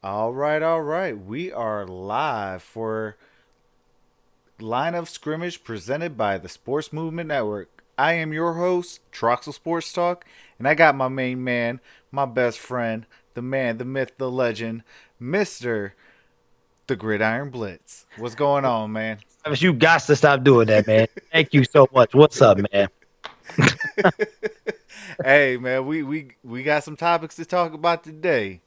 All right, all right. We are live for Line of Scrimmage presented by the Sports Movement Network. I am your host, Troxel Sports Talk, and I got my main man, my best friend, the man, the myth, the legend, Mr. The Gridiron Blitz. What's going on, man? Travis, you got to stop doing that, man. Thank you so much. What's up, man? Hey, man, we got some topics to talk about today.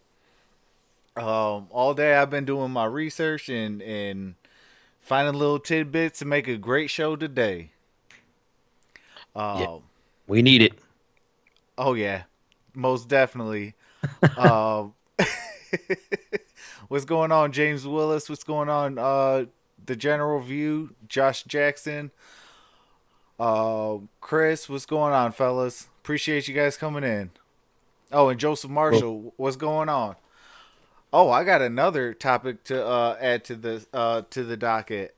All day I've been doing my research and finding little tidbits to make a great show today. Yeah, Uh, we need it. oh yeah, most definitely. Uh, what's going on, James Willis? What's going on? The General View, Josh Jackson, Chris. What's going on, fellas? Appreciate you guys coming in. Oh, and Joseph Well, Marshall. What's going on? Oh, I got another topic to add to the docket.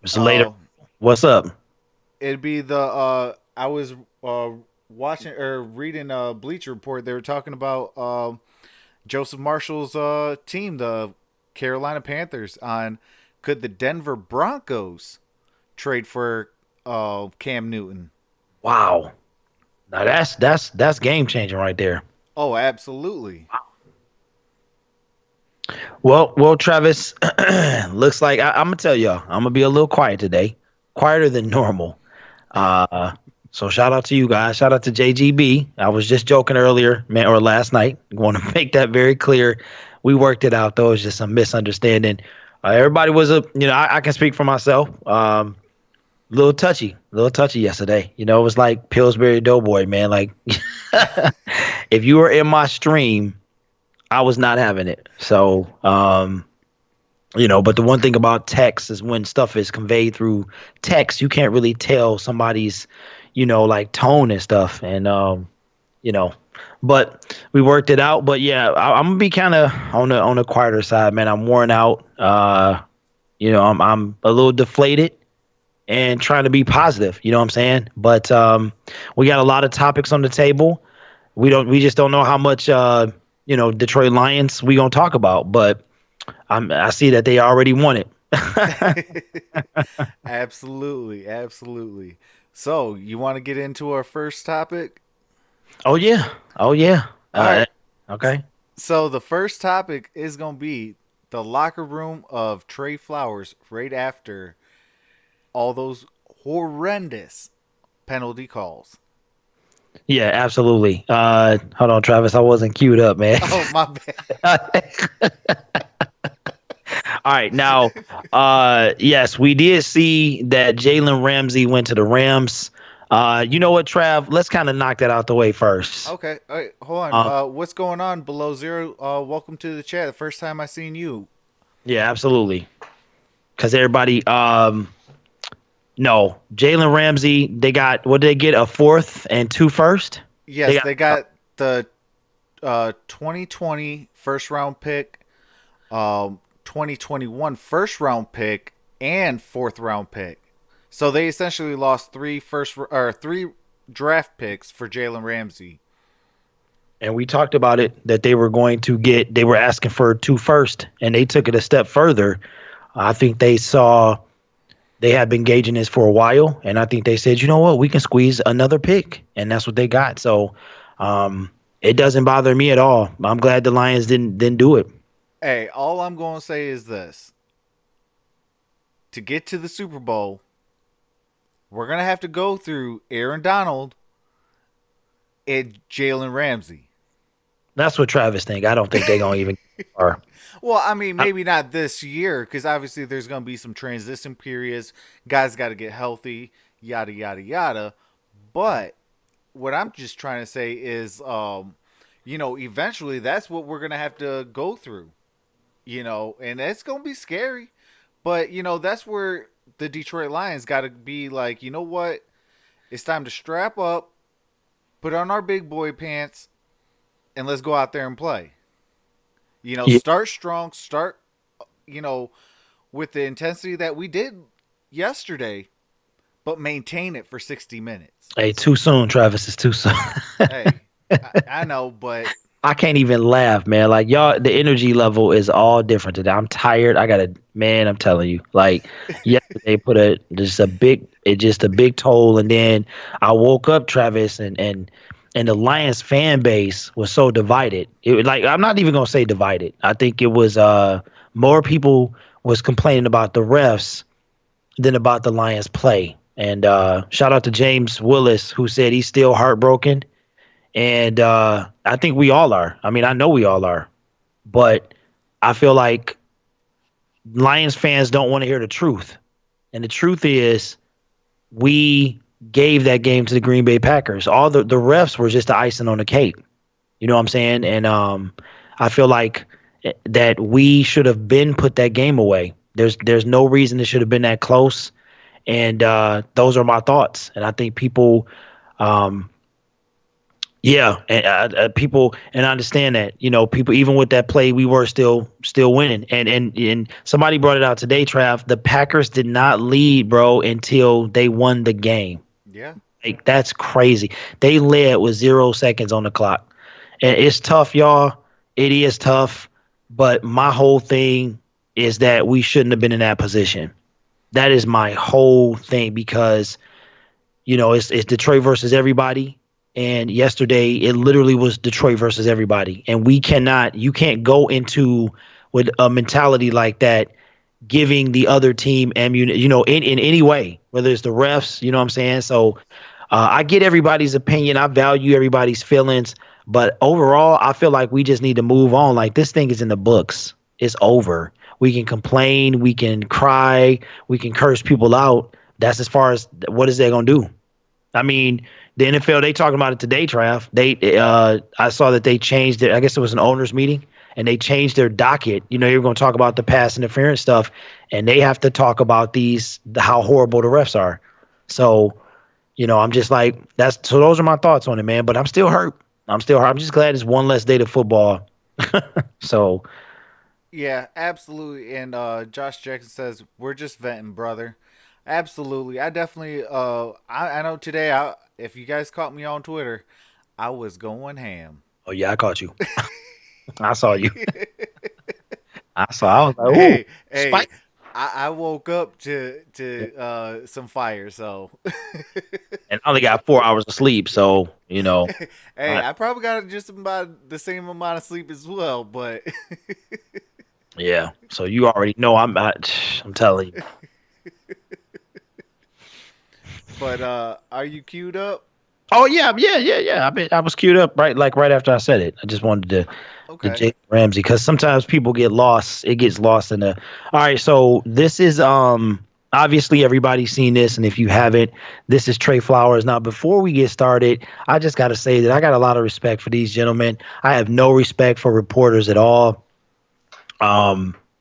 Mr. Later, Uh, what's up? it'd be the I was watching or reading a Bleacher Report. They were talking about Joseph Marshall's team, the Carolina Panthers, on could the Denver Broncos trade for Cam Newton? Wow. Now that's game changing right there. Oh, absolutely. Well, Travis, looks like I'm gonna tell y'all, I'm gonna be a little quiet today, quieter than normal. Uh, so shout out to you guys. Shout out to JGB. I was just joking earlier, man, or last night. Want to make that very clear. We worked it out, though. It's just some misunderstanding. Everybody was I can speak for myself. Little touchy yesterday. It was like Pillsbury Doughboy, man. Like, if you were in my stream, I was not having it. So, but the one thing about text is when stuff is conveyed through text, you can't really tell somebody's, like tone and stuff. And, you know, but we worked it out. But yeah, I'm gonna be kind of on the quieter side, man. I'm worn out. I'm a little deflated and trying to be positive. You know what I'm saying? But we got a lot of topics on the table. We just don't know how much Detroit Lions we gonna talk about. But I see that they already won it. Absolutely, absolutely. So, you want to get into our first topic? Oh yeah, oh yeah. All right. Okay. So, the first topic is going to be the locker room of Trey Flowers right after all those horrendous penalty calls. Yeah, absolutely. Hold on, Travis. I wasn't queued up, man. Oh, my All right, now, yes, we did see that Jalen Ramsey went to the Rams. You know what, Trav? Let's kind of knock that out the way first. Okay, all right, hold on. Uh, What's going on below zero? Welcome to the chat. The first time I seen you. yeah, absolutely. Because everybody, no, Jalen Ramsey. They got what did they get? A fourth and two first. They Yes, got they got the 2020 first round pick, 2021 first round pick, and fourth round pick. So they essentially lost three draft picks for Jalen Ramsey. and we talked about it that they were going to get. They were asking for two first, and they took it a step further. I think they saw they had been gauging this for a while, and I think they said, you know what, we can squeeze another pick, and that's what they got. So it doesn't bother me at all. I'm glad the Lions didn't do it. Hey, all I'm going to say is this: to get to the Super Bowl, we're gonna have to go through Aaron Donald and Jalen Ramsey. That's what Travis think. I don't think they're gonna even. Or Well, I mean, maybe not this year because obviously there's going to be some transition periods. Guys got to get healthy, yada yada yada. But what I'm just trying to say is, eventually that's what we're going to have to go through. And it's going to be scary. But that's where the Detroit Lions got to be like, you know what? It's time to strap up, put on our big boy pants, and let's go out there and play. yeah, Start strong, start, you know, with the intensity that we did yesterday, but maintain it for 60 minutes. hey, too soon, Travis. It's too soon. Hey, I know, but I can't even laugh, man. Like y'all, the energy level is all different today. I'm tired. I gotta, man. I'm telling you, like yesterday put just a big toll, and then I woke up, Travis, and the Lions fan base was so divided. It was like I'm not even gonna say divided. I think it was more people was complaining about the refs than about the Lions play. And shout out to James Willis who said he's still heartbroken and I think we all are. I mean, I know we all are. But I feel like Lions fans don't want to hear the truth. And the truth is, we gave that game to the Green Bay Packers. All the refs were just the icing on the cake. You know what I'm saying? And I feel like that we should have been put that game away. There's no reason it should have been that close. And those are my thoughts. And I think people um, yeah, and people, and I understand that, people, even with that play, we were still winning. And somebody brought it out today, Trav. The Packers did not lead, bro, until they won the game. Yeah. Like that's crazy. They led with 0 seconds on the clock, and it's tough, y'all. It is tough, but my whole thing is that we shouldn't have been in that position. That is my whole thing because it's Detroit versus everybody. And yesterday, it literally was Detroit versus everybody. And you can't go into with a mentality like that, giving the other team ammunition, in any way, whether it's the refs, you know what I'm saying? So I get everybody's opinion. I value everybody's feelings. But overall, I feel like we just need to move on. Like this thing is in the books. It's over. We can complain. We can cry. We can curse people out. That's as far as what is they going to do? I mean, the NFL, they talking about it today, Trav. I saw that they changed it. I guess it was an owners meeting, and they changed their docket. You're going to talk about the pass interference stuff, and they have to talk about how horrible the refs are. So, I'm just like, so those are my thoughts on it, man. But I'm still hurt. I'm just glad it's one less day to football. So, Yeah, absolutely. And Josh Jackson says we're just venting, brother. Absolutely. I definitely. I know today. If you guys caught me on Twitter, I was going ham. oh yeah, I caught you. I saw you. I was like, ooh, Hey, hey. spike. I woke up to some fire, so And I only got 4 hours of sleep, so hey, I, I probably got just about the same amount of sleep as well, but yeah. So you already know I'm telling you. are you queued up? Oh yeah. I was queued up right after I said it. I just wanted to Okay. Jake Ramsey because sometimes people get lost. It gets lost in the. All right, so this is obviously everybody's seen this, and if you haven't, this is Trey Flowers. Now, before we get started, I just got to say that I got a lot of respect for these gentlemen. I have no respect for reporters at all.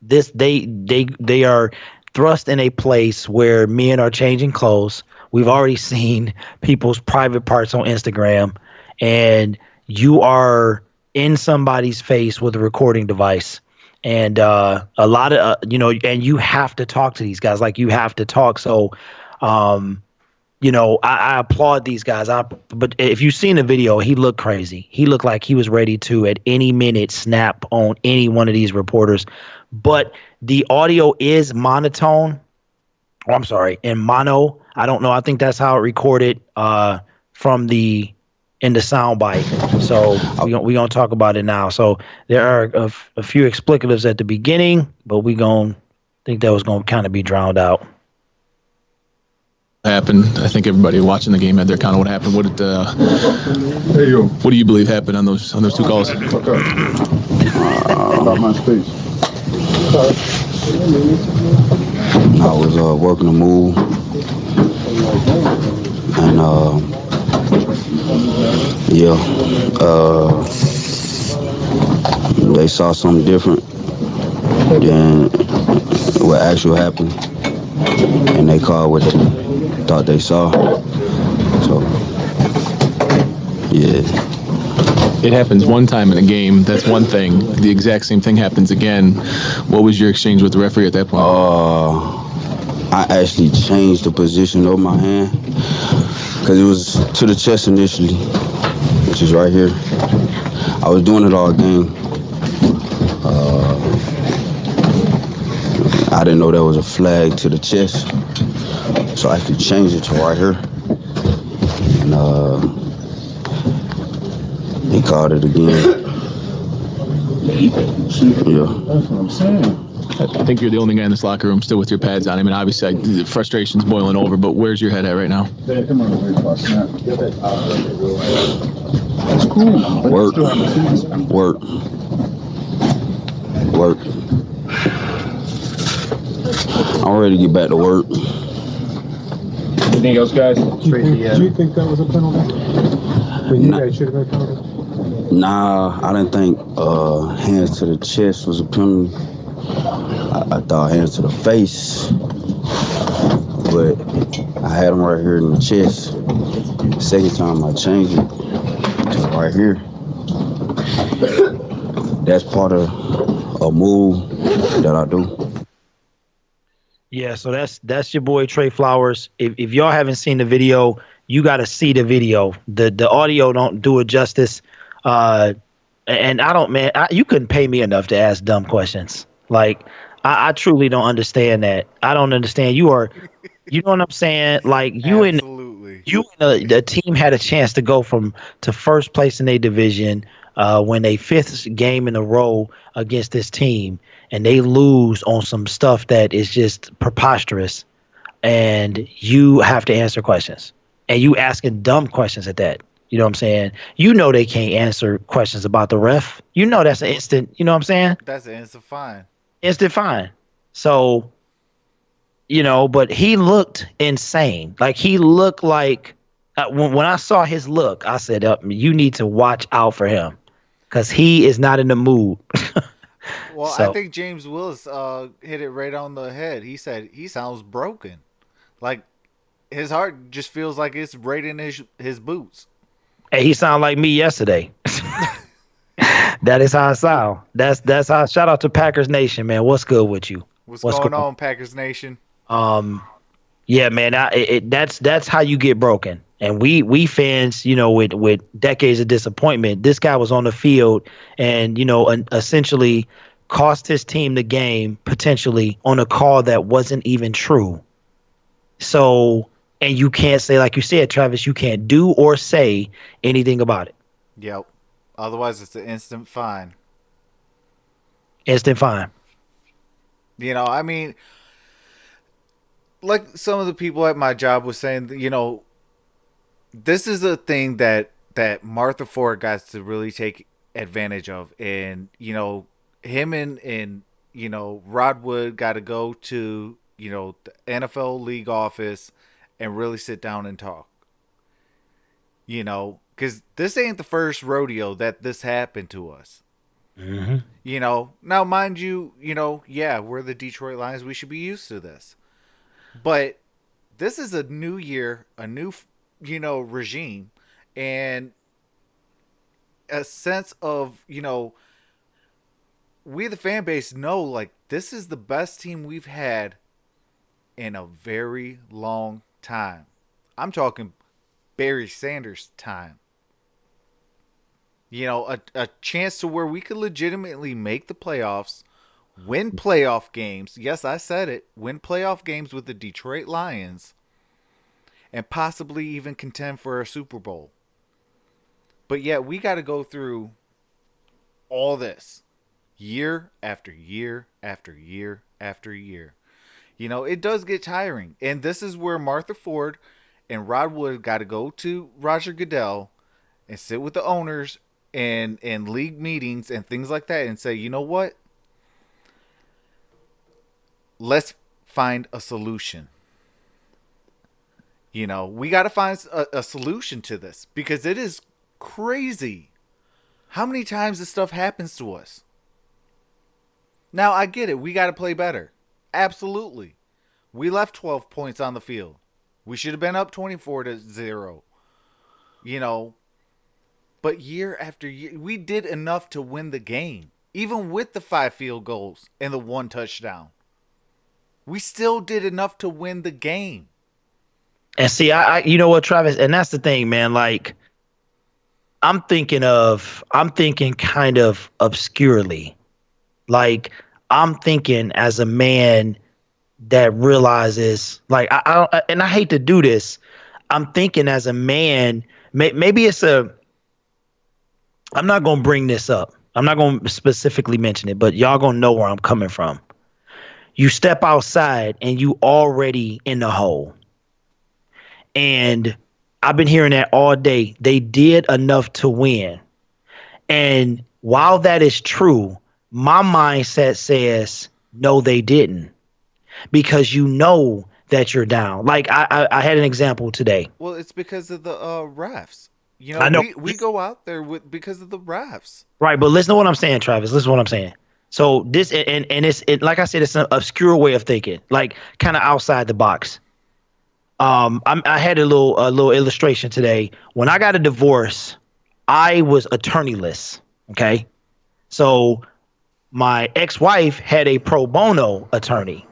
This they are thrust in a place where men are changing clothes. We've already seen people's private parts on Instagram, and you are in somebody's face with a recording device. And a lot of and you have to talk to these guys, like you have to talk. So I applaud these guys. But if you've seen the video, he looked crazy. He looked like he was ready to at any minute snap on any one of these reporters. But the audio is monotone. Oh, I'm sorry, in mono. I don't know. I think that's how it recorded from in the sound bite. So we gonna talk about it now. So there are a few explicatives at the beginning, but we gonna think that was gonna kind of be drowned out. Happened. I think everybody watching the game had their account of what happened. What do you believe happened on those two calls? About my space. I was working a move, and they saw something different than what actually happened, and they called what they thought they saw. So, yeah. It happens one time in a game. That's one thing. The exact same thing happens again. What was your exchange with the referee at that point? I actually changed the position of my hand because it was to the chest initially, which is right here. I was doing it all game. I didn't know there was a flag to the chest, so I actually changed it to right here. And he called it again. Yeah. That's what I'm saying. I think you're the only guy in this locker room still with your pads on. I mean, obviously, the frustration's boiling over, but where's your head at right now? Come on over here, boss. That's cool. But Work. still have a season. Work. Work. I'm ready to get back to work. Anything else, guys? Do you think that was a penalty? But you guys should have been penalty? Nah, I didn't think hands to the chest was a penalty. I thought hands to the face, but I had him right here in the chest. The second time I changed it to right here. That's part of a move that I do. Yeah, so that's your boy Trey Flowers. If y'all haven't seen the video, you got to see the video. The audio don't do it justice. And I don't, man. You couldn't pay me enough to ask dumb questions. Like I truly don't understand that. I don't understand. You know what I'm saying? Like Absolutely. The team had a chance to go to first place in their division when they fifth game in a row against this team, and they lose on some stuff that is just preposterous, and you have to answer questions, and you asking dumb questions at that. You know what I'm saying? You know they can't answer questions about the ref. You know that's an instant. You know what I'm saying? That's an instant fine. Instant fine. So, but he looked insane. Like he looked like when I saw his look, I said, you need to watch out for him because he is not in the mood. Well, So- I think James Willis hit it right on the head. He said he sounds broken. Like his heart just feels like it's right in his boots. Hey, he sounded like me yesterday. That is how I sound. That's how. Shout out to Packers Nation, man. What's good with you? What's going on, Packers Nation? Yeah, man. That's how you get broken. And we fans, with decades of disappointment, this guy was on the field and essentially cost his team the game potentially on a call that wasn't even true. So, and you can't say, like you said, Travis, you can't do or say anything about it. Yep. Otherwise, it's an instant fine. Instant fine. I mean, like some of the people at my job was saying, this is a thing that Martha Ford got to really take advantage of. And, him and Rod Wood got to go to, the NFL league office and really sit down and talk. Because this ain't the first rodeo that this happened to us. Mm-hmm. Now, mind you, yeah, we're the Detroit Lions. We should be used to this. But this is a new year, a new, regime, and a sense of, we the fan base know, like, this is the best team we've had in a very long time. I'm talking Barry Sanders time. A chance to where we could legitimately make the playoffs, win playoff games. Yes, I said it. Win playoff games with the Detroit Lions and possibly even contend for a Super Bowl. But yet we got to go through all this year after year after year after year. It does get tiring. And this is where Martha Ford and Rod Wood got to go to Roger Goodell and sit with the owners and league meetings and things like that and say, you know what? Let's find a solution. We got to find a solution to this because it is crazy how many times this stuff happens to us. Now, I get it. We got to play better. Absolutely. We left 12 points on the field. We should have been up 24-0. But year after year, we did enough to win the game. Even with the 5 field goals and the 1 touchdown. We still did enough to win the game. And see, I you know what, Travis, and that's the thing, man. Like, I'm thinking kind of obscurely. Like I'm thinking as a man that realizes, like and I hate to do this. I'm thinking as a man, maybe it's a. I'm not gonna bring this up. I'm not gonna specifically mention it, but y'all gonna know where I'm coming from. You step outside and you already in the hole. And I've been hearing that all day. They did enough to win. And while that is true, my mindset says, no, they didn't. Because you know that you're down. Like I had an example today. Well, it's because of the refs. You know, I know. we go out there with because of the refs. Right, but listen to what I'm saying, Travis. Listen to what I'm saying. So this and like I said, it's an obscure way of thinking, like kind of outside the box. I had a little illustration today. When I got a divorce, I was attorneyless. Okay, so my ex-wife had a pro bono attorney.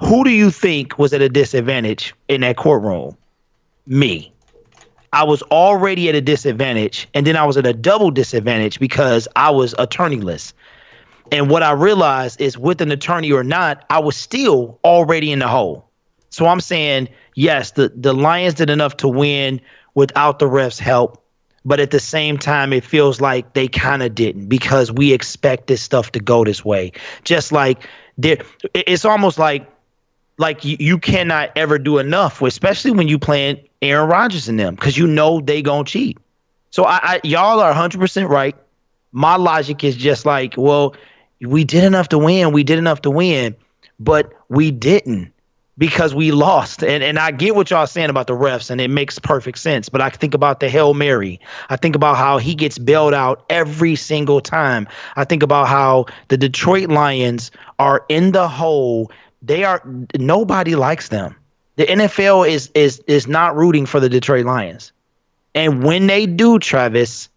Who do you think was at a disadvantage in that courtroom? Me. I was already at a disadvantage, and then I was at a double disadvantage because I was attorneyless. And what I realized is with an attorney or not, I was still already in the hole. So I'm saying, yes, the Lions did enough to win without the refs' help. But at the same time, it feels like they kind of didn't because we expect this stuff to go this way. Just like it's almost like you cannot ever do enough, especially when you playing Aaron Rodgers and them, because you know they gonna cheat. So I y'all are 100% right. My logic is just like, well, we did enough to win. We did enough to win, but we didn't because we lost. And I get what y'all saying about the refs, and it makes perfect sense. But I think about the Hail Mary. I think about how he gets bailed out every single time. I think about how the Detroit Lions are in the hole. Nobody likes them. The NFL is not rooting for the Detroit Lions. And when they do, Travis,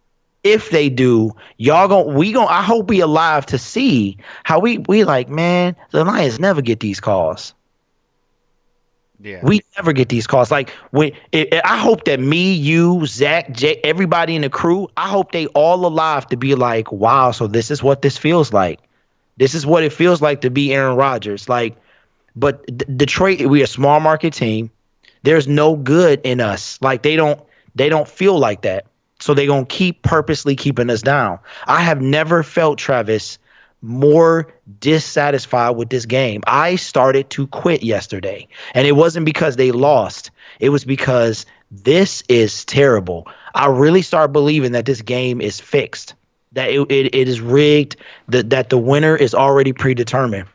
if they do, I hope we alive to see how we like, man, the Lions never get these calls. Yeah. We never get these calls. Like I hope that me, you, Zach, Jay, everybody in the crew, I hope they all alive to be like, wow, so this is what this feels like. This is what it feels like to be Aaron Rodgers. Like, but Detroit, we a small market team. There's no good in us. Like they don't feel like that. So they're going to keep purposely keeping us down. I have never felt, Travis, more dissatisfied with this game. I started to quit yesterday. And it wasn't because they lost. It was because this is terrible. I really started believing that this game is fixed, that it is rigged, that the winner is already predetermined,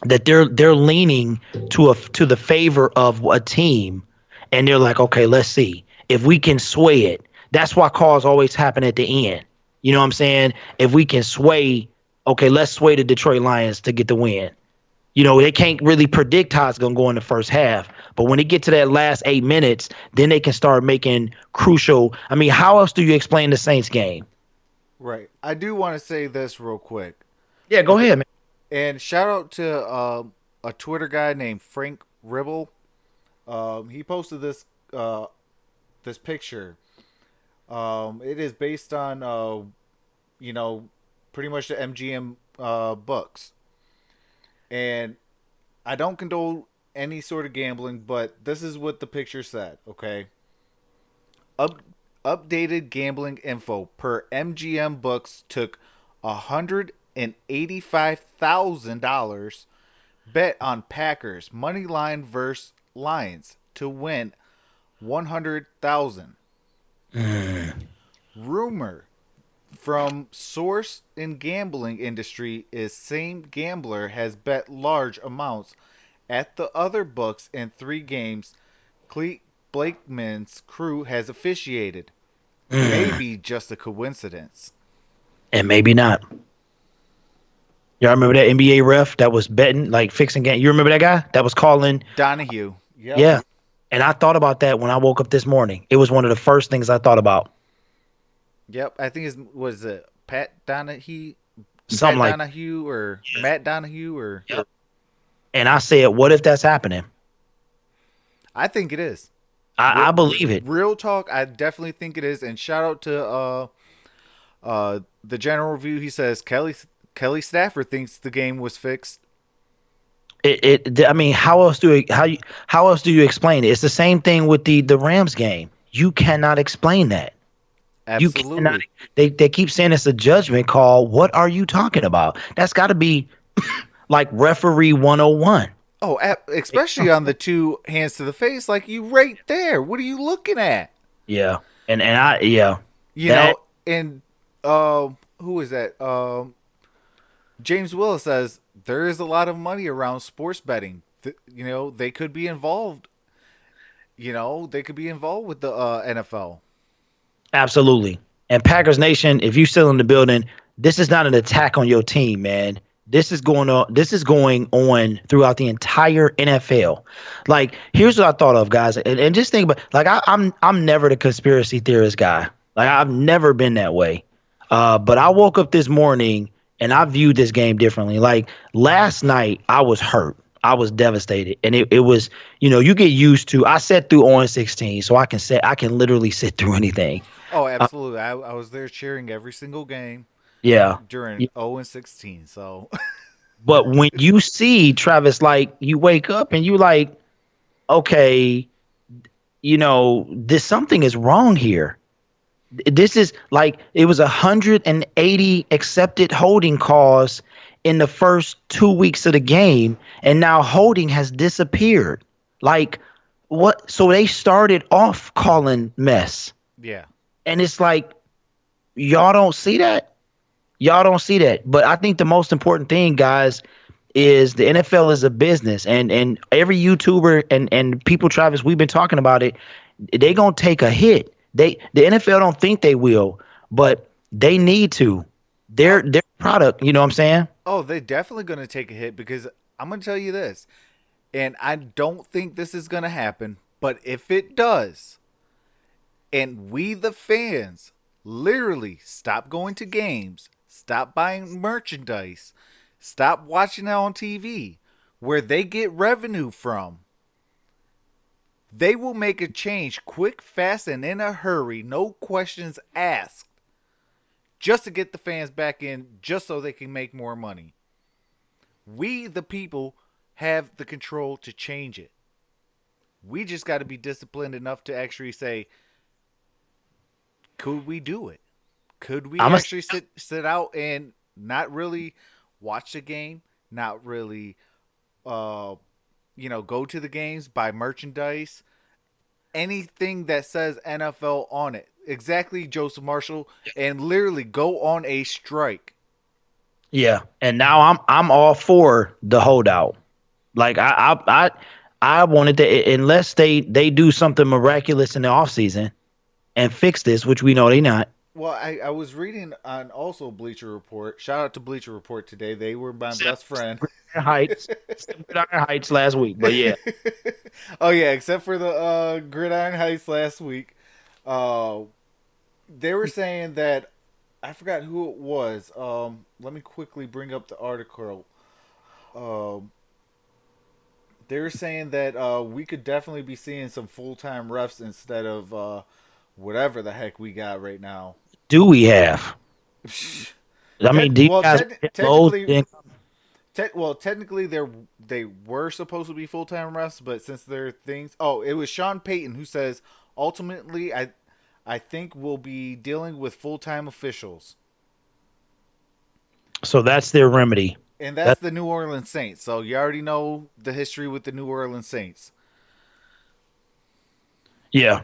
that they're leaning to the favor of a team. And they're like, okay, let's see if we can sway it. That's why calls always happen at the end. You know what I'm saying? If we can sway, okay, let's sway the Detroit Lions to get the win. You know, they can't really predict how it's going to go in the first half. But when they get to that last 8 minutes, then they can start making crucial. I mean, how else do you explain the Saints game? Right. I do want to say this real quick. Yeah, go ahead, man. And shout out to a Twitter guy named Frank Ribble. He posted this picture. It is based on pretty much the MGM books. And I don't condone any sort of gambling, but this is what the picture said, okay? Updated gambling info per MGM books took $185,000 bet on Packers money line versus Lions to win 100,000. Rumor from source in gambling industry is same gambler has bet large amounts at the other books in 3 games Cleet Blakeman's crew has officiated. Maybe just a coincidence. And maybe not. Y'all remember that NBA ref that was betting, like fixing game? You remember that guy that was calling? Donahue. Yep. Yeah. And I thought about that when I woke up this morning. It was one of the first things I thought about. Yep. I think was it Pat Donahue? Something like Donahue or Matt Donahue or. Yep. And I said, what if that's happening? I think it is. I believe it. Real talk, I definitely think it is. And shout out to the general review. He says Kelly Stafford thinks the game was fixed. I mean, how else do you explain it? It's the same thing with the Rams game. You cannot explain that. You cannot. Absolutely. They keep saying it's a judgment call. What are you talking about? That's got to be like referee 101. Oh, especially on the two hands to the face, like you right there. What are you looking at? Yeah, and I yeah You that know, and who is that? James Willis says there is a lot of money around sports betting. You know, they could be involved. You know, they could be involved with the NFL. absolutely. And Packers Nation, if you're still in the building, this is not an attack on your team, man. This is going on. This is going on throughout the entire NFL. Like, here's what I thought of, guys, and just think about. Like, I'm never the conspiracy theorist guy. Like, I've never been that way. But I woke up this morning and I viewed this game differently. Like last night, I was hurt. I was devastated, and it was, you get used to. I sat through on 16, so I can literally sit through anything. Oh, absolutely. I was there cheering every single game Yeah. during 0 and 16. So, But when you see Travis, like you wake up and you like, okay, this something is wrong here. This is like it was 180 accepted holding calls in the first 2 weeks of the game, and now holding has disappeared. Like what? So they started off calling mess, yeah. and it's like y'all don't see that. Y'all don't see that. But I think the most important thing, guys, is the NFL is a business, and every YouTuber and people, Travis, we've been talking about it. They gonna take a hit. The NFL don't think they will, but they need to. Their product, you know what I'm saying? Oh, they're definitely going to take a hit because I'm going to tell you this, and I don't think this is going to happen, but if it does, and we, the fans, literally stop going to games, stop buying merchandise, stop watching it on TV, where they get revenue from, they will make a change quick, fast, and in a hurry, no questions asked, just to get the fans back in, just so they can make more money. We, the people, have the control to change it. We just got to be disciplined enough to actually say, could we do it? Could we actually sit out and not really watch the game, not really, go to the games, buy merchandise, anything that says NFL on it? Exactly, Joseph Marshall, and literally go on a strike. Yeah, and now I'm all for the holdout. Like I wanted to, unless they do something miraculous in the offseason and fix this, which we know they not. Well, I was reading on also Bleacher Report. Shout out to Bleacher Report today. They were my best friend. Heights, Heights last week, but yeah, Oh yeah, except for the Gridiron Heights last week. They were saying that I forgot who it was. Let me quickly bring up the article. They were saying that we could definitely be seeing some full time refs instead of whatever the heck we got right now. do we have? I mean, do you guys technically, technically they were supposed to be full time refs, but since there are things, it was Sean Payton who says ultimately I think we'll be dealing with full time officials. So that's their remedy. And that's the New Orleans Saints. So you already know the history with the New Orleans Saints. Yeah.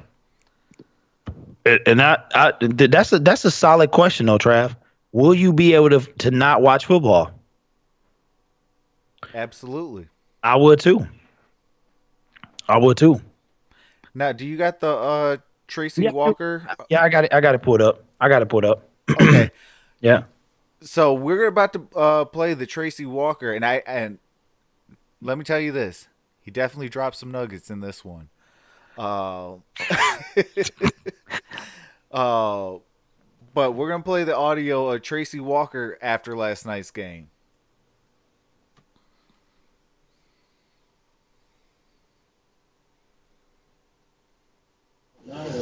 And that's a solid question though, Trav. Will you be able to not watch football? Absolutely. I would too. Now, do you got the Tracy Walker? Yeah, I got it. I got it pulled up. Okay. Yeah. So we're about to play the Tracy Walker, and let me tell you this: he definitely dropped some nuggets in this one. But we're gonna play the audio of Tracy Walker after last night's game.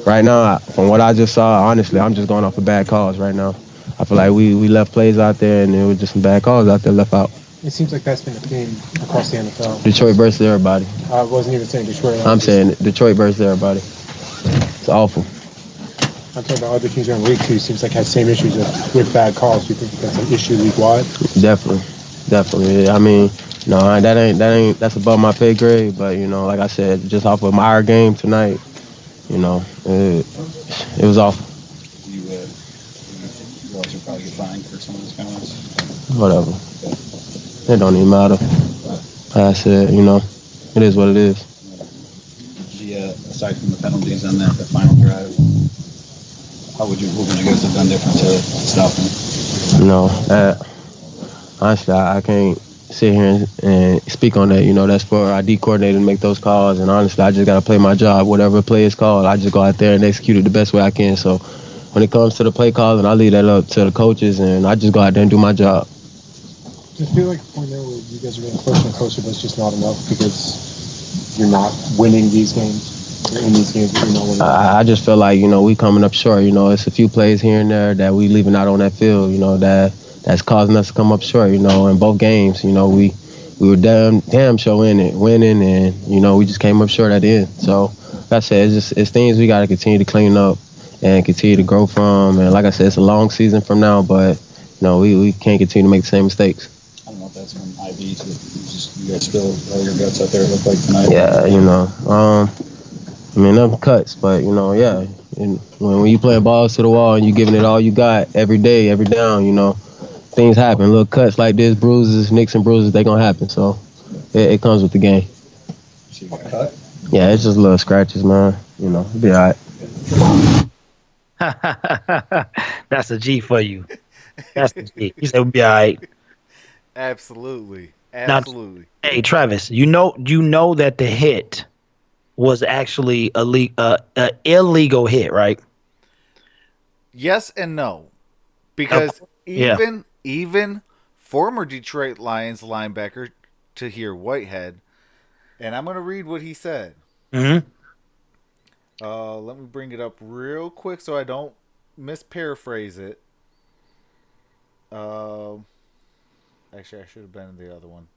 right now, from what I just saw, honestly, I'm just going off of bad calls right now. I feel like we left plays out there, and it was just some bad calls out there left out. It seems like that's been a theme across the NFL. Detroit versus everybody. I wasn't even saying Detroit. I'm saying Detroit versus everybody. It's awful. I'm talking about other teams around the league too. Seems like has same issues with bad calls. Do you think that's an issue league wide? Definitely. I mean, no, that's above my pay grade. But like I said, just off of our game tonight, it was awful. You also probably get fined for some of those penalties. Whatever. It don't even matter. Like I said, it is what it is. Aside from the penalties on the final drive, what would you guys have done different to stop them? Honestly, I can't sit here and speak on that. That's for our D coordinator to make those calls. And honestly, I just got to play my job. Whatever play is called, I just go out there and execute it the best way I can. So when it comes to the play calling, I leave that up to the coaches, and I just go out there and do my job. Does it feel like a point there where you guys are getting closer and closer, but it's just not enough because you're not winning these games? In these games, you're not winning. I just feel like, we coming up short. It's a few plays here and there that we leaving out on that field, that's causing us to come up short, in both games. We were damn sure in it, winning, and, we just came up short at the end. So, like I said, it's things we got to continue to clean up and continue to grow from. And like I said, it's a long season from now, but, we can't continue to make the same mistakes. I don't know if that's from IB to you guys spill all your guts out there. It looked like tonight. Yeah, them cuts, but yeah. And when you playing balls to the wall and you giving it all you got every day, every down, things happen. Little cuts like this, bruises, nicks and bruises, they gonna happen. So it comes with the game. So you got cut? Yeah, it's just little scratches, man. It'll be all right. That's a G for you. That's a G. He said we'll be all right. Absolutely. Now, hey, Travis, you know that the hit was actually a illegal hit, right? Yes and no, because Yeah. even former Detroit Lions linebacker Tahir Whitehead, and I'm going to read what he said. Mm-hmm. Let me bring it up real quick so I don't misparaphrase it. Actually, I should have been in the other one.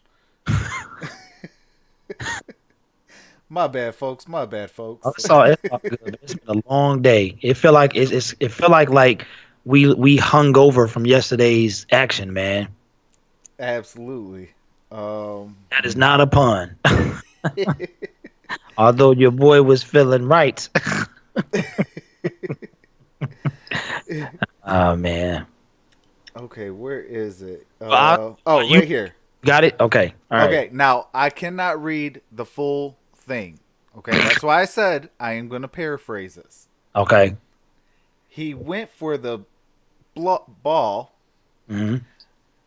My bad, folks. It's all good. It's been a long day. It feel like it feel like we hung over from yesterday's action, man. Absolutely. That is not a pun. Although your boy was feeling right. Oh man. Okay, where is it? Well, right here. Got it? Okay. All right. Okay, now I cannot read the full thing. Okay, that's why I said I am going to paraphrase this. Okay. He went for the ball. Mm-hmm.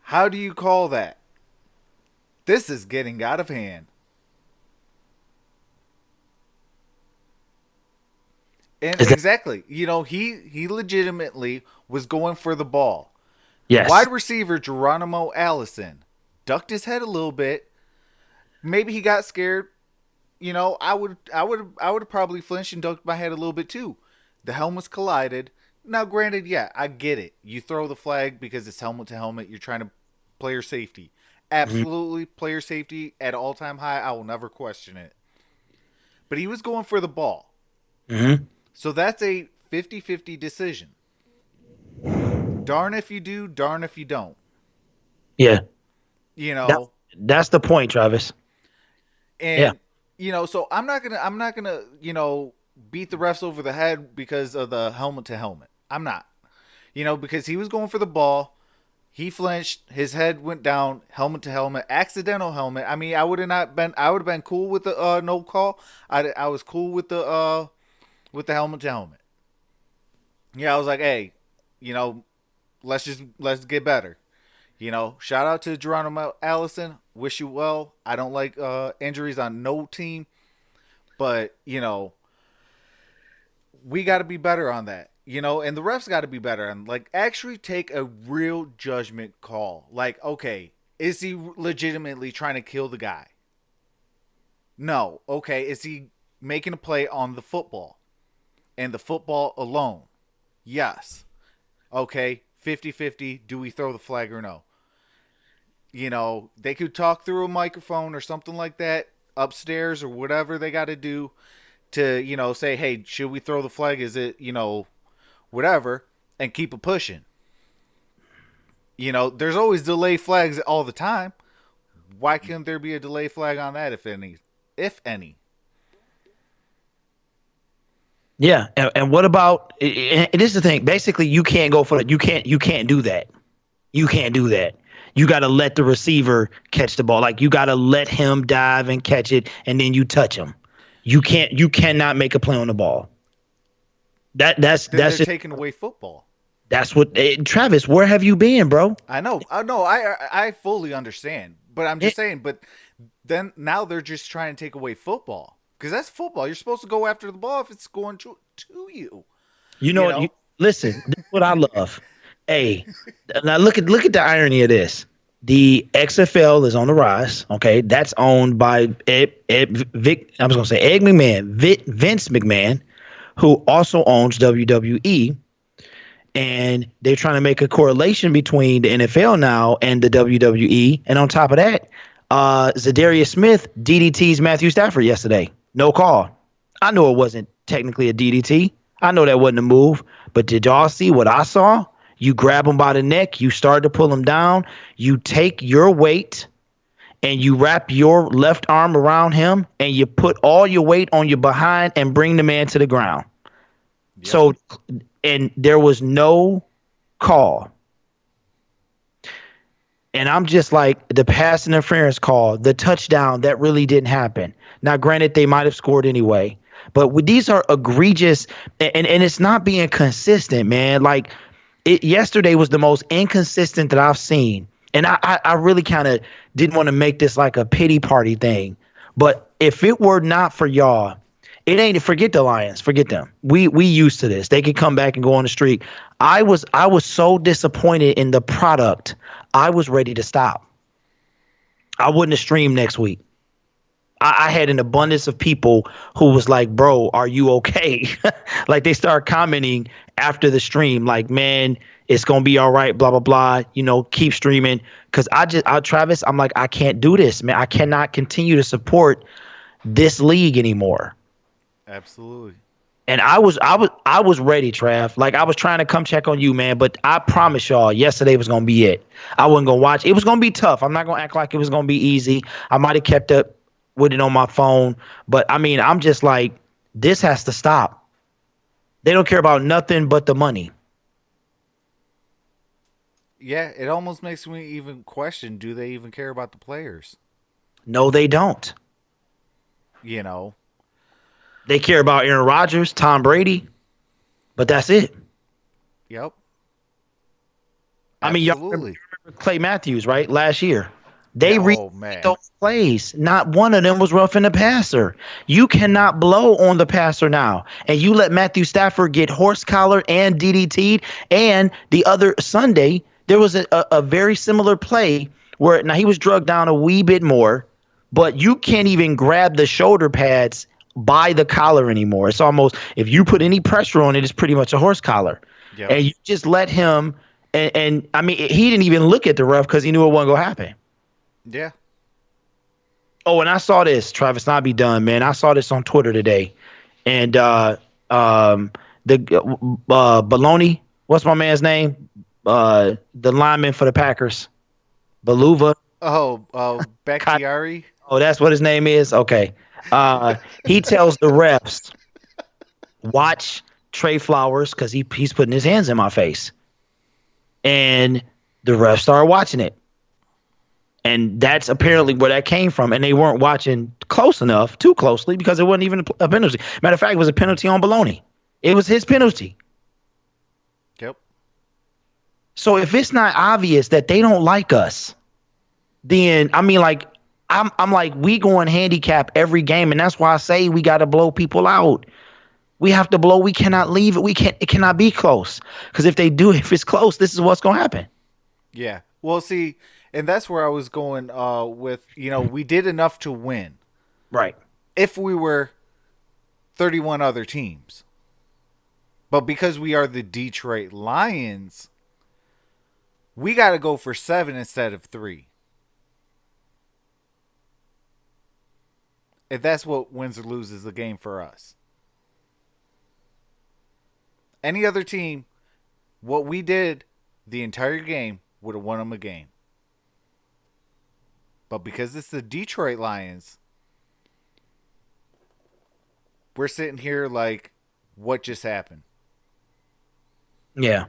How do you call that? This is getting out of hand. And exactly, he legitimately was going for the ball. Yes. The wide receiver Geronimo Allison ducked his head a little bit. Maybe he got scared. I would have probably flinched and ducked my head a little bit too. The helmets collided. Now, granted, yeah, I get it. You throw the flag because it's helmet to helmet. You're trying to player safety. Absolutely, player safety at all-time high. I will never question it. But he was going for the ball. Mm-hmm. So that's a 50-50 decision. Darn if you do, darn if you don't. Yeah. That's the point, Travis. And so I'm not gonna beat the refs over the head because of the helmet to helmet. I'm not. Because he was going for the ball. He flinched. His head went down. Helmet to helmet. Accidental helmet. I mean, I would have been cool with the no call. I was cool with the helmet to helmet. Yeah, I was like, hey, let's get better. Shout out to Geronimo Allison. Wish you well. I don't like injuries on no team, but we got to be better on that. And the refs got to be better and actually take a real judgment call. Like, okay, is he legitimately trying to kill the guy? No. Okay, is he making a play on the football? and the football alone, yes. Okay, 50-50, do we throw the flag or no? They could talk through a microphone or something like that upstairs or whatever they got to do to, say, hey, should we throw the flag? Is it, whatever, and keep it pushing. There's always delay flags all the time. Why can't there be a delay flag on that, if any? If any. Yeah, and what about? And this is the thing. Basically, you can't go for it. You can't do that. You can't do that. You got to let the receiver catch the ball. Like, you got to let him dive and catch it, and then you touch him. You cannot make a play on the ball. That's They're just taking away football. That's what Travis. Where have you been, bro? I know. I fully understand, but I'm just saying. But then now they're just trying to take away football, because that's football. You're supposed to go after the ball if it's going to you. Listen, this is what I love. Hey, now look at the irony of this. The XFL is on the rise. Okay, that's owned by Vince McMahon, who also owns WWE. And they're trying to make a correlation between the NFL now and the WWE. And on top of that, Zadarius Smith DDT's Matthew Stafford yesterday. No call. I know it wasn't technically a DDT. I know that wasn't a move. But did y'all see what I saw? You grab him by the neck. You start to pull him down. You take your weight and you wrap your left arm around him and you put all your weight on your behind and bring the man to the ground. Yep. So, and there was no call. And I'm just like, the pass interference call, the touchdown, that really didn't happen. Now, granted, they might have scored anyway. But these are egregious, and it's not being consistent, man. Like, yesterday was the most inconsistent that I've seen. And I really kind of didn't want to make this like a pity party thing. But if it were not for y'all, it ain't, forget the Lions, forget them. We used to this. They could come back and go on the streak. I was so disappointed in the product. I was ready to stop. I wouldn't have streamed next week. I had an abundance of people who was like, bro, are you okay? Like, they start commenting after the stream, like, man, it's going to be all right, blah, blah, blah, keep streaming. Because Travis, I'm like, I can't do this, man. I cannot continue to support this league anymore. Absolutely. And I was ready, Trav. Like, I was trying to come check on you, man. But I promise y'all, yesterday was going to be it. I wasn't going to watch. It was going to be tough. I'm not going to act like it was going to be easy. I might have kept up with it on my phone. But, I mean, I'm just like, this has to stop. They don't care about nothing but the money. Yeah, it almost makes me even question, do they even care about the players? No, they don't. They care about Aaron Rodgers, Tom Brady, but that's it. Yep. I mean, y'all remember Clay Matthews, right? Last year. They read those plays. Not one of them was roughing the passer. You cannot blow on the passer now. And you let Matthew Stafford get horse collar and DDT'd. And the other Sunday, there was a very similar play where, now he was drugged down a wee bit more, but you can't even grab the shoulder pads by the collar anymore. It's almost, if you put any pressure on it, it's pretty much a horse collar. Yep. And you just let him, and I mean, he didn't even look at the ref because he knew it wasn't going to happen. Yeah. Oh, and I saw this, Travis, and I'll be done, man. I saw this on Twitter today. And the Baloney, what's my man's name? The lineman for the Packers. Baluva. Oh, Bakhtiari. Oh, that's what his name is? Okay. He tells the refs, watch Trey Flowers, because he's putting his hands in my face. And the refs started watching it. And that's apparently where that came from. And they weren't watching too closely, because it wasn't even a penalty. Matter of fact, it was a penalty on Baloney. It was his penalty. Yep. So if it's not obvious that they don't like us, then, I mean, like, I'm like, we go in handicap every game, and that's why I say we got to blow people out. We have to blow. We cannot leave it. It cannot be close, because if it's close, this is what's going to happen. Yeah. Well, see, and that's where I was going with, we did enough to win. Right. If we were 31 other teams, But because we are the Detroit Lions, we got to go for 7 instead of 3. If that's what wins or loses the game for us. Any other team, what we did the entire game would have won them a game. But because it's the Detroit Lions, we're sitting here like, what just happened? Yeah.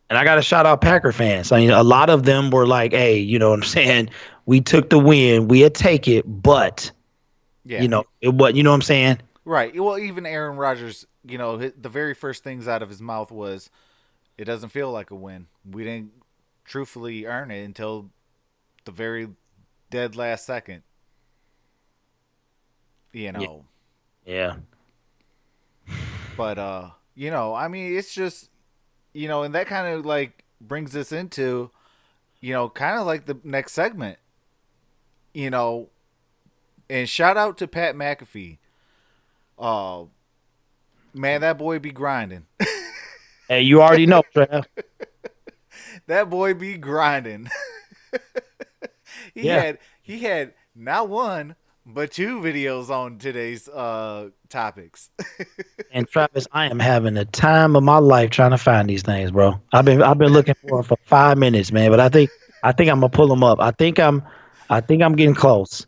And I got to shout out Packer fans. I mean, a lot of them were like, hey, you know what I'm saying? We took the win. We'll take it. But, Yeah. you know, you know what I'm saying? Right. Well, even Aaron Rodgers, the very first things out of his mouth was, it doesn't feel like a win. We didn't truthfully earn it until the very dead last second. Yeah. But, I mean, it's just, and that kind of like brings us into, kind of like the next segment, and shout out to Pat McAfee. Man, that boy be grinding. Hey, you already know, Trav. That boy be grinding. He had not one, but 2 videos on today's topics. And Travis, I am having the time of my life trying to find these things, bro. I've been looking for them for 5 minutes, man. But I think I'm gonna pull them up. I think I'm getting close.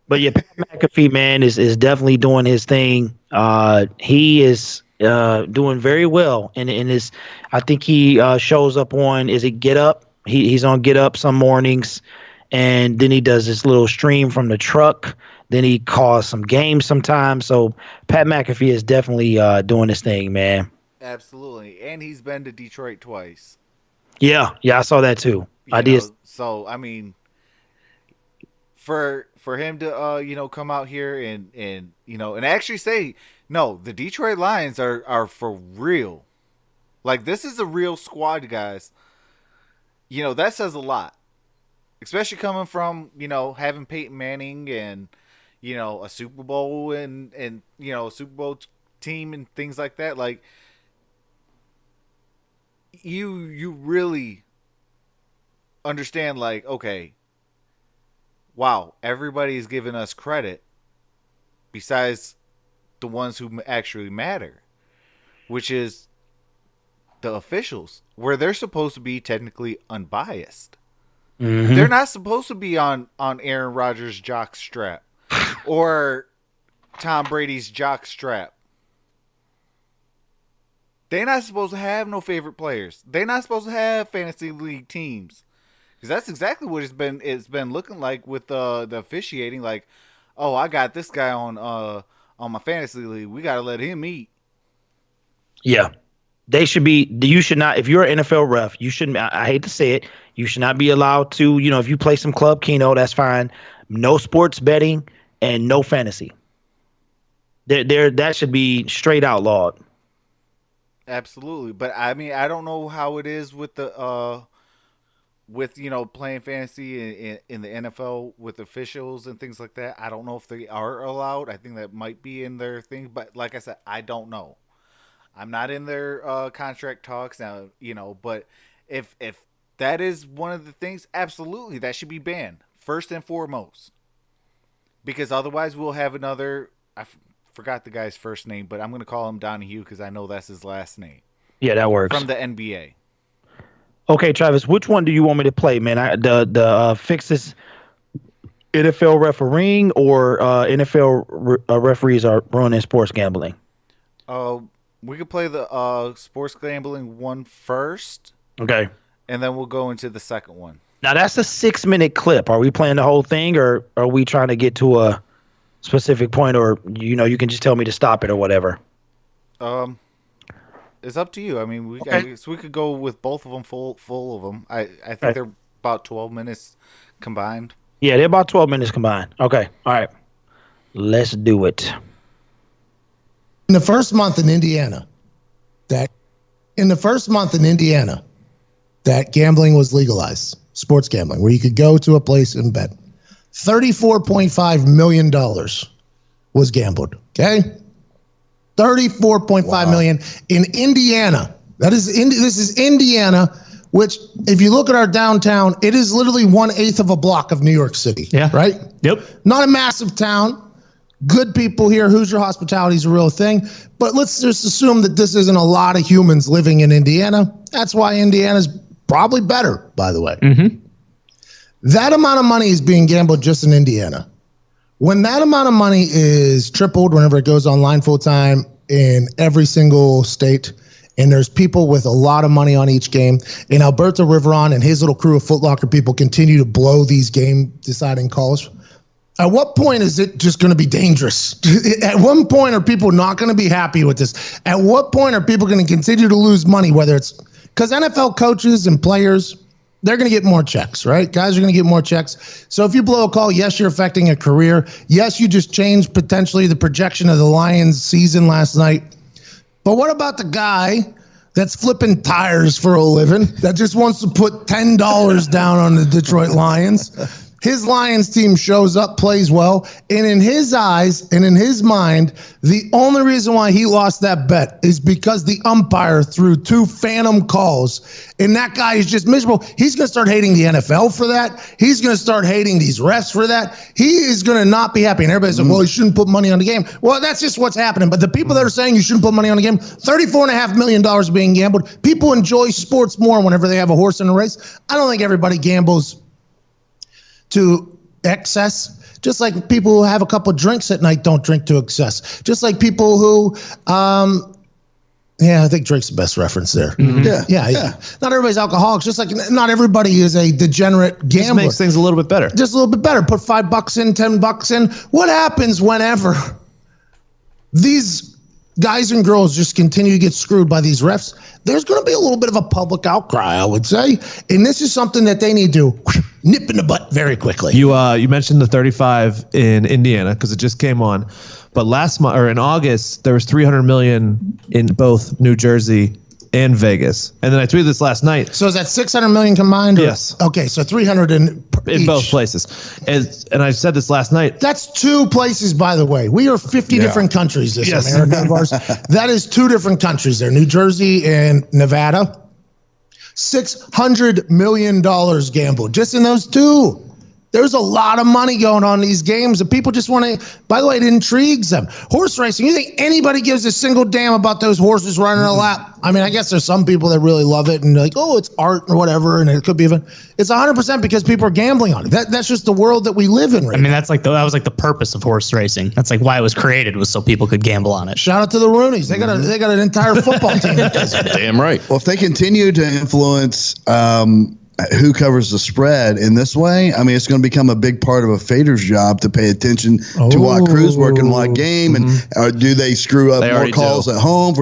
But yeah, Pat McAfee, man, is definitely doing his thing. He is doing very well, and his. I think he shows up on. Is it Get Up? He's on Get Up some mornings, and then he does this little stream from the truck. Then he calls some games sometimes. So Pat McAfee is definitely doing his thing, man. Absolutely, and he's been to Detroit twice. Yeah, I saw that too. I did. So I mean, for him to come out here and actually say, no, the Detroit Lions are for real. Like, this is a real squad, guys. That says a lot. Especially coming from, having Peyton Manning and, a Super Bowl and a Super Bowl team and things like that. Like, you really understand, like, okay, wow, everybody's giving us credit besides the ones who actually matter, which is the officials, where they're supposed to be technically unbiased. Mm-hmm. They're not supposed to be on Aaron Rodgers' jock strap or Tom Brady's jock strap. They're not supposed to have no favorite players. They're not supposed to have fantasy league teams. Because that's exactly what it's been looking like with the officiating. Like, oh, I got this guy on my fantasy league. We got to let him eat. Yeah. They should be. You should not. If you're an NFL ref, you shouldn't. I hate to say it. You should not be allowed to. If you play some club keno, that's fine. No sports betting and no fantasy. That should be straight outlawed. Absolutely, but I mean, I don't know how it is with the playing fantasy in the NFL with officials and things like that. I don't know if they are allowed. I think that might be in their thing, but like I said, I don't know. I'm not in their contract talks now, but if that is one of the things, absolutely, that should be banned, first and foremost. Because otherwise we'll have another, forgot the guy's first name, but I'm going to call him Donahue because I know that's his last name. Yeah, that works. From the NBA. Okay, Travis, which one do you want me to play, man? The fixes NFL refereeing or NFL referees are ruining sports gambling? We could play the sports gambling one first. Okay. And then we'll go into the second one. Now, that's a 6-minute clip. Are we playing the whole thing, or are we trying to get to a specific point, or, you can just tell me to stop it or whatever? It's up to you. I mean, we could go with both of them full of them. I think they're about 12 minutes combined. Yeah, they're about 12 minutes combined. Okay. All right. Let's do it. In the first month in Indiana, that gambling was legalized, sports gambling, where you could go to a place and bet. $34.5 million was gambled. Okay. $34.5 million in Indiana. This is Indiana, which, if you look at our downtown, it is literally 1/8 of a block of New York City. Yeah. Right? Yep. Not a massive town. Good people here. Hoosier hospitality is a real thing. But let's just assume that this isn't a lot of humans living in Indiana. That's why Indiana's probably better, by the way. Mm-hmm. That amount of money is being gambled just in Indiana. When that amount of money is tripled whenever it goes online full time in every single state, and there's people with a lot of money on each game, and Alberto Riveron and his little crew of Foot Locker people continue to blow these game deciding calls, at what point is it just going to be dangerous? At one point are people not going to be happy with this? At what point are people going to continue to lose money, whether it's because NFL coaches and players, they're going to get more checks, right? Guys are going to get more checks. So if you blow a call, yes, you're affecting a career. Yes, you just changed potentially the projection of the Lions season last night. But what about the guy that's flipping tires for a living that just wants to put $10 down on the Detroit Lions? His Lions team shows up, plays well, and in his eyes and in his mind, the only reason why he lost that bet is because the umpire threw 2 phantom calls, and that guy is just miserable. He's going to start hating the NFL for that. He's going to start hating these refs for that. He is going to not be happy, and everybody's like, well, you shouldn't put money on the game. Well, that's just what's happening, but the people that are saying you shouldn't put money on the game, $34.5 million being gambled. People enjoy sports more whenever they have a horse in a race. I don't think everybody gambles to excess, just like people who have a couple of drinks at night don't drink to excess. Just like people who, I think drink's the best reference there. Mm-hmm. Yeah. Not everybody's alcoholics. Just like not everybody is a degenerate gambler. Just makes things a little bit better. Just a little bit better. Put $5 in, $10 in. What happens whenever these guys and girls just continue to get screwed by these refs? There's going to be a little bit of a public outcry, I would say. And this is something that they need to nip in the butt very quickly. You mentioned the 35 in Indiana because it just came on. But last month, or in August, there was 300 million in both New Jersey and Vegas. And then I tweeted this last night. So is that 600 million combined? Yes. Okay, so 300 in each. Both places. And I said this last night. That's 2 places, by the way. We are 50 different countries, this America of ours. That is 2 different countries there, New Jersey and Nevada. $600 million gambled just in those 2. There's a lot of money going on in these games, and people just want to, by the way, it intrigues them. Horse racing, you think anybody gives a single damn about those horses running a lap? I mean, I guess there's some people that really love it and they're like, oh, it's art or whatever, and it could be even. It's 100% because people are gambling on it. That's just the world that we live in right now. I mean, that was like the purpose of horse racing. That's like why it was created, was so people could gamble on it. Shout out to the Roonies. They got an entire football team that does it. Damn right. Well, if they continue to influence who covers the spread in this way, I mean, it's going to become a big part of a fader's job to pay attention to what crew's working what game, and do they screw up more calls at home?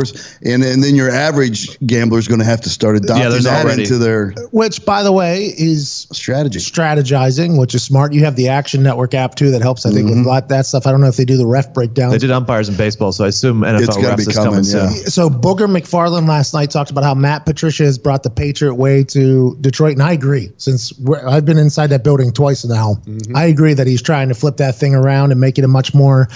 And then your average gambler is going to have to start adopting that into their. Which, by the way, is strategizing, which is smart. You have the Action Network app too that helps, I think, with that stuff. I don't know if they do the ref breakdowns. They did umpires in baseball, so I assume NFL refs is coming soon. So Booger McFarland last night talked about how Matt Patricia has brought the Patriot way to Detroit. And I agree, since I've been inside that building twice now. I agree that he's trying to flip that thing around and make it a much more,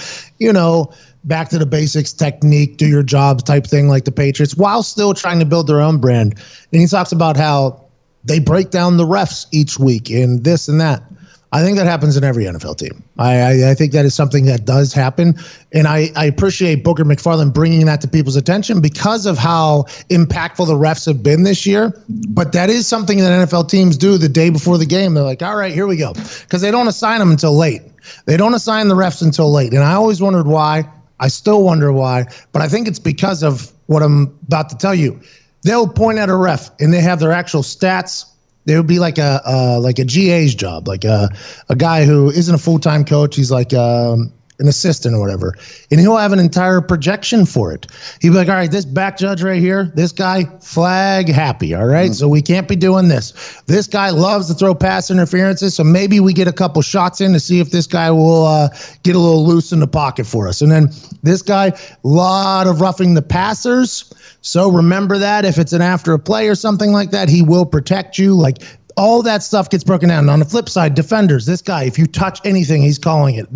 back to the basics technique, do your jobs type thing like the Patriots, while still trying to build their own brand. And he talks about how they break down the refs each week and this and that. I think that happens in every NFL team. I think that is something that does happen. And I appreciate Booker McFarland bringing that to people's attention because of how impactful the refs have been this year. But that is something that NFL teams do the day before the game. They're like, all right, here we go. Because they don't assign them until late. They don't assign the refs until late. And I always wondered why. I still wonder why. But I think it's because of what I'm about to tell you. They'll point at a ref and they have their actual stats. It would be like a GA's job, like a guy who isn't a full-time coach. He's like an assistant or whatever. And he'll have an entire projection for it. He'll be like, all right, this back judge right here, this guy, flag happy, all right? So we can't be doing this. This guy loves to throw pass interferences, so maybe we get a couple shots in to see if this guy will get a little loose in the pocket for us. And then this guy, lot of roughing the passers. So remember that if it's an after a play or something like that, he will protect you. Like all that stuff gets broken down. And on the flip side, defenders, this guy, if you touch anything, he's calling it.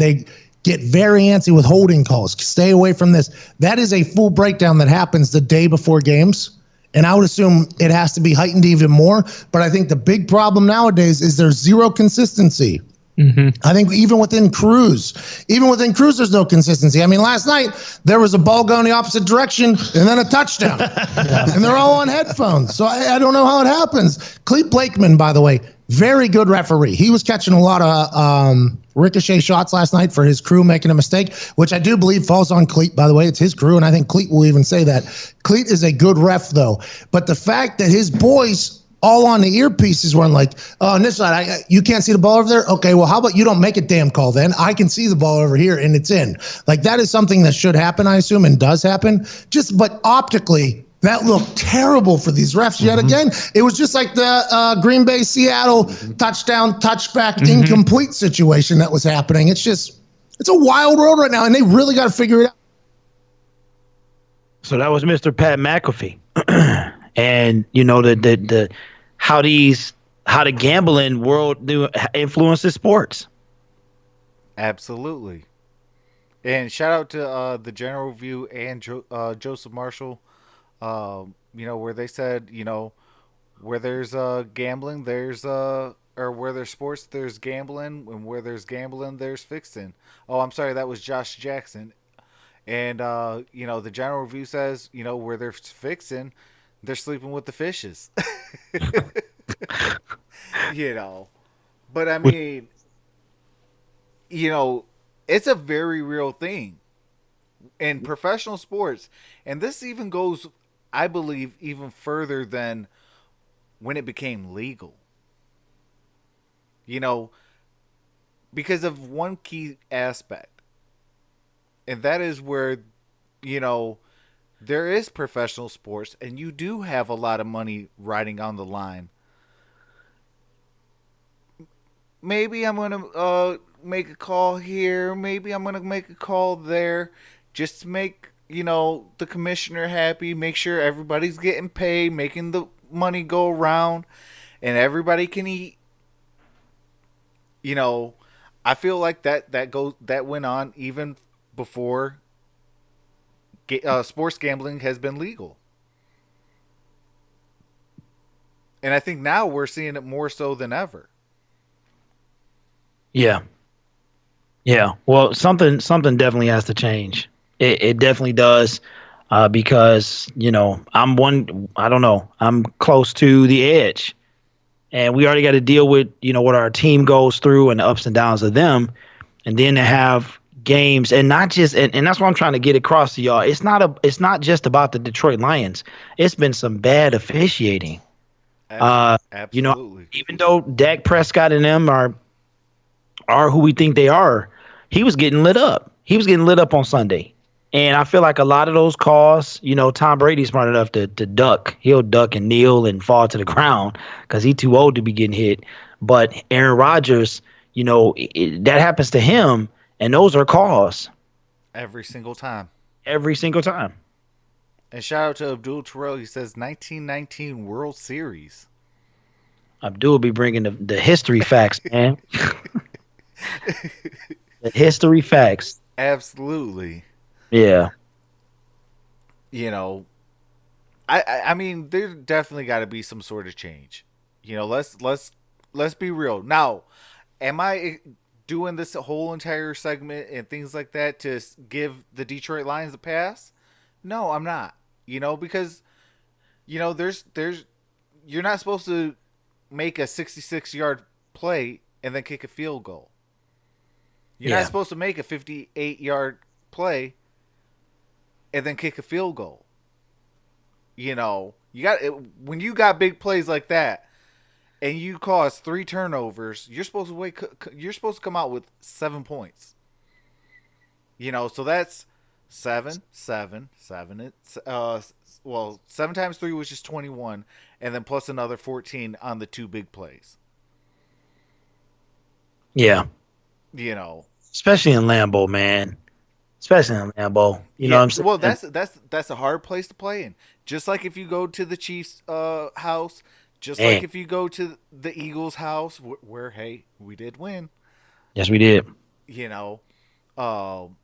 get very antsy with holding calls. Stay away from this. That is a full breakdown that happens the day before games. And I would assume it has to be heightened even more. But I think the big problem nowadays is there's zero consistency. I think even within crews, there's no consistency. I mean, last night there was a ball going the opposite direction and then a touchdown, and they're all on headphones. So I don't know how it happens. Clete Blakeman, by the way, very good referee. He was catching a lot of ricochet shots last night for his crew making a mistake, which I do believe falls on Clete, by the way. It's his crew, and I think Clete will even say that. Clete is a good ref, though. But the fact that his boys all on the earpieces weren't like, oh, on this side, you can't see the ball over there? Okay, well, how about you don't make a damn call then? I can see the ball over here, and it's in. Like, that is something that should happen, I assume, and does happen. But optically, that looked terrible for these refs yet again. It was just like the Green Bay Seattle touchdown, touchback, incomplete situation that was happening. It's a wild world right now, and they really got to figure it out. So that was Mr. Pat McAfee. And, you know, the how the gambling world influences sports. Absolutely. And shout out to the General Review and Joseph Marshall, you know, where they said, you know, where there's gambling, there's or where there's sports, there's gambling, and where there's gambling, there's fixing. Oh, I'm sorry, that was Josh Jackson. And you know, the General Review says, you know, where there's fixing, they're sleeping with the fishes. You know, but I mean, you know, it's a very real thing in professional sports, and this even goes, I believe, even further than when it became legal. You know, because of one key aspect, and that is where, you know, there is professional sports, and you do have a lot of money riding on the line. Maybe I'm going to make a call here. Maybe I'm going to make a call there just to make, you know, the commissioner happy, make sure everybody's getting paid, making the money go around, and everybody can eat. You know, I feel like that went on even before sports gambling has been legal. And I think now we're seeing it more so than ever. Yeah. Yeah. Well, something definitely has to change. It definitely does. Because, you know, I'm close to the edge. And we already got to deal with, you know, what our team goes through and the ups and downs of them. And then to have games and not just and that's what I'm trying to get across to y'all. It's not just about the Detroit Lions. It's been some bad officiating. Absolutely. You know, even though Dak Prescott and them are who we think they are, he was getting lit up. He was getting lit up on Sunday. And I feel like a lot of those calls, you know, Tom Brady's smart enough to duck. He'll duck and kneel and fall to the ground because he's too old to be getting hit. But Aaron Rodgers, you know, that happens to him, and those are calls. Every single time. Every single time. And shout out to Abdul Terrell. He says 1919 World Series. Abdul be bringing the history facts, man. The history facts. Absolutely. Yeah. You know, I mean, there definitely got to be some sort of change. You know, let's be real. Now, am I doing this whole entire segment and things like that to give the Detroit Lions a pass? No, I'm not. You know, because, you know, there's you're not supposed to make a 66-yard play and then kick a field goal. You're not supposed to make a 58-yard play and then kick a field goal. You know, when you got big plays like that and you cause 3 turnovers, you're supposed to come out with 7 points. You know, so that's 7. It's 7 times 3, which is 21, and then plus another 14 on the 2 big plays. Yeah. You know, especially in Lambeau, man. Especially in Lambeau. You know what I'm saying? Well, that's a hard place to play in. Just like if you go to the Chiefs' house, just like if you go to the Eagles' house, where hey, we did win. Yes, we did. You know, Um,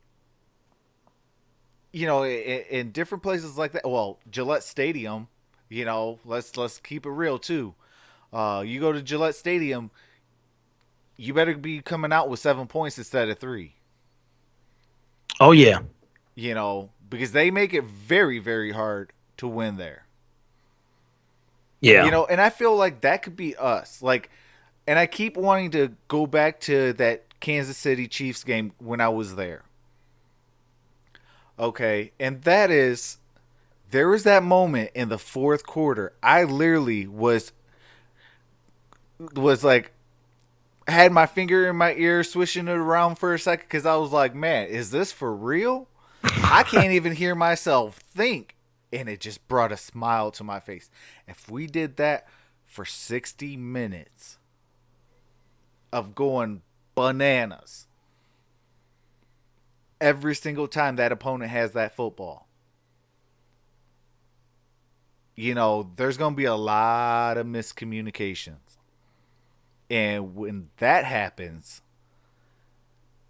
in different places like that. Well, Gillette Stadium. Let's keep it real too. You go to Gillette Stadium, you better be coming out with 7 points instead of 3. Oh yeah. Because they make it very, very hard to win there. Yeah. And I feel like that could be us. And I keep wanting to go back to that Kansas City Chiefs game when I was there. Okay, and there was that moment in the fourth quarter. I literally was like, had my finger in my ear, swishing it around for a second because I was like, man, is this for real? I can't even hear myself think. And it just brought a smile to my face. If we did that for 60 minutes of going bananas every single time that opponent has that football, there's going to be a lot of miscommunications. And when that happens,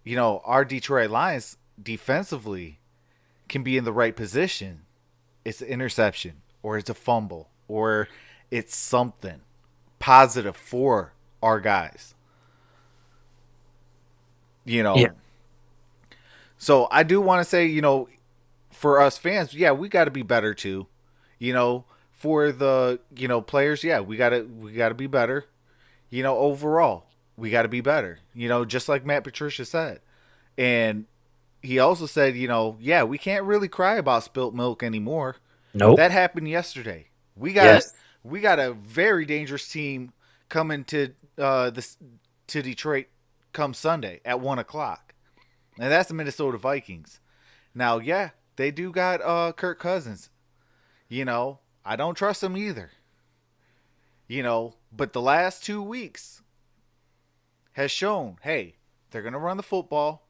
our Detroit Lions defensively can be in the right position. It's an interception, or it's a fumble, or it's something positive for our guys. Yeah. So I do want to say, for us fans, yeah, we got to be better too. For the players, yeah, we gotta be better. Overall, we got to be better. Just like Matt Patricia said, and he also said, yeah, we can't really cry about spilt milk anymore. Nope. That happened yesterday. We got Yes. we got a very dangerous team coming to Detroit come Sunday at 1:00, and that's the Minnesota Vikings. Now, yeah, they do got Kirk Cousins. I don't trust him either. But the last 2 weeks has shown, hey, they're gonna run the football.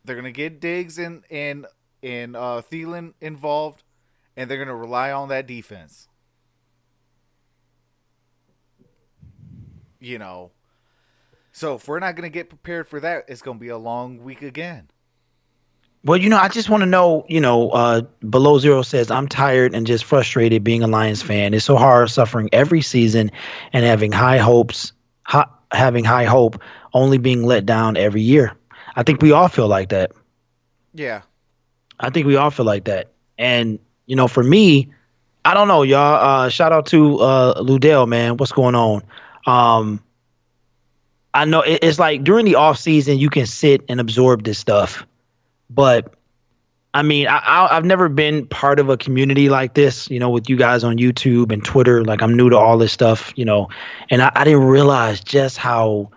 They're gonna get Diggs and Thielen involved, and they're gonna rely on that defense. So if we're not gonna get prepared for that, it's gonna be a long week again. Well, I just want to know, Below Zero says, I'm tired and just frustrated being a Lions fan. It's so hard suffering every season and having high hopes, having high hope, only being let down every year. I think we all feel like that. Yeah. I think we all feel like that. And, for me, I don't know, y'all. Shout out to Ludell, man. What's going on? I know it's like during the off season, you can sit and absorb this stuff. But I mean, I've never been part of a community like this, with you guys on YouTube and Twitter. Like, I'm new to all this stuff, and I didn't realize just how,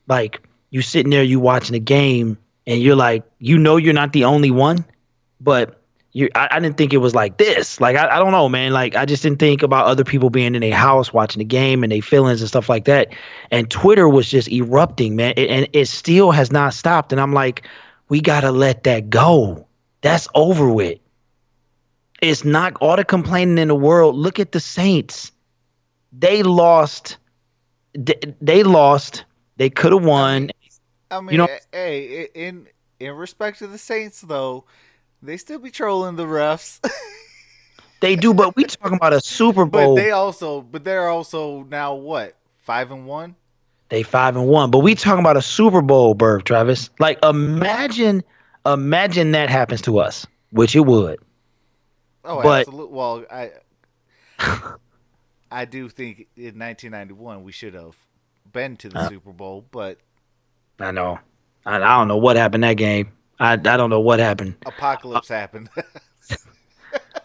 like, you sitting there, you watching a game, and you're like, you're not the only one, but I didn't think it was like this. Like, I don't know, man. Like, I just didn't think about other people being in a house watching the game and their feelings and stuff like that. And Twitter was just erupting, man, and it still has not stopped. And I'm like, we got to let that go. That's over with. It's not all the complaining in the world. Look at the Saints. They lost. They lost. They could have won. I mean, hey, in respect to the Saints, though, they still be trolling the refs. They do, but we talking about a Super Bowl. But they're also now what, 5-1? They 5-1, but we talking about a Super Bowl, Berg, Travis. Like, imagine that happens to us, which it would. Oh, but, absolutely. Well, I do think in 1991 we should have been to the Super Bowl, but I know. I don't know what happened that game. I don't know what happened. Apocalypse happened.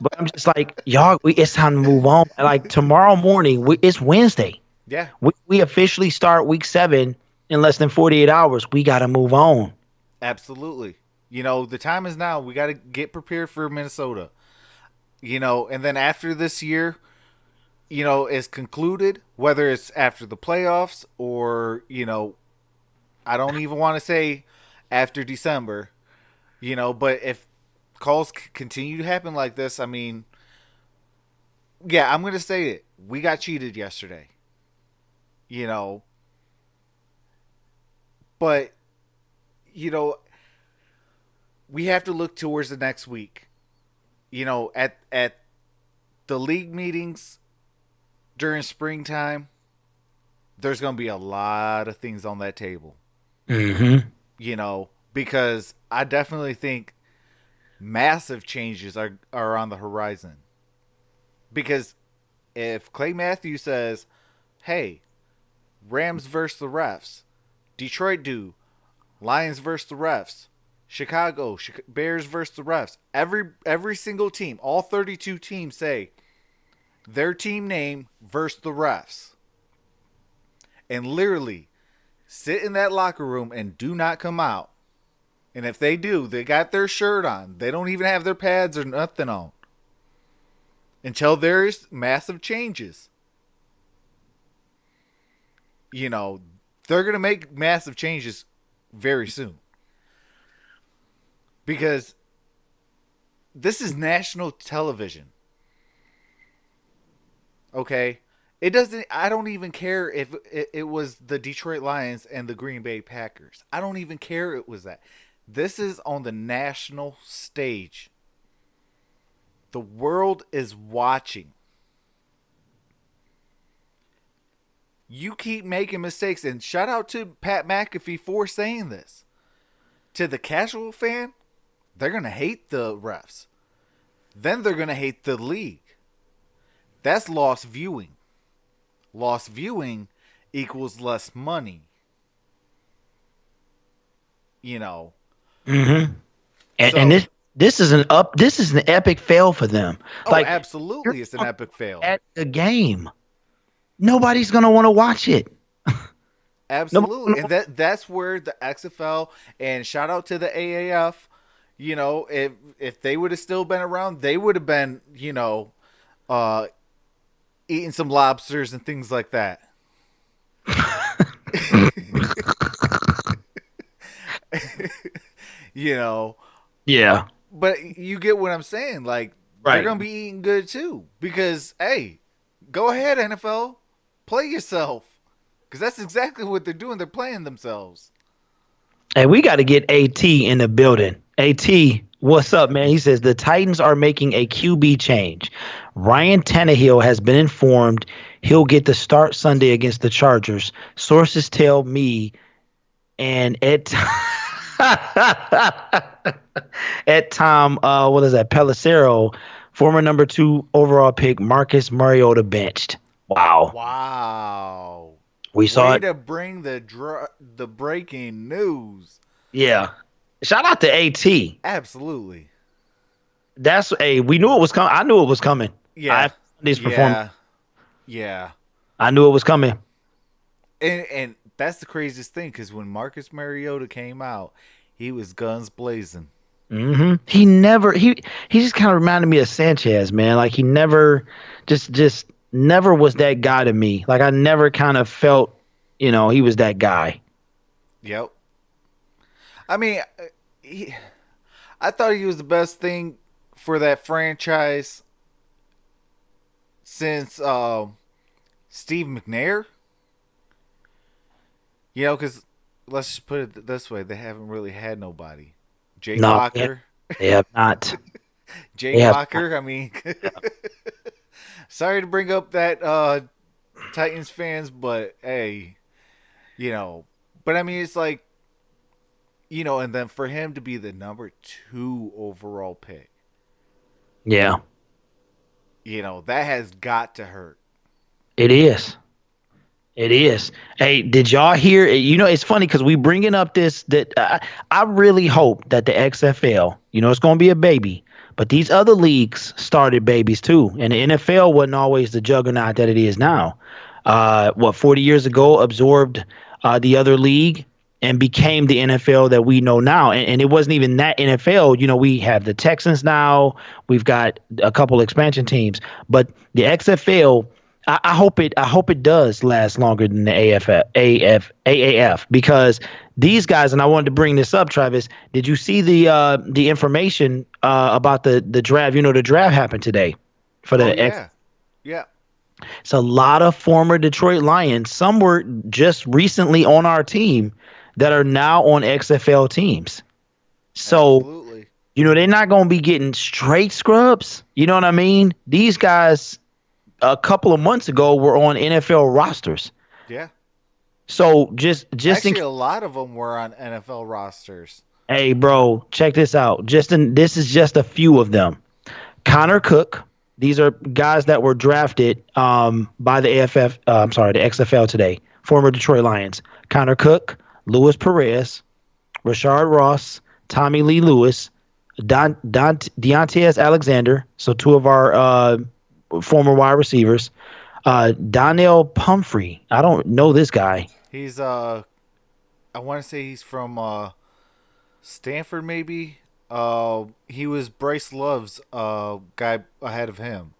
But I'm just like, y'all, it's time to move on. Like, tomorrow morning, it's Wednesday. Yeah. We officially start week 7 in less than 48 hours. We got to move on. Absolutely. The time is now. We got to get prepared for Minnesota. And then after this year, is concluded, whether it's after the playoffs or, I don't even want to say after December, but if calls continue to happen like this, I mean, yeah, I'm going to say it. We got cheated yesterday. But, we have to look towards the next week. You know, at the league meetings during springtime, there's going to be a lot of things on that table. Mm-hmm. You know, because I definitely think massive changes are on the horizon. Because if Clay Matthews says, hey, Rams versus the refs, Detroit do, Lions versus the refs, Chicago, Bears versus the refs, every single team, all 32 teams say their team name versus the refs. And literally sit in that locker room and do not come out. And if they do, they got their shirt on. They don't even have their pads or nothing on. Until there's massive changes. You know, they're going to make massive changes very soon. Because this is national television. Okay? I don't even care if it was the Detroit Lions and the Green Bay Packers. I don't even care it was that. This is on the national stage. The world is watching. You keep making mistakes, and shout out to Pat McAfee for saying this. To the casual fan, they're going to hate the refs. Then they're going to hate the league. That's lost viewing. Lost viewing equals less money. You know. Mm-hmm. And this is an epic fail for them. Oh, like, absolutely, it's an epic fail. At the game, nobody's gonna want to watch it. Absolutely, and that's where the XFL and shout out to the AAF. You know, if they would have still been around, they would have been, you know, eating some lobsters and things like that. You know. Yeah. But you get what I'm saying. Like, right. They're going to be eating good too. Because, hey, go ahead, NFL. Play yourself. Because that's exactly what they're doing. They're playing themselves. Hey, we got to get AT in the building. AT, what's up, man? He says the Titans are making a QB change. Ryan Tannehill has been informed he'll get the start Sunday against the Chargers. Sources tell me, and at Tom, what is that? Pelissero, former number 2 overall pick Marcus Mariota benched. Wow. We saw Way it. to bring the breaking news. Yeah. Shout out to AT. Absolutely. We knew it was coming. I knew it was coming. Yeah. Performance. Yeah. I knew it was coming. And that's the craziest thing, because when Marcus Mariota came out, he was guns blazing. Mm-hmm. He just kind of reminded me of Sanchez, man. Like he never just never was that guy to me. Like I never kind of felt, he was that guy. Yep. I mean, I thought he was the best thing for that franchise since Steve McNair. Because let's just put it this way: they haven't really had nobody. Jake Locker. They have not. Jake Locker. I mean, sorry to bring up that Titans fans, but hey, but I mean, it's like, and then for him to be the number 2 overall pick. Yeah. That has got to hurt. It is. It is. Hey, did y'all hear? It's funny because we bringing up I really hope that the XFL, it's going to be a baby, but these other leagues started babies too. And the NFL wasn't always the juggernaut that it is now. 40 years ago absorbed the other league and became the NFL that we know now. And it wasn't even that NFL. We have the Texans now. We've got a couple expansion teams, but the XFL, I hope it does last longer than the AAF, because these guys, and I wanted to bring this up, Travis, did you see the information about the draft? The draft happened today for the Yeah. It's a lot of former Detroit Lions. Some were just recently on our team that are now on XFL teams. So absolutely. You know, they're not going to be getting straight scrubs. You know what I mean? These guys a couple of months ago were on NFL rosters. Yeah. So just actually, a lot of them were on NFL rosters. Hey, bro, check this out. This is just a few of them. Connor Cook. These are guys that were drafted by the the XFL today. Former Detroit Lions. Connor Cook, Luis Perez, Rashard Ross, Tommy Lee Lewis, Deontay Alexander. So two of our former wide receivers. Donnell Pumphrey. I don't know this guy. He's I want to say he's from Stanford, maybe. He was Bryce Love's guy ahead of him.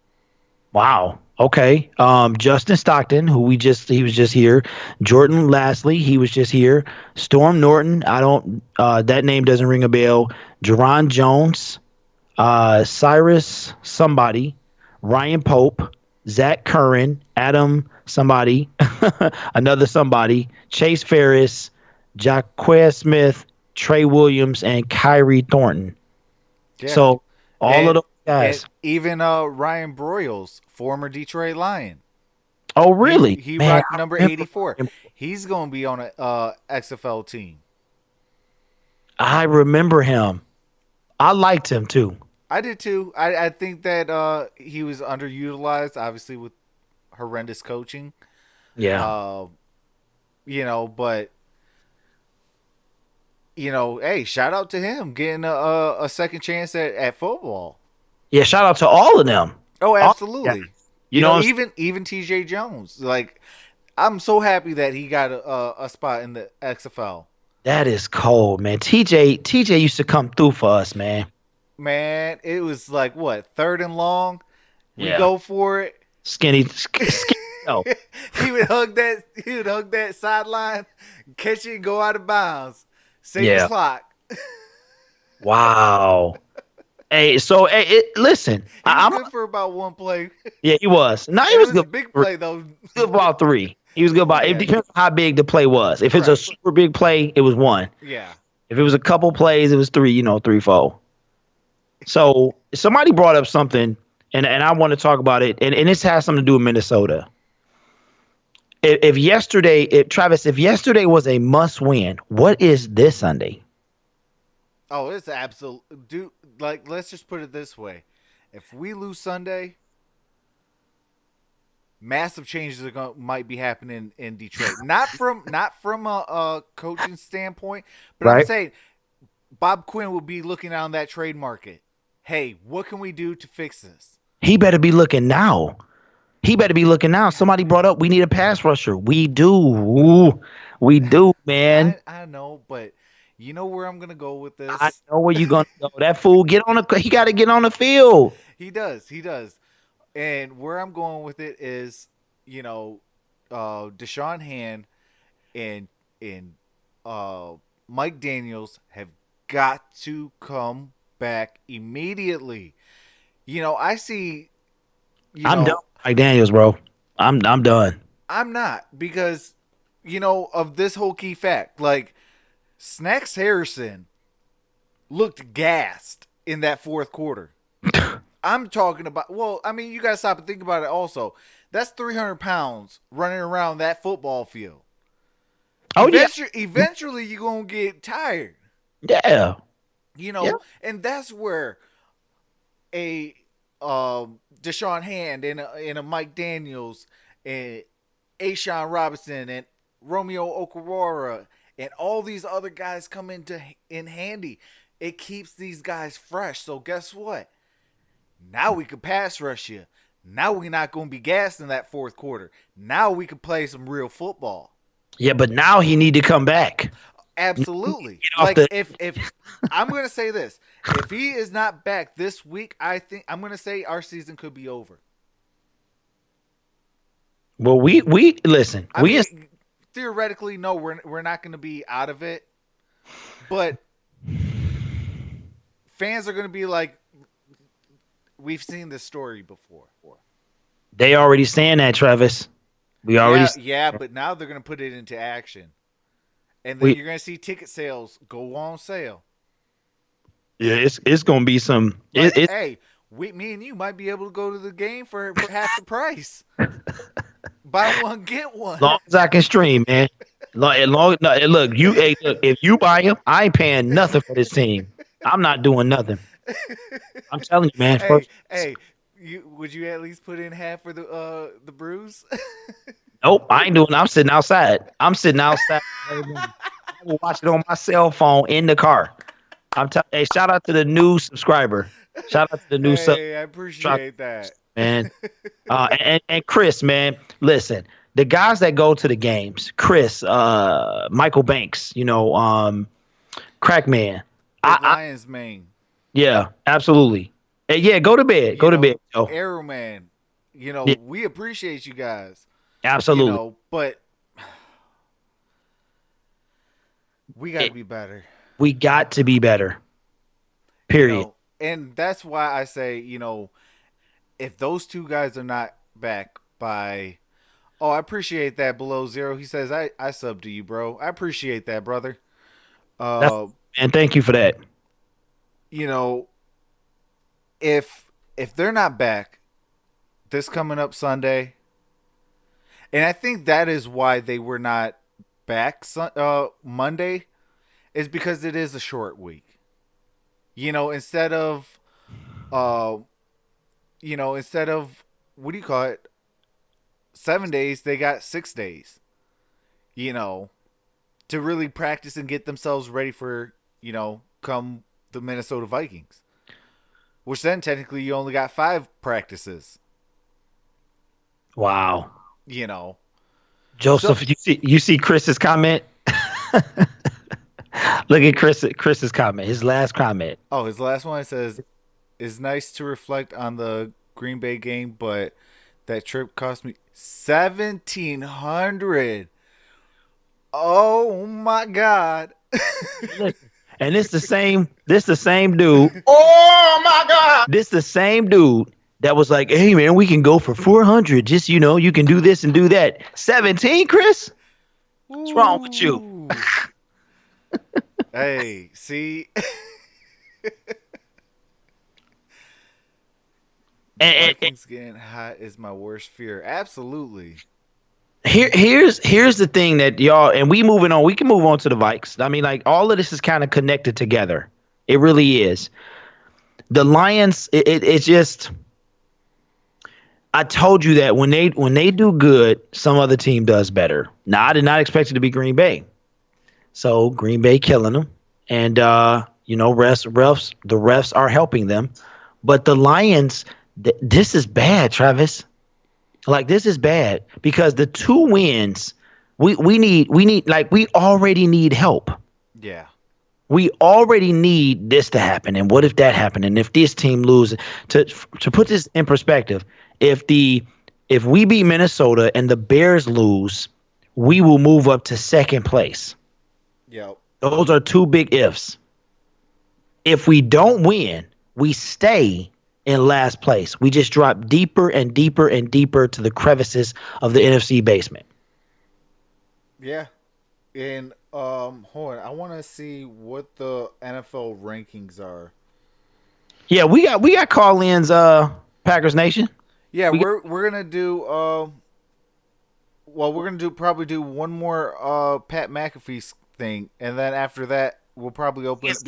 Wow. Okay. Justin Stockton, he was just here. Jordan Lastly, he was just here. Storm Norton, that name doesn't ring a bell. Jerron Jones, Cyrus somebody, Ryan Pope, Zach Curran, Adam somebody, another somebody, Chase Ferris, Jaquez Smith, Trey Williams, and Kyrie Thornton. Yeah. So all of those guys. Even Ryan Broyles, former Detroit Lion. Oh, really? He rocked number 84. He's going to be on a XFL team. I remember him. I liked him too. I did too. I think that he was underutilized, obviously with horrendous coaching. Yeah. But hey, shout out to him getting a second chance at football. Yeah, shout out to all of them. Oh, absolutely. Yeah. You know, even TJ Jones. Like, I'm so happy that he got a spot in the XFL. That is cold, man. TJ used to come through for us, man. Man, it was like what, 3rd and long? We go for it. Skinny. No. He would hug that sideline, catch it, and go out of bounds. Save the clock. Wow. Hey, listen. I'm good for about one play. Yeah, he was. No, he was good. A big play though. Good about 3. He was good about. It depends on how big the play was. If it's a super big play, it was 1. Yeah. If it was a couple plays, it was 3. 3, 4. So somebody brought up something, and I want to talk about it, and this has something to do with Minnesota. If yesterday was a must-win, what is this Sunday? Oh, it's absolute. Dude, like, let's just put it this way: if we lose Sunday, massive changes might be happening in Detroit. not from a coaching standpoint, but I'm saying Bob Quinn will be looking on that trade market. Hey, what can we do to fix this? He better be looking now. Somebody brought up we need a pass rusher. We do. We do, man. I know, but you know where I'm going to go with this? I know where you're going to go. That fool, he got to get on the field. He does. And where I'm going with it is, Deshaun Hand and Mike Daniels have got to come back immediately. I see. I'm done. Mike Daniels, bro. I'm done. I'm not, because of this whole key fact. Like, Snacks Harrison looked gassed in that 4th quarter. I'm talking about. Well, I mean, you gotta stop and think about it. Also, that's 300 pounds running around that football field. Oh, eventually you're gonna get tired. Yeah. And that's where a Deshaun Hand and a Mike Daniels and Ashawn Robinson and Romeo Okwara and all these other guys come in handy. It keeps these guys fresh. So guess what? Now we can pass rush you. Now we're not going to be gassed in that 4th quarter. Now we can play some real football. Yeah, but now he need to come back. Absolutely. Like, if I'm going to say this, if he is not back this week, I think I'm going to say our season could be over. Well, we listen. Theoretically, no, we're not going to be out of it, but fans are going to be like, we've seen this story before. They already saying that, Travis. Yeah, but now they're going to put it into action. And then you're going to see ticket sales go on sale. Yeah, it's gonna be some. Like, hey, me and you might be able to go to the game for half the price. Buy one, get one. Long as I can stream, man. Look, look, if you buy him, I ain't paying nothing for this team. I'm not doing nothing. I'm telling you, man. Hey, would you at least put in half for the brews? Nope, I ain't doing. I'm sitting outside. I'm watching on my cell phone in the car. Hey, shout out to the new subscriber. Shout out to the new sub. Hey, I appreciate that, man. And Chris, man, listen. The guys that go to the games, Chris, Michael Banks, Crackman, Lions Mane. Yeah, absolutely. Hey, yeah, go to bed. Go to bed. Arrow Man. We appreciate you guys. Absolutely. But we got to be better. We got to be better. Period. And that's why I say, if those two guys are not back by, I appreciate that below zero. He says, I sub to you, bro. I appreciate that, brother. And thank you for that. If they're not back this coming up Sunday, and I think that is why they were not back Monday, is because it is a short week. Instead of what do you call it? 7 days, they got 6 days. To really practice and get themselves ready for, come the Minnesota Vikings. Which then technically you only got 5 practices. Wow. Joseph, you see Chris's comment? Look at Chris's comment. His last comment. Oh, his last one says, "It's nice to reflect on the Green Bay game, but that trip cost me $1,700. Oh my God!" And it's the same. This the same dude. Oh my God! This the same dude that was like, "Hey man, we can go for 400. Just you can do this and do that." 17, Chris. What's wrong with you? Hey, see. Vikings getting hot is my worst fear. Absolutely. Here's the thing that y'all, and we can move on to the Vikes. I mean, like, all of this is kind of connected together. It really is. The Lions, it's just, I told you that when they do good, some other team does better. Now, I did not expect it to be Green Bay. So Green Bay killing them, and the refs are helping them. But the Lions, this is bad, Travis. Like, this is bad because the 2 wins, we already need help. Yeah. We already need this to happen. And what if that happened? And if this team loses, to put this in perspective, if we beat Minnesota and the Bears lose, we will move up to second place. Yep. Those are 2 big ifs. If we don't win, we stay in last place. We just drop deeper and deeper and deeper to the crevices of the NFC basement. Yeah. And hold on, I want to see what the NFL rankings are. Yeah, we got call-ins, Packers Nation. Yeah, we're gonna do we're gonna probably do one more Pat McAfee thing, and then after that we'll probably open up.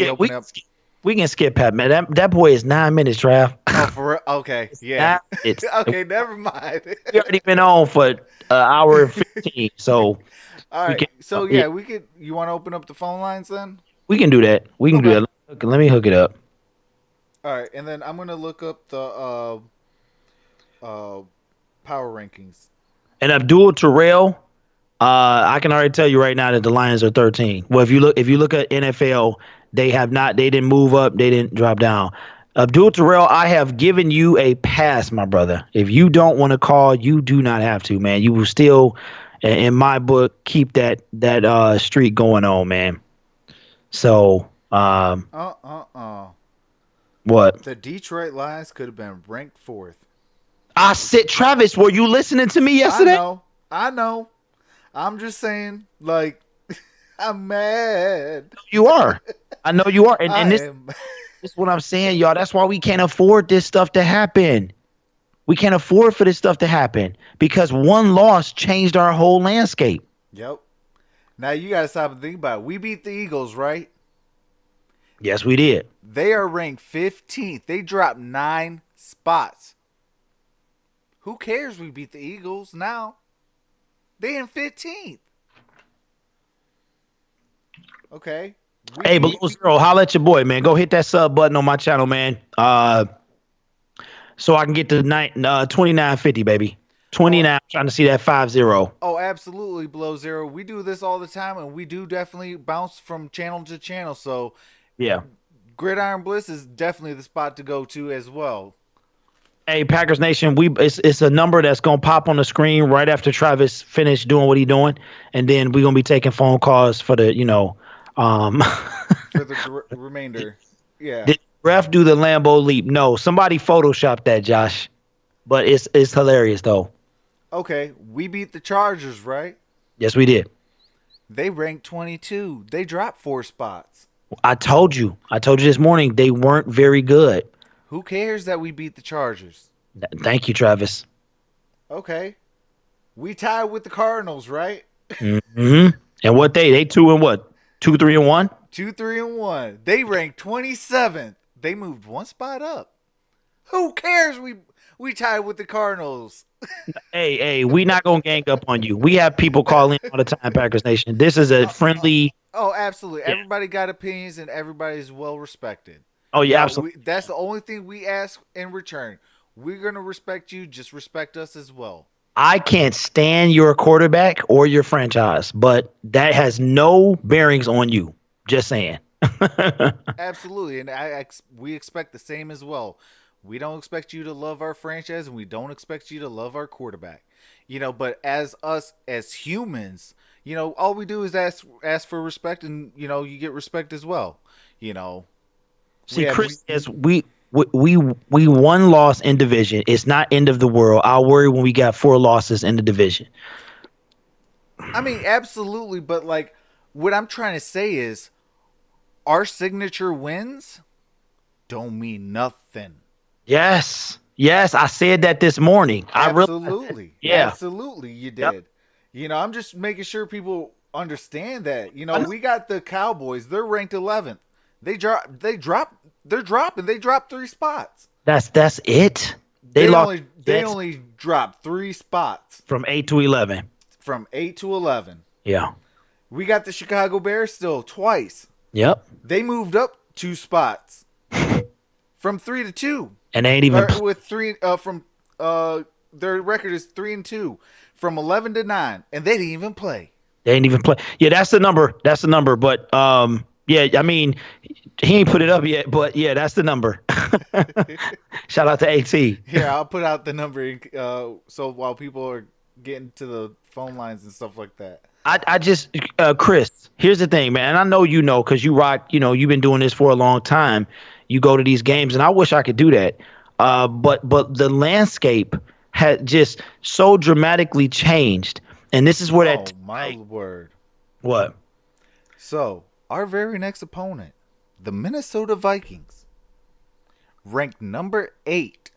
We can skip Pat, man. That boy is 9 minutes, Trav. Oh, for real? Okay, yeah. Okay, never mind. We already been on for an hour and 15, so. All right. We could. You want to open up the phone lines then? We can do that. We can do that. Let me hook it up. All right, and then I'm gonna look up the power rankings. And Abdul Terrell, I can already tell you right now that the Lions are 13. Well, if you look at NFL, they didn't move up, they didn't drop down. Abdul Terrell, I have given you a pass, my brother. If you don't want to call, you do not have to, man. You will still, in my book, keep that streak going on, man. So, what? The Detroit Lions could have been ranked 4th. I said, Travis, were you listening to me yesterday? I know. I'm just saying, like, I'm mad. You are. I know you are. And That's what I'm saying, y'all. That's why we can't afford this stuff to happen. We can't afford for this stuff to happen because one loss changed our whole landscape. Yep. Now you got to stop and think about it. We beat the Eagles, right? Yes, we did. They are ranked 15th. They dropped 9 spots. Who cares we beat the Eagles now? They in 15th. Okay. Hey, below zero, holla at your boy, man. Go hit that sub button on my channel, man. So I can get to 2950, baby. 29. Trying to see that 5-0. Oh, absolutely, below zero. We do this all the time, and we do definitely bounce from channel to channel. So, yeah, Gridiron Blitz is definitely the spot to go to as well. Hey, Packers Nation, it's a number that's gonna pop on the screen right after Travis finished doing what he's doing, and then we're gonna be taking phone calls for the for the remainder. Yeah. Did ref do the Lambeau leap? No, somebody photoshopped that, Josh, but it's hilarious though. Okay, we beat the Chargers, right? Yes, we did. They ranked 22. They dropped 4 spots. I told you this morning they weren't very good. Who cares that we beat the Chargers? Thank you, Travis. Okay. We tied with the Cardinals, right? Mm-hmm. And what they 2 and what? 2-3-1? 2-3-1. They ranked 27th. They moved 1 spot up. Who cares? We tied with the Cardinals. Hey, we not gonna gang up on you. We have people calling all the time, Packers Nation. This is a friendly. Oh, absolutely. Yeah. Everybody got opinions, and everybody's well respected. Oh yeah, absolutely. That's the only thing we ask in return. We're gonna respect you. Just respect us as well. I can't stand your quarterback or your franchise, but that has no bearings on you. Just saying. Absolutely, and we expect the same as well. We don't expect you to love our franchise, and we don't expect you to love our quarterback. But as us as humans, all we do is ask for respect, and you get respect as well. See, Chris says we one loss in division. It's not end of the world. I'll worry when we got 4 losses in the division. I mean, absolutely, but what I'm trying to say is our signature wins don't mean nothing. Yes, I said that this morning. Absolutely. Yeah. Absolutely, you did. Yep. I'm just making sure people understand that. We got the Cowboys. They're ranked 11th. They're dropping. They dropped 3 spots. That's it. They only dropped 3 spots. From 8 to 11. From 8 to 11. Yeah. We got the Chicago Bears still twice. Yep. They moved up 2 spots. From 3 to 2. And they ain't even with 3 from their record is 3-2 from 11 to 9, and they didn't even play. Yeah, that's the number. But yeah, I mean, he ain't put it up yet, but yeah, that's the number. Shout out to AT. Yeah, I'll put out the number so while people are getting to the phone lines and stuff like that. I just Chris, here's the thing, man. I know because you rock, you've been doing this for a long time. You go to these games, and I wish I could do that. But the landscape had just so dramatically changed, and this is where my word. What? So our very next opponent, the Minnesota Vikings, ranked number 8.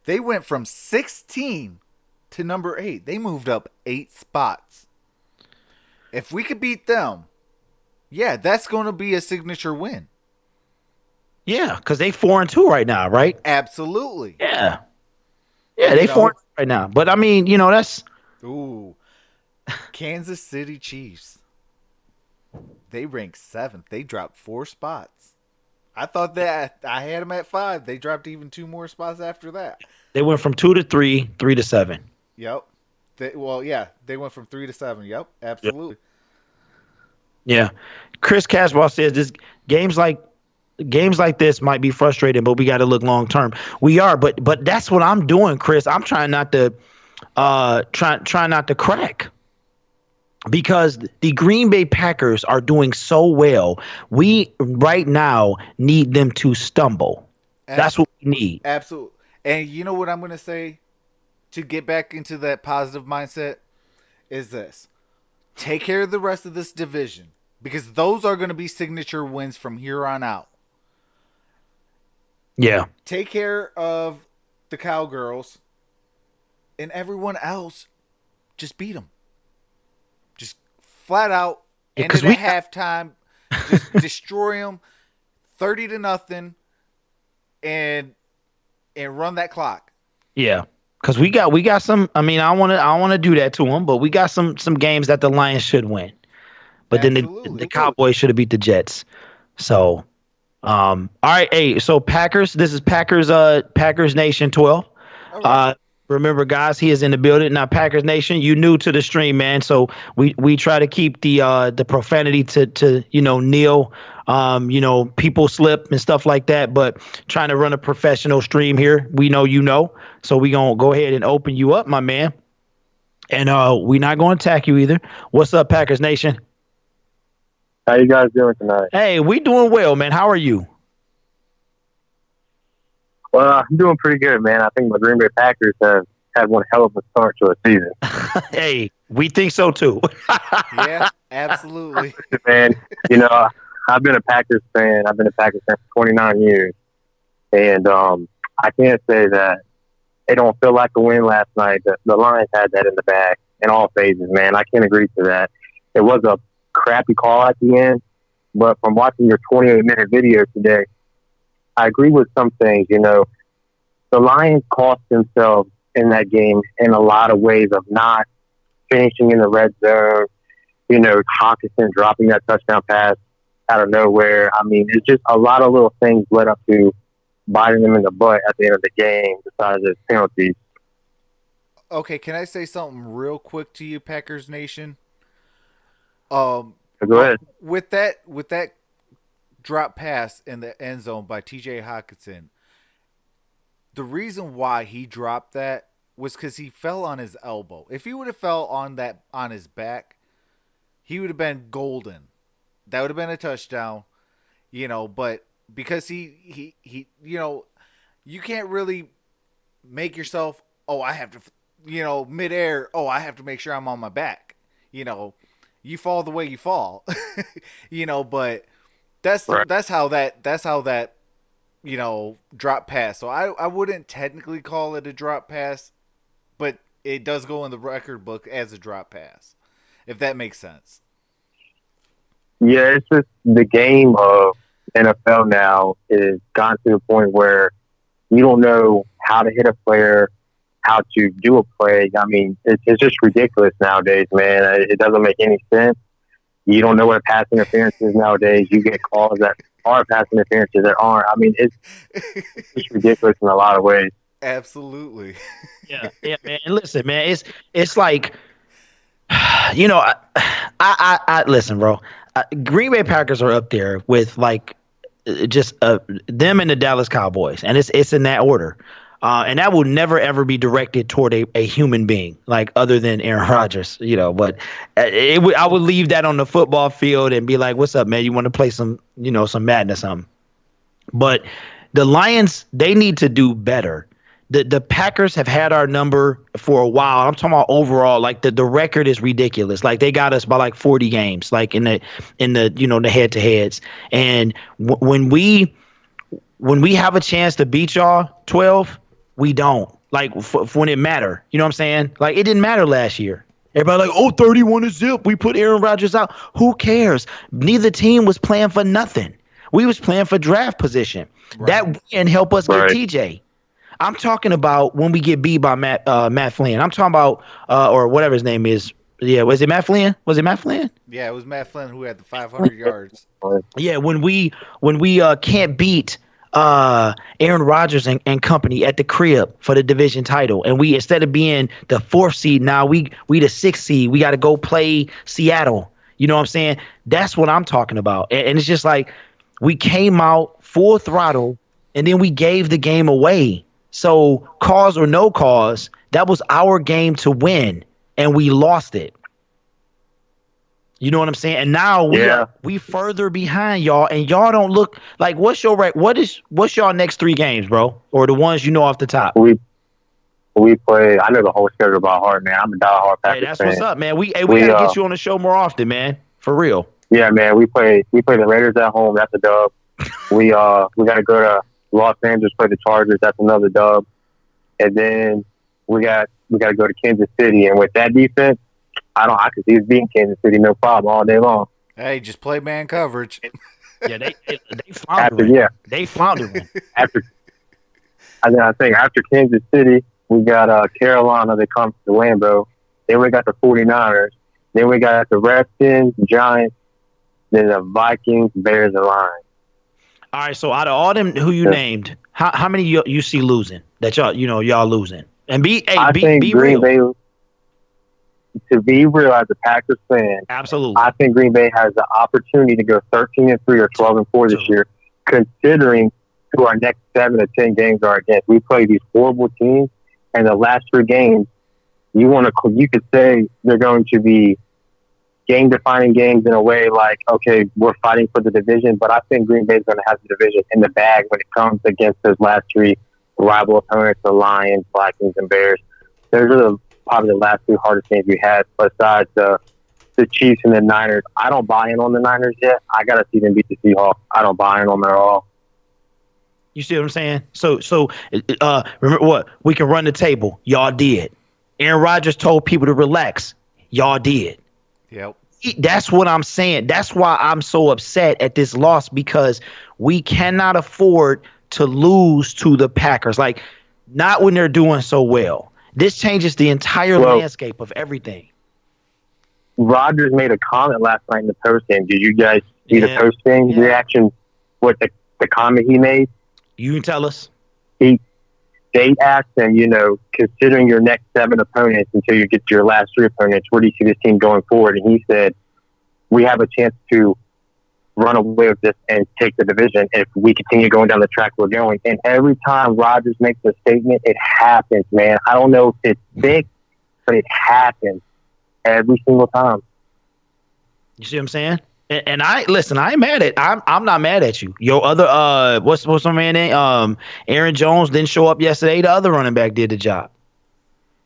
They went from 16 to number 8. They moved up 8 spots. If we could beat them, yeah, that's going to be a signature win. Yeah, because they 4-2 right now, right? Absolutely. Yeah, they 4 right now. But I mean, that's Kansas City Chiefs. They ranked 7th. They dropped 4 spots. I thought that I had them at 5. They dropped even 2 more spots after that. They went from 2 to 3, 3 to 7. Yep. They went from 3 to 7. Yep, absolutely. Yeah. Chris Caswell says this games like this might be frustrating, but we got to look long term. We are, but that's what I'm doing, Chris. I'm trying not to try not to crack. Because the Green Bay Packers are doing so well, we right now need them to stumble. That's what we need. Absolutely. And you know what I'm going to say to get back into that positive mindset is this. Take care of the rest of this division, because those are going to be signature wins from here on out. Yeah. Take care of the Cowgirls, and everyone else, just beat them. Just flat out, Yeah, end it at halftime. Just destroy them, 30-0, and run that clock. Yeah. Because we got some. I mean, I want to do that to them, but we got some games that the Lions should win. But then the Cowboys should have beat the Jets. So, all right. Hey, so Packers. This is Packers Nation 12. Remember, guys, he is in the building. Now, Packers Nation, you new to the stream, man. So we try to keep the profanity to kneel. People slip and stuff like that, but trying to run a professional stream here. We know. So we gonna go ahead and open you up, my man. And we're not gonna attack you either. What's up, Packers Nation? How you guys doing tonight? Hey, we doing well, man. How are you? Well, I'm doing pretty good, man. I think my Green Bay Packers have had one hell of a start to a season. Hey, we think so too. Yeah, absolutely. Man, I've been a Packers fan. I've been a Packers fan for 29 years. And I can't say that it don't feel like a win last night. The Lions had that in the bag in all phases, man. I can't agree to that. It was a crappy call at the end, but from watching your 28-minute video today, I agree with some things. The Lions cost themselves in that game in a lot of ways of not finishing in the red zone. Hawkinson dropping that touchdown pass out of nowhere. I mean, it's just a lot of little things led up to biting them in the butt at the end of the game besides the penalties. Okay, can I say something real quick to you, Packers Nation? Go ahead. With that drop pass in the end zone by TJ Hawkinson, the reason why he dropped that was because he fell on his elbow. If he would have fell on his back, he would have been golden. That would have been a touchdown, but because he you can't really make yourself, I have to, midair, I have to make sure I'm on my back. You fall the way you fall, but that's how that drop pass. So I wouldn't technically call it a drop pass, but it does go in the record book as a drop pass, if that makes sense. Yeah, it's just the game of NFL now is gotten to the point where you don't know how to hit a player, how to do a play. I mean, it's just ridiculous nowadays, man. It doesn't make any sense. You don't know what pass interference is nowadays. You get calls that are pass interferences that aren't. I mean, it's just ridiculous in a lot of ways. Absolutely. Yeah, man. Listen, man, it's like, I listen, bro. Green Bay Packers are up there with like just them and the Dallas Cowboys, and it's in that order. And that will never ever be directed toward a human being, like other than Aaron Rodgers, But I would leave that on the football field and be like, "What's up, man? You want to play some Madden or something?" But the Lions, they need to do better. The Packers have had our number for a while. I'm talking about overall, like the record is ridiculous. Like they got us by like 40 games, like in the the head to heads. And when we have a chance to beat y'all 12, we don't. Like when it matter, you know what I'm saying? Like it didn't matter last year. Everybody like, 31 is zip. We put Aaron Rodgers out. Who cares? Neither team was playing for nothing. We was playing for draft position. Right. That win help us get TJ. I'm talking about when we get beat by Matt Flynn. I'm talking about or whatever his name is. Yeah, was it Matt Flynn? Yeah, it was Matt Flynn who had the 500 yards. Yeah, when we can't beat Aaron Rodgers and company at the crib for the division title, and we, instead of being the 4th seed, now we the 6th seed. We got to go play Seattle. You know what I'm saying? That's what I'm talking about. And it's just like we came out full throttle, and then we gave the game away. So cause or no cause, that was our game to win, and we lost it. You know what I'm saying? And now we further behind y'all, and y'all don't look like what's y'all next 3 games, bro? Or the ones off the top? We play. I know the whole schedule by heart, man. I'm a diehard Packers fan. That's what's up, man. We gotta get you on the show more often, man. For real. Yeah, man. We play the Raiders at home. That's a dub. We gotta go to Los Angeles play the Chargers. That's another dub. And then we got to go to Kansas City. And with that defense, I could see us beating Kansas City no problem all day long. Hey, just play man coverage. Yeah, they floundering. They floundering. I think after Kansas City, we got Carolina. They come to Lambeau. Then we got the 49ers. Then we got the Redskins, Giants. Then the Vikings, Bears, and Lions. All right, so out of all them who you named, how many you see losing? That y'all losing? And be Green real. Bay, to be real as a Packers fan, absolutely. I think Green Bay has the opportunity to go 13-3 or 12-4 this year, considering who our next 7 to 10 games are against. We play these horrible teams, and the last 3 games, you could say they're going to be game-defining games in a way like, okay, we're fighting for the division, but I think Green Bay is going to have the division in the bag when it comes against those last 3 rival opponents, the Lions, Vikings, and Bears. Those are probably the last 2 hardest games we had, besides the Chiefs and the Niners. I don't buy in on the Niners yet. I got to see them beat the Seahawks. I don't buy in on them at all. You see what I'm saying? So remember what? We can run the table. Y'all did. Aaron Rodgers told people to relax. Y'all did. Yep. That's what I'm saying. That's why I'm so upset at this loss, because we cannot afford to lose to the Packers. Like, not when they're doing so well. This changes the entire landscape of everything. Rodgers made a comment last night in the post game. Did you guys see the post game reaction? What the comment he made? You can tell us. They asked him, considering your next 7 opponents until you get to your last 3 opponents, where do you see this team going forward? And he said, we have a chance to run away with this and take the division if we continue going down the track we're going. And every time Rodgers makes a statement, it happens, man. I don't know if it's big, but it happens every single time. You see what I'm saying? And I ain't mad at. I'm not mad at you. Your other what's my man name? Aaron Jones didn't show up yesterday. The other running back did the job.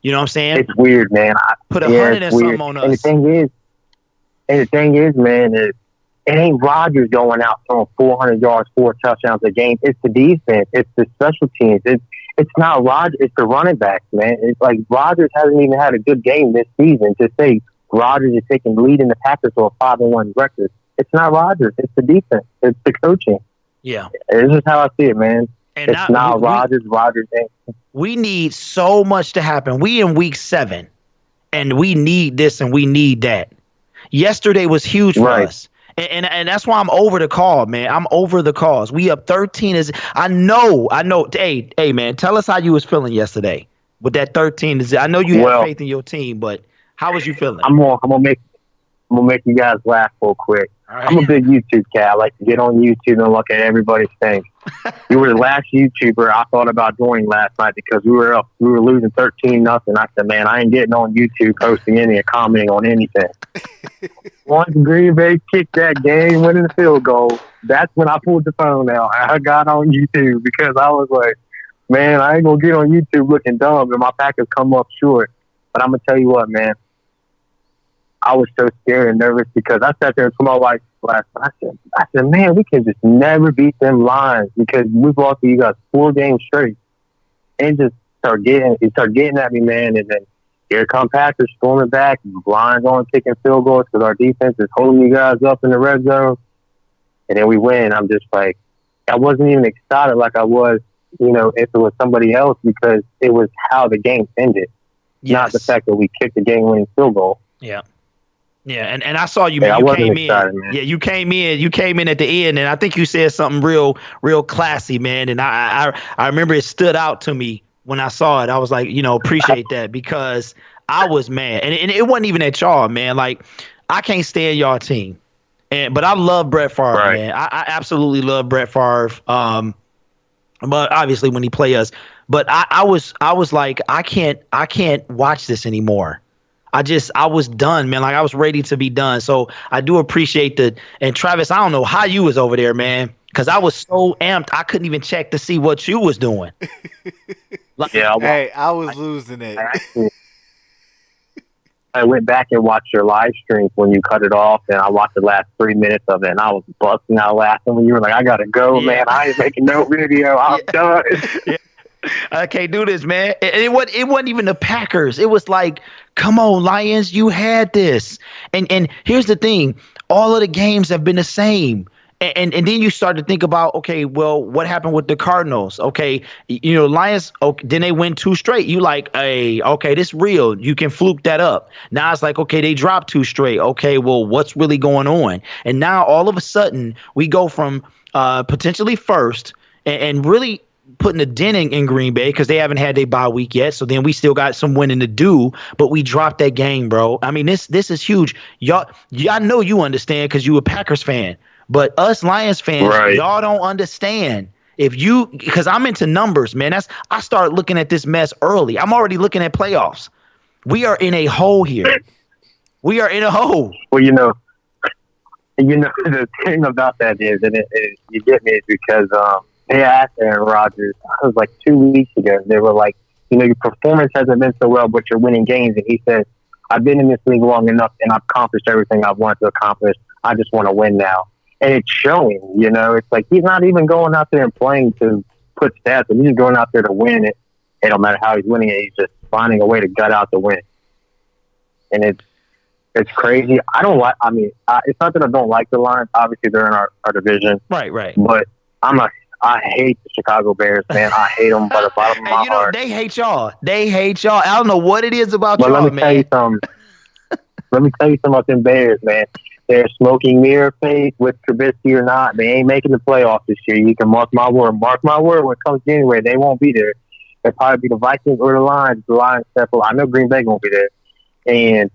You know what I'm saying? It's weird, man. Put 100 and something on us. And the thing is, man, is it ain't Rodgers going out throwing 400 yards, 4 touchdowns a game. It's the defense. It's the special teams. It's not Rodgers. It's the running backs, man. It's like Rodgers hasn't even had a good game this season. To say Rodgers is taking the lead in the Packers to a 5-1 record. It's not Rodgers. It's the defense. It's the coaching. Yeah. It's just how I see it, man. And it's not Rodgers. Rodgers ain't. We need so much to happen. We in week 7, and we need this and we need that. Yesterday was huge for us. And that's why I'm over the call, man. I'm over the calls. We up 13. I know. Hey, man, tell us how you was feeling yesterday with that 13. I know you had faith in your team, but how was you feeling? I'm gonna make you guys laugh real quick. Right. I'm a big YouTube cat. I like to get on YouTube and look at everybody's things. You were the last YouTuber I thought about joining last night because we were losing 13-0. I said, man, I ain't getting on YouTube posting any or commenting on anything. Once Green Bay kicked that game-winning field goal, that's when I pulled the phone out. I got on YouTube because I was like, man, I ain't gonna get on YouTube looking dumb and my Packers come up short. But I'm gonna tell you what, man. I was so scared and nervous because I sat there and told my wife last night, I said, man, we can just never beat them Lions because we've lost to you guys 4 games straight. And just start getting at me, man. And then here come Packers storming back. Lions on kicking field goals because our defense is holding you guys up in the red zone. And then we win. I'm just like, I wasn't even excited like I was, if it was somebody else because it was how the game ended. Yes. Not the fact that we kicked the game-winning field goal. Yeah. Yeah, and I saw you, man. You came in. Man. Yeah, you came in at the end, and I think you said something real classy, man. And I remember it stood out to me when I saw it. I was like, appreciate that because I was mad, and it wasn't even at y'all, man. Like I can't stand y'all team, but I love Brett Favre, man. I absolutely love Brett Favre. But obviously when he play us, but I was like, I can't watch this anymore. I was done, man. Like I was ready to be done. So I do appreciate that. And Travis, I don't know how you was over there, man, because I was so amped. I couldn't even check to see what you was doing. I was losing it. I went back and watched your live stream when you cut it off, and I watched the last 3 minutes of it, and I was busting out laughing when you were like, "I gotta go, man. I ain't making no video. I'm done." I can't do this, man. It wasn't even the Packers. It was like, come on, Lions, you had this. And here's the thing: all of the games have been the same. And then you start to think about, okay, well, what happened with the Cardinals? Okay, Lions. Okay, then they win 2 straight. You like, hey, okay, this real. You can fluke that up. Now it's like, okay, they dropped 2 straight. Okay, well, what's really going on? And now all of a sudden we go from potentially first and really putting a dent in Green Bay because they haven't had their bye week yet. So then we still got some winning to do, but we dropped that game, bro. I mean, this is huge. Y'all, I know you understand because you a Packers fan. But us Lions fans, y'all don't understand. Because I'm into numbers, man. I start looking at this mess early. I'm already looking at playoffs. We are in a hole here. We are in a hole. Well, the thing about that is, and you get me, is because they asked Aaron Rodgers, it was like 2 weeks ago, they were like, your performance hasn't been so well, but you're winning games. And he said, I've been in this league long enough, and I've accomplished everything I've wanted to accomplish. I just want to win now. And it's showing, it's like he's not even going out there and playing to put stats. He's just going out there to win it. It don't matter how he's winning it. He's just finding a way to gut out the win. And it's crazy. I don't like, it's not that I don't like the Lions. Obviously, they're in our division. Right. But I hate the Chicago Bears, man. I hate them by the bottom of my heart. They hate y'all. I don't know what it is about y'all, let me tell you something. Let me tell you something about them Bears, man. They're smoking mirror face with Trubisky or not. They ain't making the playoffs this year. You can mark my word. Mark my word. When it comes January, they won't be there. They'll probably be the Vikings or the Lions. The Lions step up. I know Green Bay won't be there. And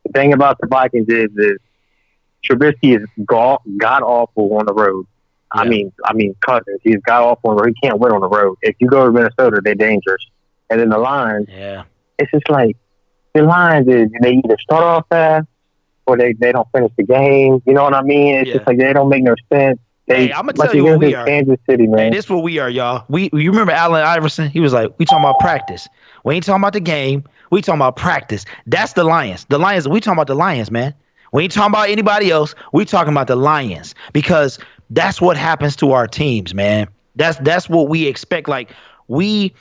the thing about the Vikings is Trubisky is god awful on the road. Yeah. I mean, Cousins. He's god awful on the road. He can't win on the road. If you go to Minnesota, they're dangerous. And then the Lions, it's just like the Lions is they either start off fast or they don't finish the game. You know what I mean? It's just like they don't make no sense. I'm gonna tell you what we are. Kansas City, man. Hey, this is what we are, y'all. You remember Allen Iverson? He was like, we talking about practice. We ain't talking about the game. We talking about practice. That's the Lions. The Lions. We talking about the Lions, man. We ain't talking about anybody else. We talking about the Lions because that's what happens to our teams, man. That's what we expect. Like we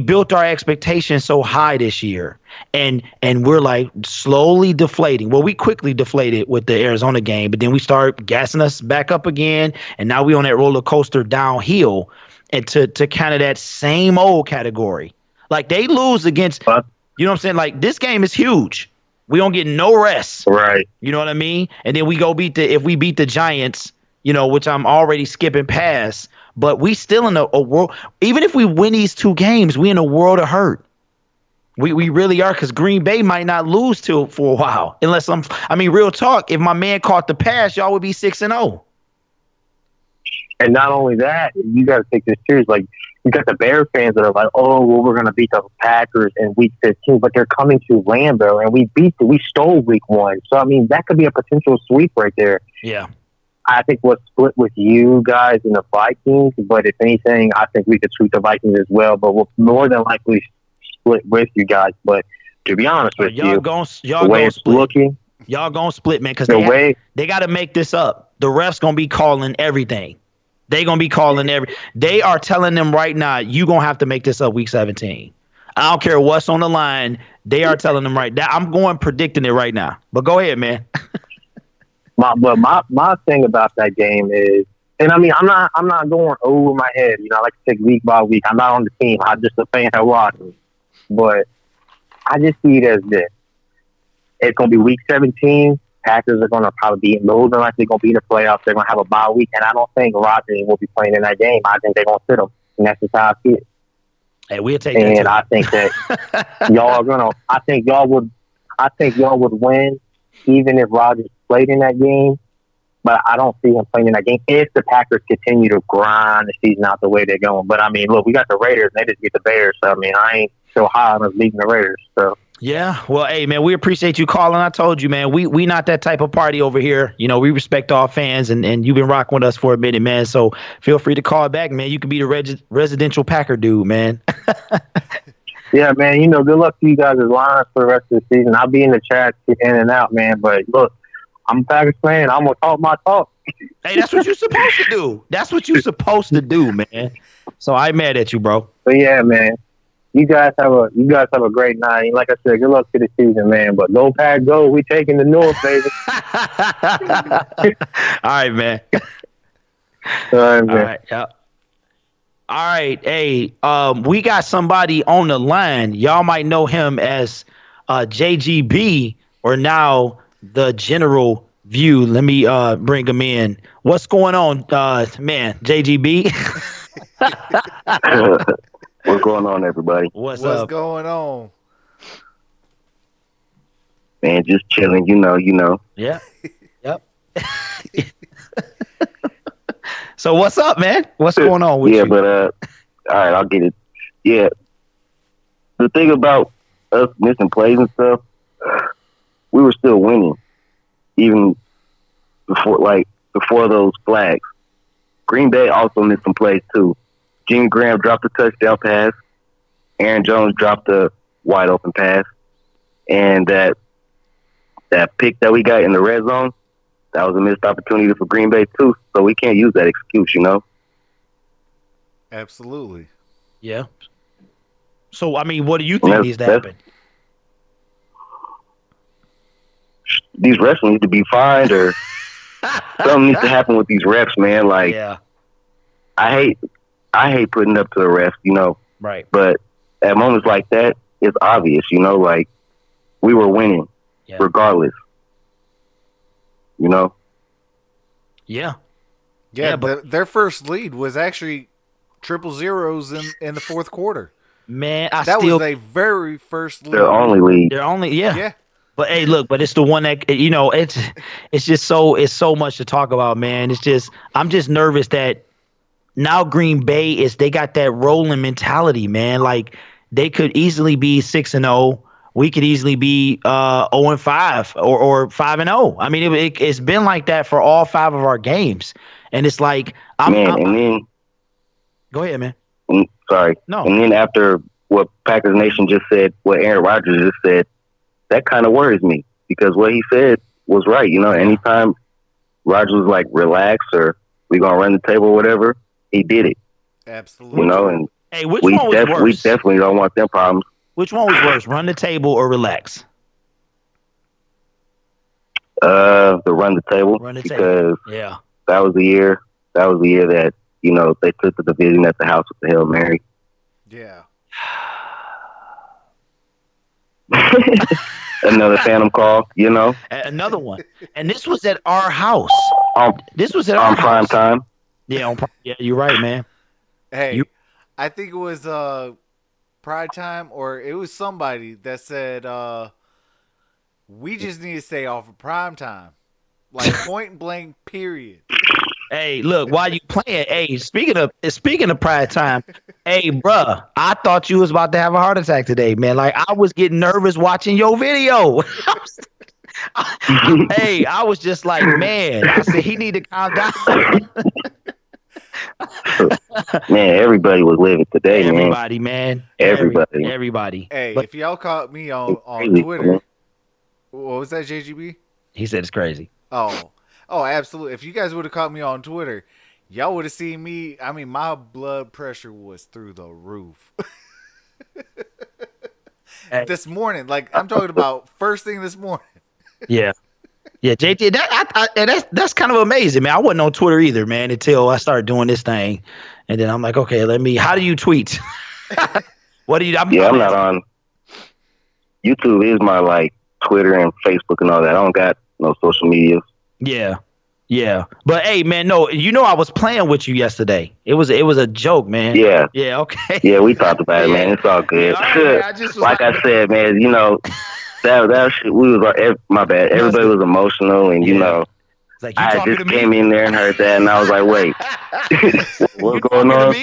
built our expectations so high this year, and we're like slowly deflating. Well, we quickly deflated with the Arizona game, but then we start gassing us back up again, and now we on that roller coaster downhill, and to kind of that same old category. Like they lose against, you know what I'm saying? Like this game is huge. We don't get no rest, right? You know what I mean? And then we go if we beat the Giants, which I'm already skipping past. But we still in a world. Even if we win these 2 games, we in a world of hurt. We really are because Green Bay might not lose for a while unless real talk. If my man caught the pass, y'all would be 6-0. And not only that, you got to take this serious. Like you got the Bears fans that are like, "Oh, well, we're going to beat the Packers in Week 15," but they're coming to Lambeau, and we stole Week 1. So that could be a potential sweep right there. Yeah. I think we'll split with you guys in the Vikings, but if anything, I think we could sweep the Vikings as well. But we'll more than likely split with you guys. But to be honest with y'all you, the way it's split. looking, y'all gonna split, man, because they got to make this up. The refs gonna be calling everything. They gonna be calling They are telling them right now, you gonna have to make this up Week 17. I don't care what's on the line. They are telling them right now. I'm predicting it right now. But go ahead, man. My thing about that game is, and I'm not going over my head. I like to take week by week. I'm not on the team. I'm just a fan that watches. But I just see it as this: it's going to be Week 17. Packers are going to probably be more than likely going to be in the playoffs. They're going to have a bye week, and I don't think Rodgers will be playing in that game. I think they're going to sit him, and that's just how I see it. Hey, we'll take and that. I think that y'all are going to. I think y'all would win, even if Rodgers played in that game, but I don't see him playing in that game if the Packers continue to grind the season out the way they're going. But look, we got the Raiders, and they just get the Bears. So I ain't so high on us beating the Raiders. So yeah, well, hey man, we appreciate you calling. I told you, man, we not that type of party over here. We respect all fans, and you've been rocking with us for a minute, man. So feel free to call back, man. You can be the residential Packer dude, man. Yeah, man. You know, good luck to you guys' lines for the rest of the season. I'll be in the chat in and out, man. But look, I'm a Packers fan. I'm gonna talk my talk. Hey, that's what you're supposed to do. That's what you're supposed to do, man. So I ain't mad at you, bro. But yeah, man. You guys have a great night. And like I said, good luck to the season, man. But go Pack, go. We taking the North, baby. All right, man. All right, man. All right, yeah. All right, hey, we got somebody on the line. Y'all might know him as JGB or now the General View. Let me bring him in. What's going on, man? JGB. What's going on, everybody? What's up? Going on? Man, just chilling. You know. Yeah. Yep. So what's up, man? What's going on with you? But all right, I'll get it. Yeah, the thing about us missing plays and stuff, we were still winning, even before those flags. Green Bay also missed some plays too. Jimmy Graham dropped a touchdown pass. Aaron Jones dropped a wide open pass, and that pick that we got in the red zone. That was a missed opportunity for Green Bay, too. So we can't use that excuse, you know? Absolutely. Yeah. So, I mean, what do you think needs to happen? These refs need to be fined or something needs to happen with these refs, man. Like, yeah. I hate putting up to the refs, you know? Right. But at moments like that, it's obvious, you know? Like, we were winning regardless. You know? Yeah. Yeah, but their first lead was actually 000 in the fourth quarter. Man, that was their very first lead. Their only lead. Their only, yeah. Yeah. But hey, look, but it's the one that it's just so much to talk about, man. I'm just nervous that now Green Bay they got that rolling mentality, man. Like they could easily be 6-0. We could easily be 0-5 or 5-0. I mean, it's been like that for all 5 of our games, and it's like and then go ahead, man. Sorry. No. And then after what Packers Nation just said, what Aaron Rodgers just said, that kind of worries me because what he said was right. You know, anytime Rodgers was like, relax or we gonna run the table or whatever, he did it. Absolutely. You know, and hey, which one was worse? We definitely don't want them problems. Which one was worse, run the table or relax? The run the table. Run the because table. Yeah. That was the year that, you know, they took the division at the house with the Hail Mary. Yeah. Another phantom call, you know. Another one. And this was at our house. This was at our house. prime time. Yeah, yeah, you're right, man. Hey, I think it was Pride Time, or it was somebody that said we just need to stay off of prime time, like point blank, period. Hey, look, while you playing, hey, speaking of Pride Time, hey, bruh, I thought you was about to have a heart attack today, man. Like I was getting nervous watching your video. Hey, I was just like, man, I said he need to calm down. Man, everybody was living today, everybody, man. Everybody. Hey, but if y'all caught me on Twitter, man. What was that, JGB? He said it's crazy. Oh, absolutely. If you guys would have caught me on Twitter, y'all would have seen me. I mean, my blood pressure was through the roof. Hey. This morning, like I'm talking about first thing this morning. Yeah. Yeah, JT, that's kind of amazing, man. I wasn't on Twitter either, man, until I started doing this thing. And then I'm like, okay, how do you tweet? What do you I'm not on. YouTube is my like Twitter and Facebook and all that. I don't got no social media. Yeah. Yeah. But hey, man, no, you know I was playing with you yesterday. It was a joke, man. Yeah. Yeah, okay. Yeah, we talked about it, man. It's all good. Yeah, I said, man, you know, that shit, my bad. Everybody was emotional and, you know, It's like, you I talking just to me? came in there and heard that, and I was like, wait, what's going on?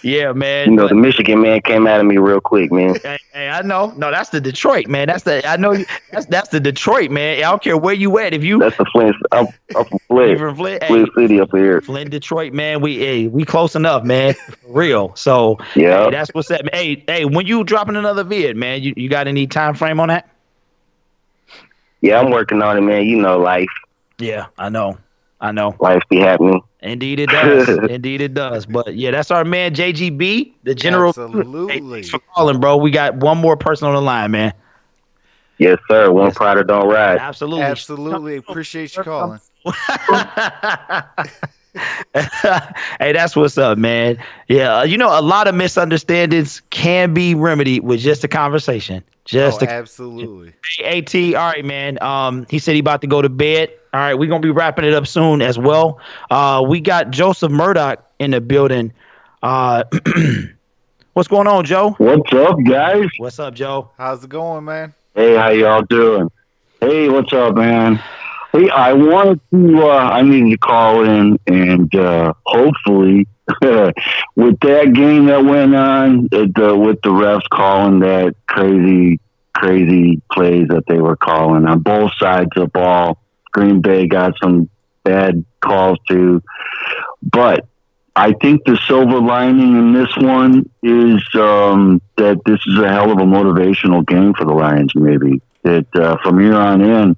Yeah, man. You know, the Michigan man came at me real quick, man. Hey, I know. No, that's the Detroit, man. That's the Detroit, man. I don't care where you at. If you That's the Flint. I'm from Flint. You from Flint? Flint City up here. Flint, Detroit, man. We close enough, man. For real. So Yeah. hey, that's what's up. Hey, when you dropping another vid, man, you got any time frame on that? Yeah, I'm working on it, man. You know, life. Yeah, I know. Life be happening. Indeed it does. Indeed it does. But yeah, that's our man JGB, the general. Absolutely. Hey, thanks for calling, bro. We got one more person on the line, man. Yes, sir. One Pride don't ride. Absolutely. Absolutely. Appreciate you calling. Hey, that's what's up, man. Yeah, a lot of misunderstandings can be remedied with just a conversation. Absolutely. Hey, AT, all right, man. He said he about to go to bed. All right, we're gonna be wrapping it up soon as well. We got Joseph Murdoch in the building. What's going on, Joe? What's up, guys? What's up, Joe? How's it going, man? Hey, how y'all doing? Hey, what's up, man? Hey, I wanted to, I needed to call in and hopefully with that game that went on, with the refs calling that crazy plays that they were calling on both sides of the ball. Green Bay got some bad calls too. But I think the silver lining in this one is that this is a hell of a motivational game for the Lions, maybe. That from here on in,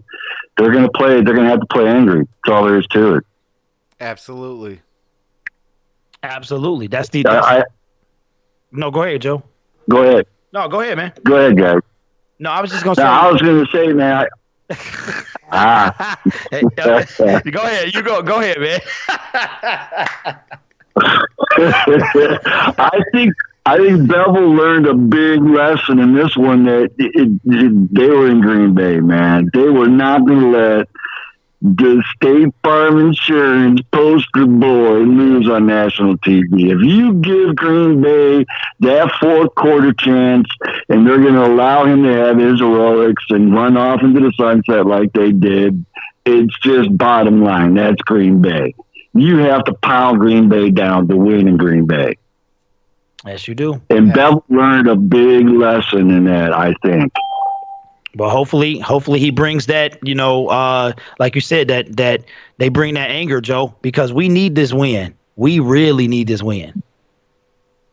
they're going to have to play angry. That's all there is to it. Absolutely. That's no, go ahead, Joe. Go ahead. No, go ahead, man. Go ahead, guys. No, I was just going to No, say. I was going to say, man. Hey, go ahead. You go. Go ahead, man. I think Bevel learned a big lesson in this one that they were in Green Bay, man. They were not going to let the State Farm Insurance poster boy lose on national TV. If you give Green Bay that fourth quarter chance and they're going to allow him to have his heroics and run off into the sunset like they did, it's just bottom line. That's Green Bay. You have to pound Green Bay down to win in Green Bay. Yes, you do. And Bevel learned a big lesson in that, I think. Well, hopefully he brings that, like you said, that they bring that anger, Joe, because we need this win. We really need this win.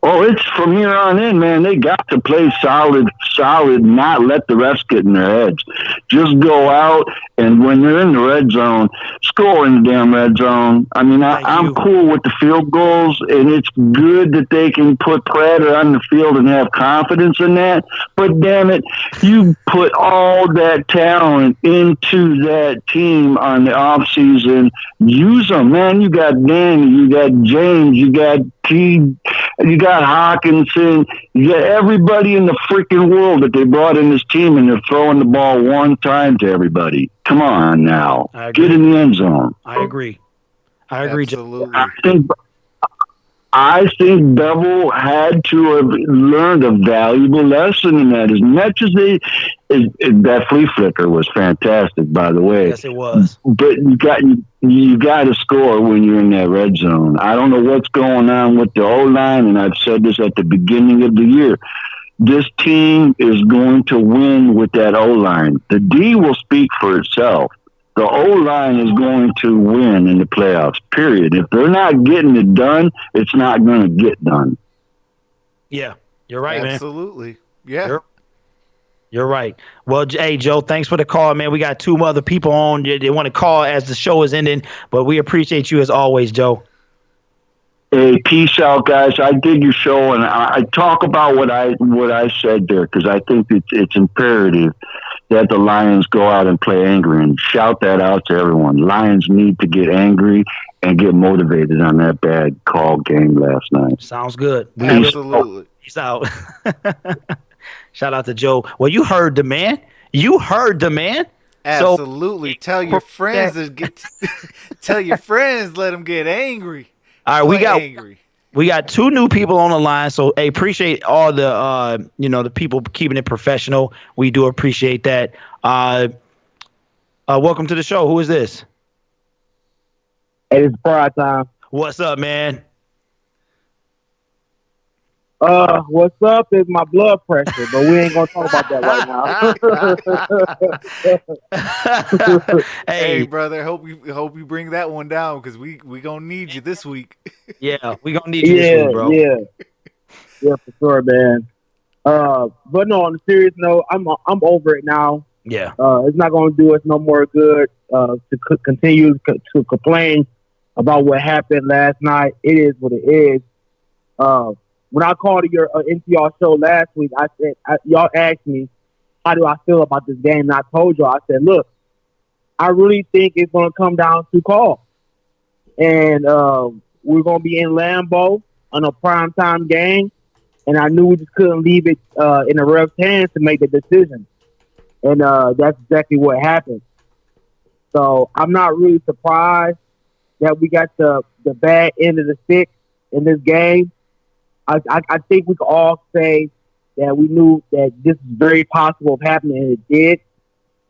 Oh, it's from here on in, man. They got to play solid, not let the refs get in their heads. Just go out, and when they're in the red zone, score in the damn red zone. I mean, I'm cool with the field goals, and it's good that they can put Prater on the field and have confidence in that. But damn it, you put all that talent into that team on the offseason. Use them, man. You got Danny, you got James, you got you got Hawkinson, you got everybody in the freaking world that they brought in this team, and they're throwing the ball one time to everybody. Come on now. Get in the end zone. I agree. Absolutely. I think Bevel had to have learned a valuable lesson in that. As much as that flea flicker was fantastic, by the way. Yes, it was. But you got to score when you're in that red zone. I don't know what's going on with the O-line, and I've said this at the beginning of the year. This team is going to win with that O-line. The D will speak for itself. The O-line is going to win in the playoffs, period. If they're not getting it done, it's not going to get done. Yeah, you're right, man. Absolutely. Yeah. You're right. Well, hey, Joe, thanks for the call, man. We got two other people on. They want to call as the show is ending, but we appreciate you as always, Joe. Hey, peace out, guys. I dig your show, and I talk about what I said there because I think it's imperative that the Lions go out and play angry and shout that out to everyone. Lions need to get angry and get motivated on that bad call game last night. Sounds good. Absolutely. Peace out. Shout out to Joe. Well, you heard the man. Absolutely. So, tell your friends tell your friends, let them get angry. All right, we got two new people on the line, so hey, appreciate all the the people keeping it professional. We do appreciate that. Welcome to the show. Who is this? Hey, it's pride time. What's up, man? What's up is my blood pressure, but we ain't gonna talk about that right now. Hey, brother, hope you bring that one down because we gonna need you this week. Yeah, we gonna need you this week, bro. Yeah, for sure, man. But no, on a serious note, I'm over it now. Yeah. It's not gonna do us no more good to continue to complain about what happened last night. It is what it is. When I called your into y'all show last week, I said y'all asked me how do I feel about this game, and I told y'all, I said, look, I really think it's going to come down to call, and we're going to be in Lambeau on a primetime game, and I knew we just couldn't leave it in the ref's hands to make the decision, and that's exactly what happened. So I'm not really surprised that we got the bad end of the stick in this game. I think we can all say that we knew that this is very possible of happening, and it did.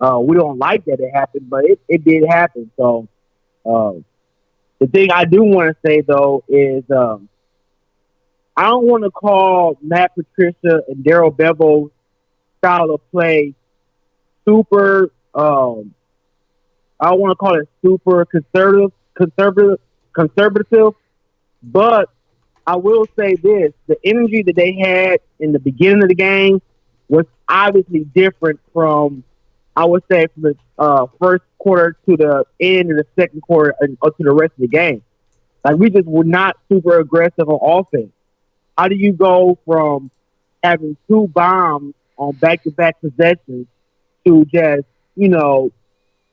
We don't like that it happened, but it did happen. So the thing I do want to say, though, is I don't want to call Matt Patricia and Daryl Bevel's style of play super I don't want to call it super conservative, but I will say this: the energy that they had in the beginning of the game was obviously different from, I would say, from the first quarter to the end of the second quarter and up to the rest of the game. Like, we just were not super aggressive on offense. How do you go from having 2 bombs on back-to-back possessions to just,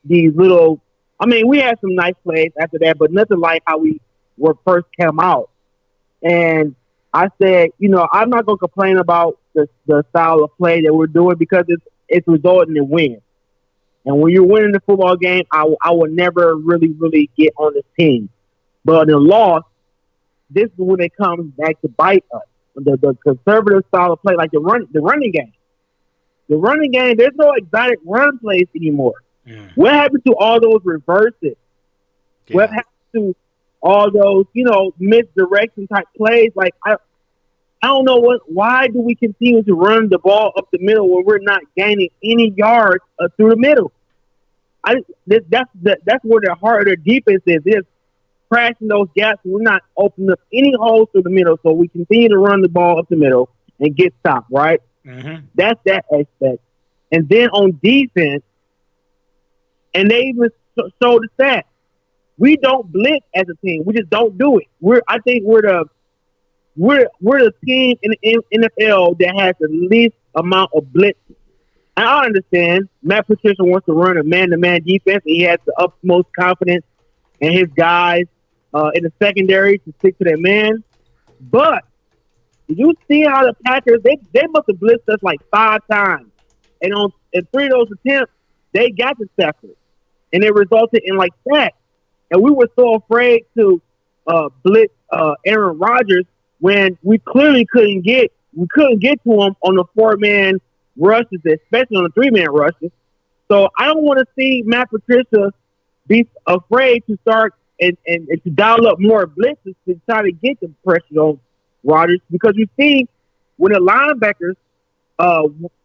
these little, I mean, we had some nice plays after that, but nothing like how we were first came out. And I said, I'm not going to complain about the style of play that we're doing because it's resulting in wins. And when you're winning the football game, I will never really get on this team. But in a loss, this is when it comes back to bite us. The conservative style of play, like the running game. The running game, there's no exotic run plays anymore. What happened to all those reverses? Yeah. What happened to all those, misdirection type plays? Like, I don't know why do we continue to run the ball up the middle when we're not gaining any yards through the middle? That's where the heart of their defense is. It's crashing those gaps. We're not opening up any holes through the middle, so we continue to run the ball up the middle and get stopped, right? Mm-hmm. That's that aspect. And then on defense, and they even showed the stats, we don't blitz as a team. We just don't do it. I think we're the team in the NFL that has the least amount of blitz. And I understand Matt Patricia wants to run a man-to-man defense. He has the utmost confidence in his guys in the secondary to stick to their man. But did you see how the Packers, they must have blitzed us like 5 times. And in 3 of those attempts, they got the Stafford. And it resulted in like sacks. And we were so afraid to blitz Aaron Rodgers when we clearly couldn't get to him on the 4-man rushes, especially on the 3-man rushes. So I don't want to see Matt Patricia be afraid to start and to dial up more blitzes to try to get the pressure on Rodgers, because you see when the linebackers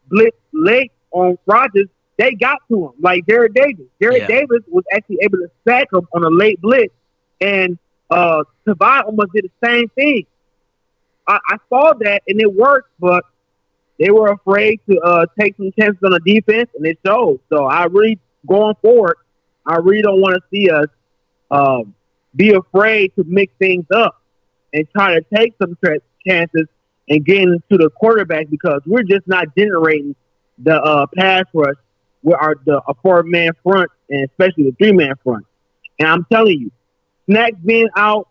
blitz late on Rodgers, they got to him, like Derek Davis. Davis was actually able to sack him on a late blitz, and Tavai almost did the same thing. I saw that, and it worked, but they were afraid to take some chances on the defense, and it showed. So going forward, I really don't want to see us be afraid to mix things up and try to take some chances and get into the quarterback, because we're just not generating the pass rush with a 4-man front, and especially the 3-man front. And I'm telling you, Snacks being out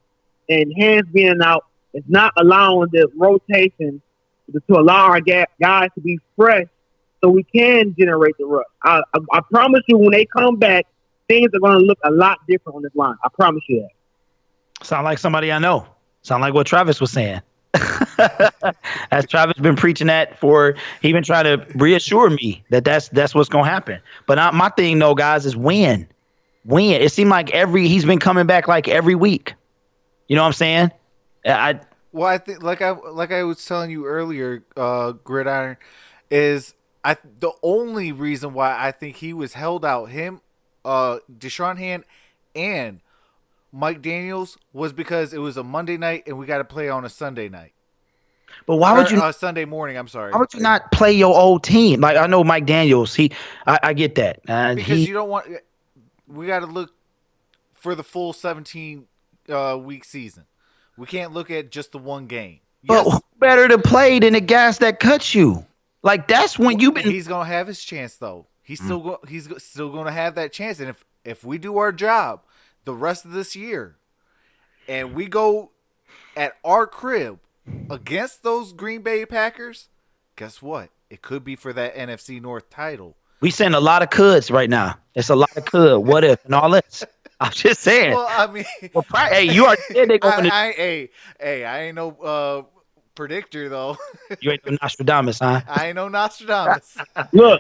and Hands being out is not allowing the rotation to allow our guys to be fresh so we can generate the rush. I promise you, when they come back, things are going to look a lot different on this line. I promise you that. Sound like somebody I know. Sound like what Travis was saying. as Travis been preaching that for, he been trying to reassure me that that's what's gonna happen. But my thing, though, guys, is win. It seemed like he's been coming back like every week. You know what I'm saying? Well, I think like I was telling you earlier, Gridiron, is the only reason why I think he was held out, him, Deshaun Hand, and Mike Daniels, was because it was a Monday night and we got to play on a Sunday night. But why would you Sunday morning? I'm sorry. Why would you not play your old team? Like, I know Mike Daniels. I get that. Because you don't want. We got to look for the full 17 week season. We can't look at just the one game. But who better to play than the guys that cut you? Like, that's when you've been. He's gonna have his chance, though. He's still gonna have that chance. And if we do our job the rest of this year, and we go at our crib against those Green Bay Packers, guess what? It could be for that NFC North title. We send a lot of coulds right now. It's a lot of could, what if, and all this. I'm just saying. Well, I mean, hey, you already said they're going I ain't no predictor, though. You ain't no Nostradamus, huh? I ain't no Nostradamus. Look,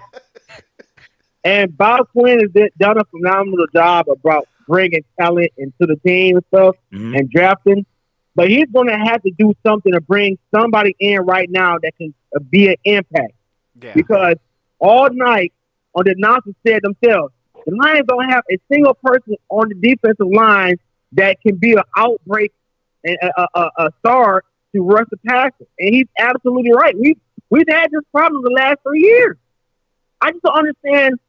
and Bob Quinn has done a phenomenal job about bringing talent into the team and stuff and drafting. But he's going to have to do something to bring somebody in right now that can be an impact. Yeah. Because all night, on the announcers said themselves, the Lions don't have a single person on the defensive line that can be an outbreak and a star to rush the passer. And he's absolutely right. We've had this problem the last 3 years. I just don't understand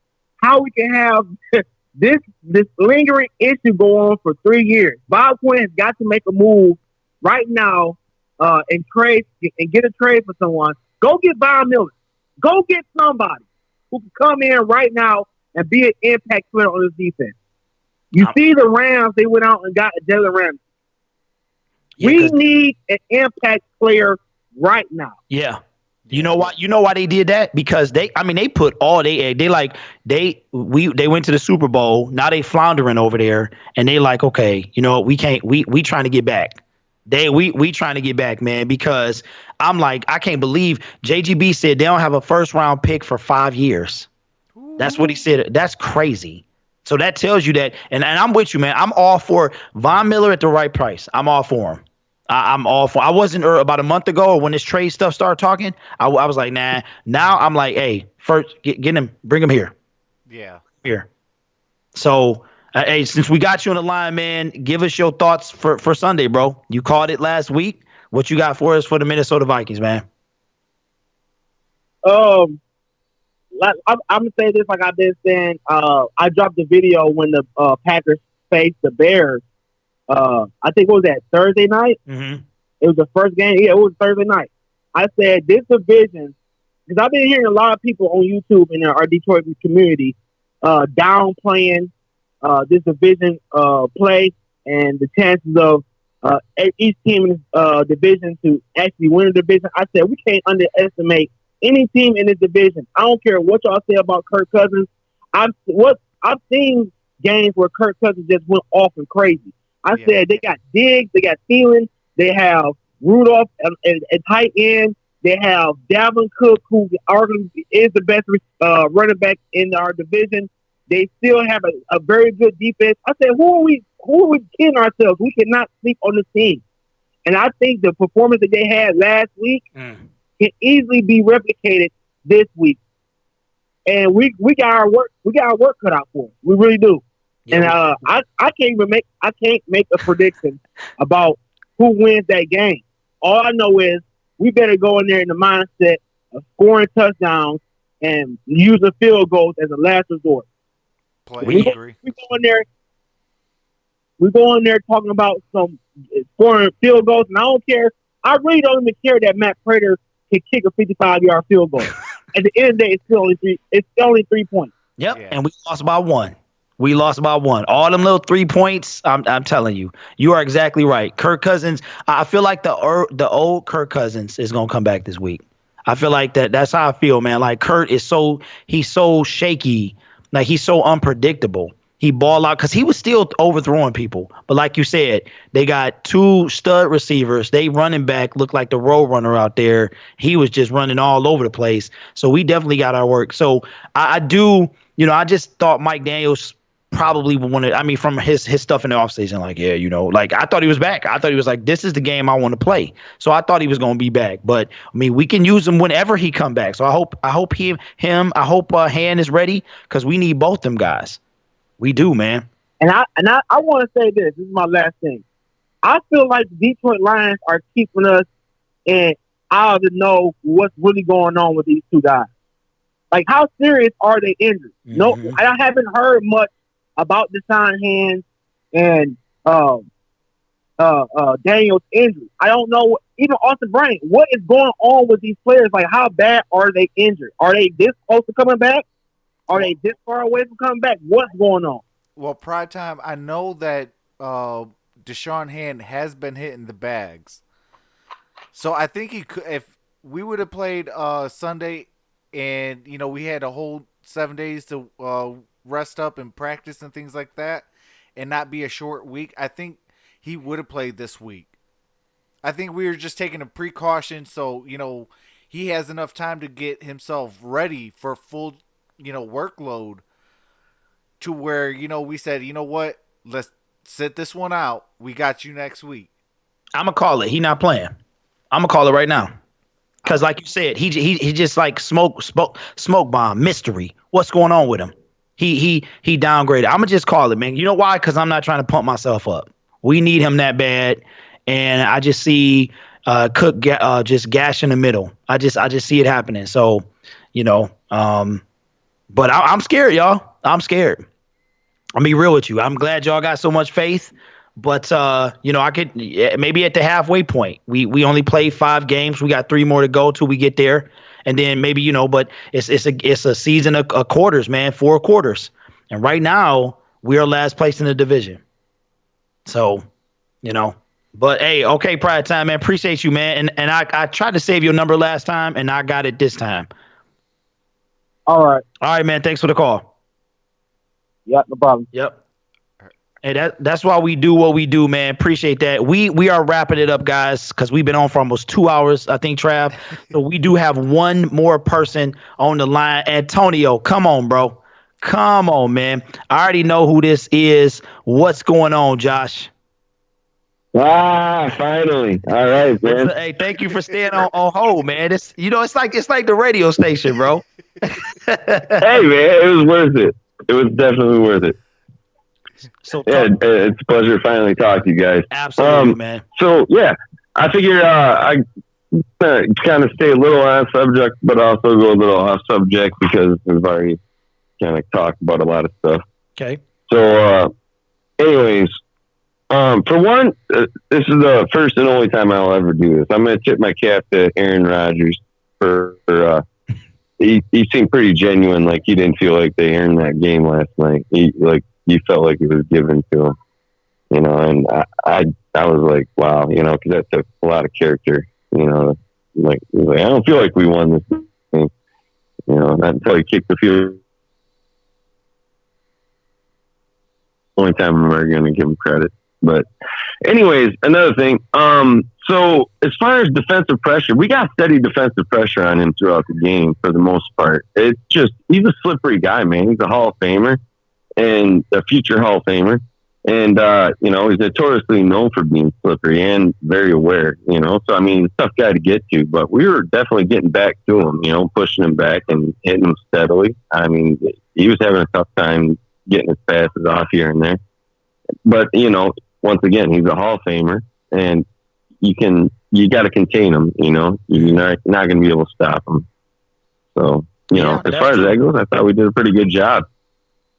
how we can have this lingering issue go on for 3 years. Bob Quinn has got to make a move right now and get a trade for someone. Go get Von Miller. Go get somebody who can come in right now and be an impact player on this defense. You see the Rams, they went out and got Jalen Ramsey. Yeah, we need an impact player right now. Yeah. You know why? You know why they did that? Because they put all they went to the Super Bowl. Now they floundering over there, and they like, okay, we can't. We trying to get back. We trying to get back, man. Because I'm like, I can't believe JGB said they don't have a first round pick for 5 years. That's what he said. That's crazy. So that tells you that, and I'm with you, man. I'm all for Von Miller at the right price. I'm all for him. I'm all for. I wasn't about a month ago when this trade stuff started talking. I was like, nah. Now I'm like, hey, first get him, bring him here. Yeah. Here. So, hey, since we got you on the line, man, give us your thoughts for Sunday, bro. You called it last week. What you got for us for the Minnesota Vikings, man? I'm gonna say this like I've been saying. I dropped a video when the Packers faced the Bears. I think what was that, Thursday night? Mm-hmm. It was the first game. Yeah, it was Thursday night. I said this division, because I've been hearing a lot of people on YouTube in our Detroit community downplaying this division play and the chances of each team in this division to actually win the division. I said we can't underestimate any team in this division. I don't care what y'all say about Kirk Cousins. I've seen games where Kirk Cousins just went off and crazy. I said they got Diggs, they got Thielen, they have Rudolph at tight end, they have Dalvin Cook, who arguably is the best running back in our division. They still have a very good defense. I said, who are we kidding ourselves? We cannot sleep on this team. And I think the performance that they had last week can easily be replicated this week. And we got our work cut out for us. We really do. Yeah. And I can't make a prediction about who wins that game. All I know is we better go in there in the mindset of scoring touchdowns and using field goals as a last resort. We go in there talking about some scoring field goals, and I don't care. I really don't even care that Matt Prater can kick a 55-yard field goal. At the end of the day, it's only 3 points. Yep, yeah. And we lost by one. All them little 3 points, I'm telling you. You are exactly right. Kirk Cousins, I feel like the old Kirk Cousins is going to come back this week. I feel like that's how I feel, man. Like Kurt he's so shaky. Like he's so unpredictable. He balled out because he was still overthrowing people. But like you said, they got 2 stud receivers. They running back looked like the road runner out there. He was just running all over the place. So we definitely got our work. So I do, I just thought Mike Daniels probably wanted, from his stuff in the offseason, like, I thought he was back. I thought he was like, this is the game I want to play. So I thought he was going to be back. But we can use him whenever he come back. So I hope I hope Han is ready because we need both them guys. We do, man. And I want to say this. This is my last thing. I feel like the Detroit Lions are keeping us and out to know what's really going on with these 2 guys. Like, how serious are they injured? Mm-hmm. No, I haven't heard much about Deshaun Hand and Daniel's injury. I don't know. Even Austin Bryant, what is going on with these players? Like, how bad are they injured? Are they this close to coming back? Are they this far away from coming back? What's going on? Well, Pride Time, I know that Deshaun Hand has been hitting the bags. So I think he could, if we would have played Sunday and, we had a whole 7 days to rest up and practice and things like that and not be a short week, I think he would have played this week. I think we were just taking a precaution so, he has enough time to get himself ready for full workload to where, we said, what, let's sit this one out. We got you next week. I'm going to call it. He not playing. I'm going to call it right now. Because like you said, he just like smoke bomb, mystery. What's going on with him? He downgraded. I'm going to just call it, man. You know why? Because I'm not trying to pump myself up. We need him that bad. And I just see Cook just gash in the middle. I just see it happening. So, but I'm scared, y'all. I'm scared. I'll be real with you. I'm glad y'all got so much faith. But, I could maybe at the halfway point. We only played 5 games. We got 3 more to go till we get there. And then maybe, but it's a season of quarters, man, 4 quarters. And right now, we are last place in the division. So, But, hey, okay, Pride Time, man. Appreciate you, man. And I tried to save your number last time, and I got it this time. All right. All right, man. Thanks for the call. Yep, no problem. Yep. Hey, that's why we do what we do, man. Appreciate that. We are wrapping it up, guys, because we've been on for almost 2 hours, I think, Trav. So we do have one more person on the line. Antonio, come on, bro. Come on, man. I already know who this is. What's going on, Josh? Finally. All right, man. Hey, thank you for staying on hold, man. It's like the radio station, bro. Hey, man, it was worth it. It was definitely worth it. So yeah, it's a pleasure to finally talk to you guys. Absolutely, man. So yeah, I figured I kind of stay a little on subject, but also go a little off subject because we've already kind of talked about a lot of stuff. Okay. So, anyways, for one, this is the first and only time I'll ever do this. I'm going to tip my cap to Aaron Rodgers for he seemed pretty genuine. Like he didn't feel like they earned that game last night. He felt like it was given to him, and I was like, wow, because that took a lot of character, like I don't feel like we won this thing, not until he kicked the field. Only time I'm ever going to give him credit. But anyways, another thing. So as far as defensive pressure, we got steady defensive pressure on him throughout the game for the most part. It's just, he's a slippery guy, man. He's a Hall of Famer and a future Hall of Famer. And, he's notoriously known for being slippery and very aware, So, I mean, he's a tough guy to get to, but we were definitely getting back to him, pushing him back and hitting him steadily. I mean, he was having a tough time getting his passes off here and there. But, once again, he's a Hall of Famer, and you got to contain him, You're not going to be able to stop him. So, as far as that goes, I thought we did a pretty good job.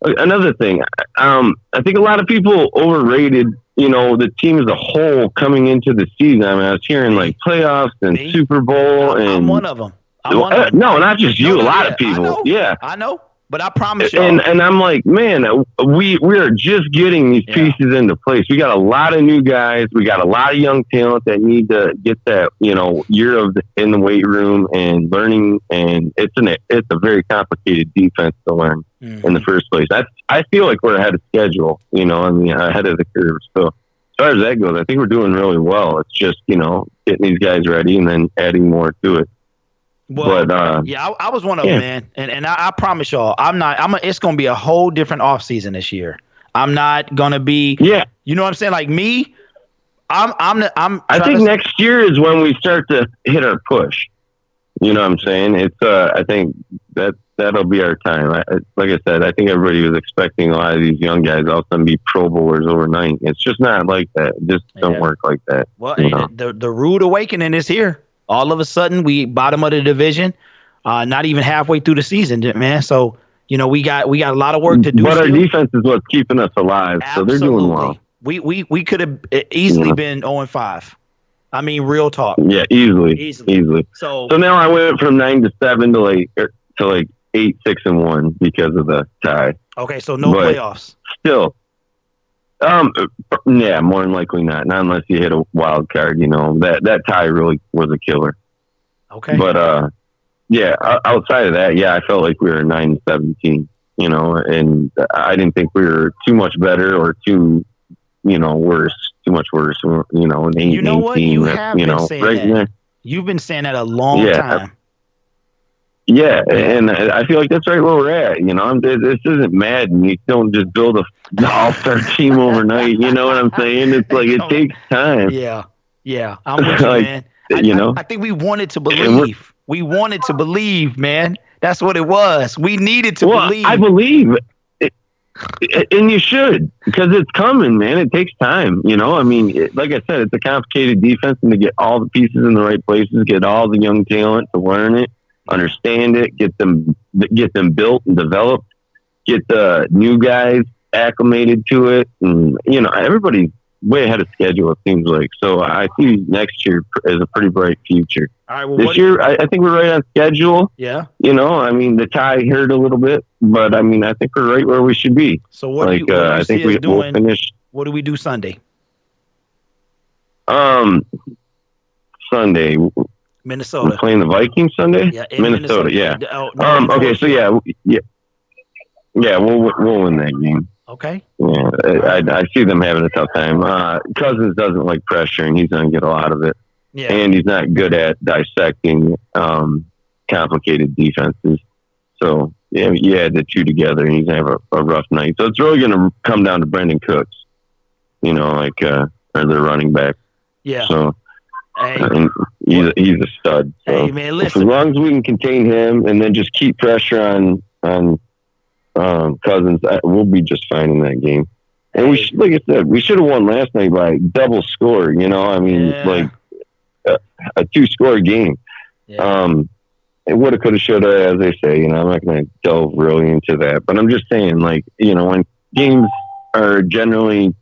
Another thing, I think a lot of people overrated, the team as a whole coming into the season. I mean, I was hearing like playoffs and Super Bowl, and I'm one of them. No, not just you. A lot of people. I know. Yeah, I know. But I promise you, and I'm like, man, we are just getting these pieces into place. We got a lot of new guys. We got a lot of young talent that need to get that, year in the weight room and learning. And it's a very complicated defense to learn in the first place. I feel like we're ahead of schedule, ahead of the curve. So as far as that goes, I think we're doing really well. It's just, getting these guys ready and then adding more to it. Well, but, I was one of them, man, and I promise y'all, it's gonna be a whole different offseason this year. I'm not gonna be, you know what I'm saying? Like me, I think next year is when we start to hit our push. You know what I'm saying? It's, I think that'll be our time. Like I said, I think everybody was expecting a lot of these young guys all of a sudden be Pro Bowlers overnight. It's just not like that. It just don't work like that. Well, the rude awakening is here. All of a sudden, we bottom of the division, not even halfway through the season, man. So, we got a lot of work to do. But our defense is what's keeping us alive. Absolutely. So they're doing well. We could have easily been 0-5. I mean, real talk. Yeah, easily. So now I went from 9-7 to like 8-6-1 because of the tie. Okay, so no playoffs. Still. Yeah, more than likely not unless you hit a wild card. That tie really was a killer. Okay, but outside of that, I felt like we were 9-17. And I didn't think we were too much better or too worse. Too much worse. An 8-18. You know what? You have been saying that. There. You've been saying that a long time. Yeah, and I feel like that's right where we're at. This isn't Madden. You don't just build a all-star team overnight. You know what I'm saying? It's like it takes time. Yeah. I'm with you, man. I think we wanted to believe. We wanted to believe, man. That's what it was. We needed to believe. I believe, and you should, because it's coming, man. It takes time. I mean, like I said, it's a complicated defense, and to get all the pieces in the right places, get all the young talent to learn it. Understand it, get them built and developed, get the new guys acclimated to it, and everybody's way ahead of schedule. It seems like. So I see next year as a pretty bright future. All right, well, this year I think we're right on schedule. Yeah. I mean the tie hurt a little bit, but I mean I think we're right where we should be. So what do you I think we'll finish. What do we do Sunday? Sunday. Minnesota. We're playing the Vikings Sunday? Yeah, Minnesota, yeah. Okay, so we'll win that game. Okay. Yeah, I see them having a tough time. Cousins doesn't like pressure, and he's going to get a lot of it. Yeah. And he's not good at dissecting complicated defenses. So, you add the two together, and he's going to have a rough night. So it's really going to come down to Brendan Cooks, or their running back. Yeah. So. Hey. And he's a stud. So hey man, listen. As long as we can contain him and then just keep pressure on Cousins, we'll be just fine in that game. And like I said, we should have won last night by double score. I mean, like a 2-score game. Yeah. It woulda, coulda, shoulda, as they say. I'm not going to delve really into that, but I'm just saying, like, when games are generally,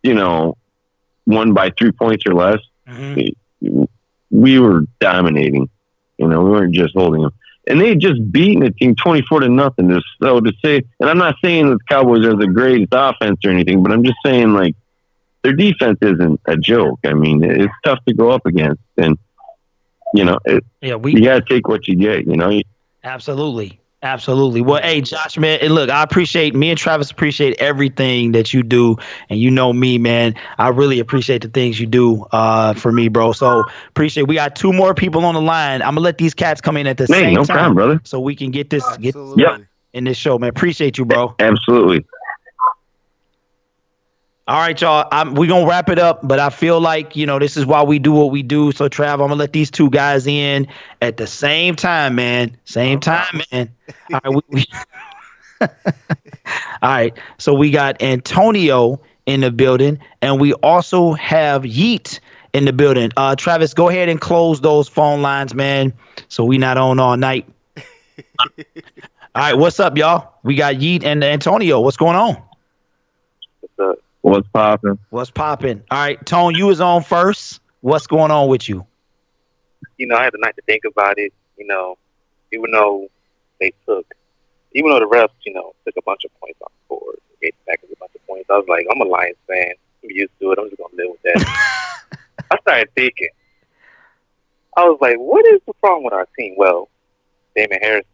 won by 3 points or less. Mm-hmm. We were dominating, we weren't just holding them, and they had just beaten a team 24-0. So to say, and I'm not saying that the Cowboys are the greatest offense or anything, but I'm just saying like their defense isn't a joke. I mean, it's tough to go up against, and you got to take what you get. Absolutely. Well, hey, Josh, man, and look, me and Travis appreciate everything that you do. And me, man, I really appreciate the things you do for me, bro. So appreciate it. We got 2 more people on the line. I'm going to let these cats come in at the same time. Problem, brother. So we can get this Absolutely. in this show, man. Appreciate you, bro. Absolutely. All right, y'all. We're going to wrap it up, but I feel like, this is why we do what we do. So, Trav, I'm going to let these 2 guys in at the same time, man. All right. All right. So, we got Antonio in the building, and we also have Yeet in the building. Travis, go ahead and close those phone lines, man, so we not on all night. All right. What's up, y'all? We got Yeet and Antonio. What's going on? What's up? What's popping? All right, Tone, you was on first. What's going on with you? I had the night to think about it. Even though they took even though the refs, took a bunch of points off the board, gave the Packers a bunch of points, I was like, I'm a Lions fan. I'm used to it. I'm just going to live with that. I started thinking. I was like, what is the problem with our team? Well, Damon Harrison,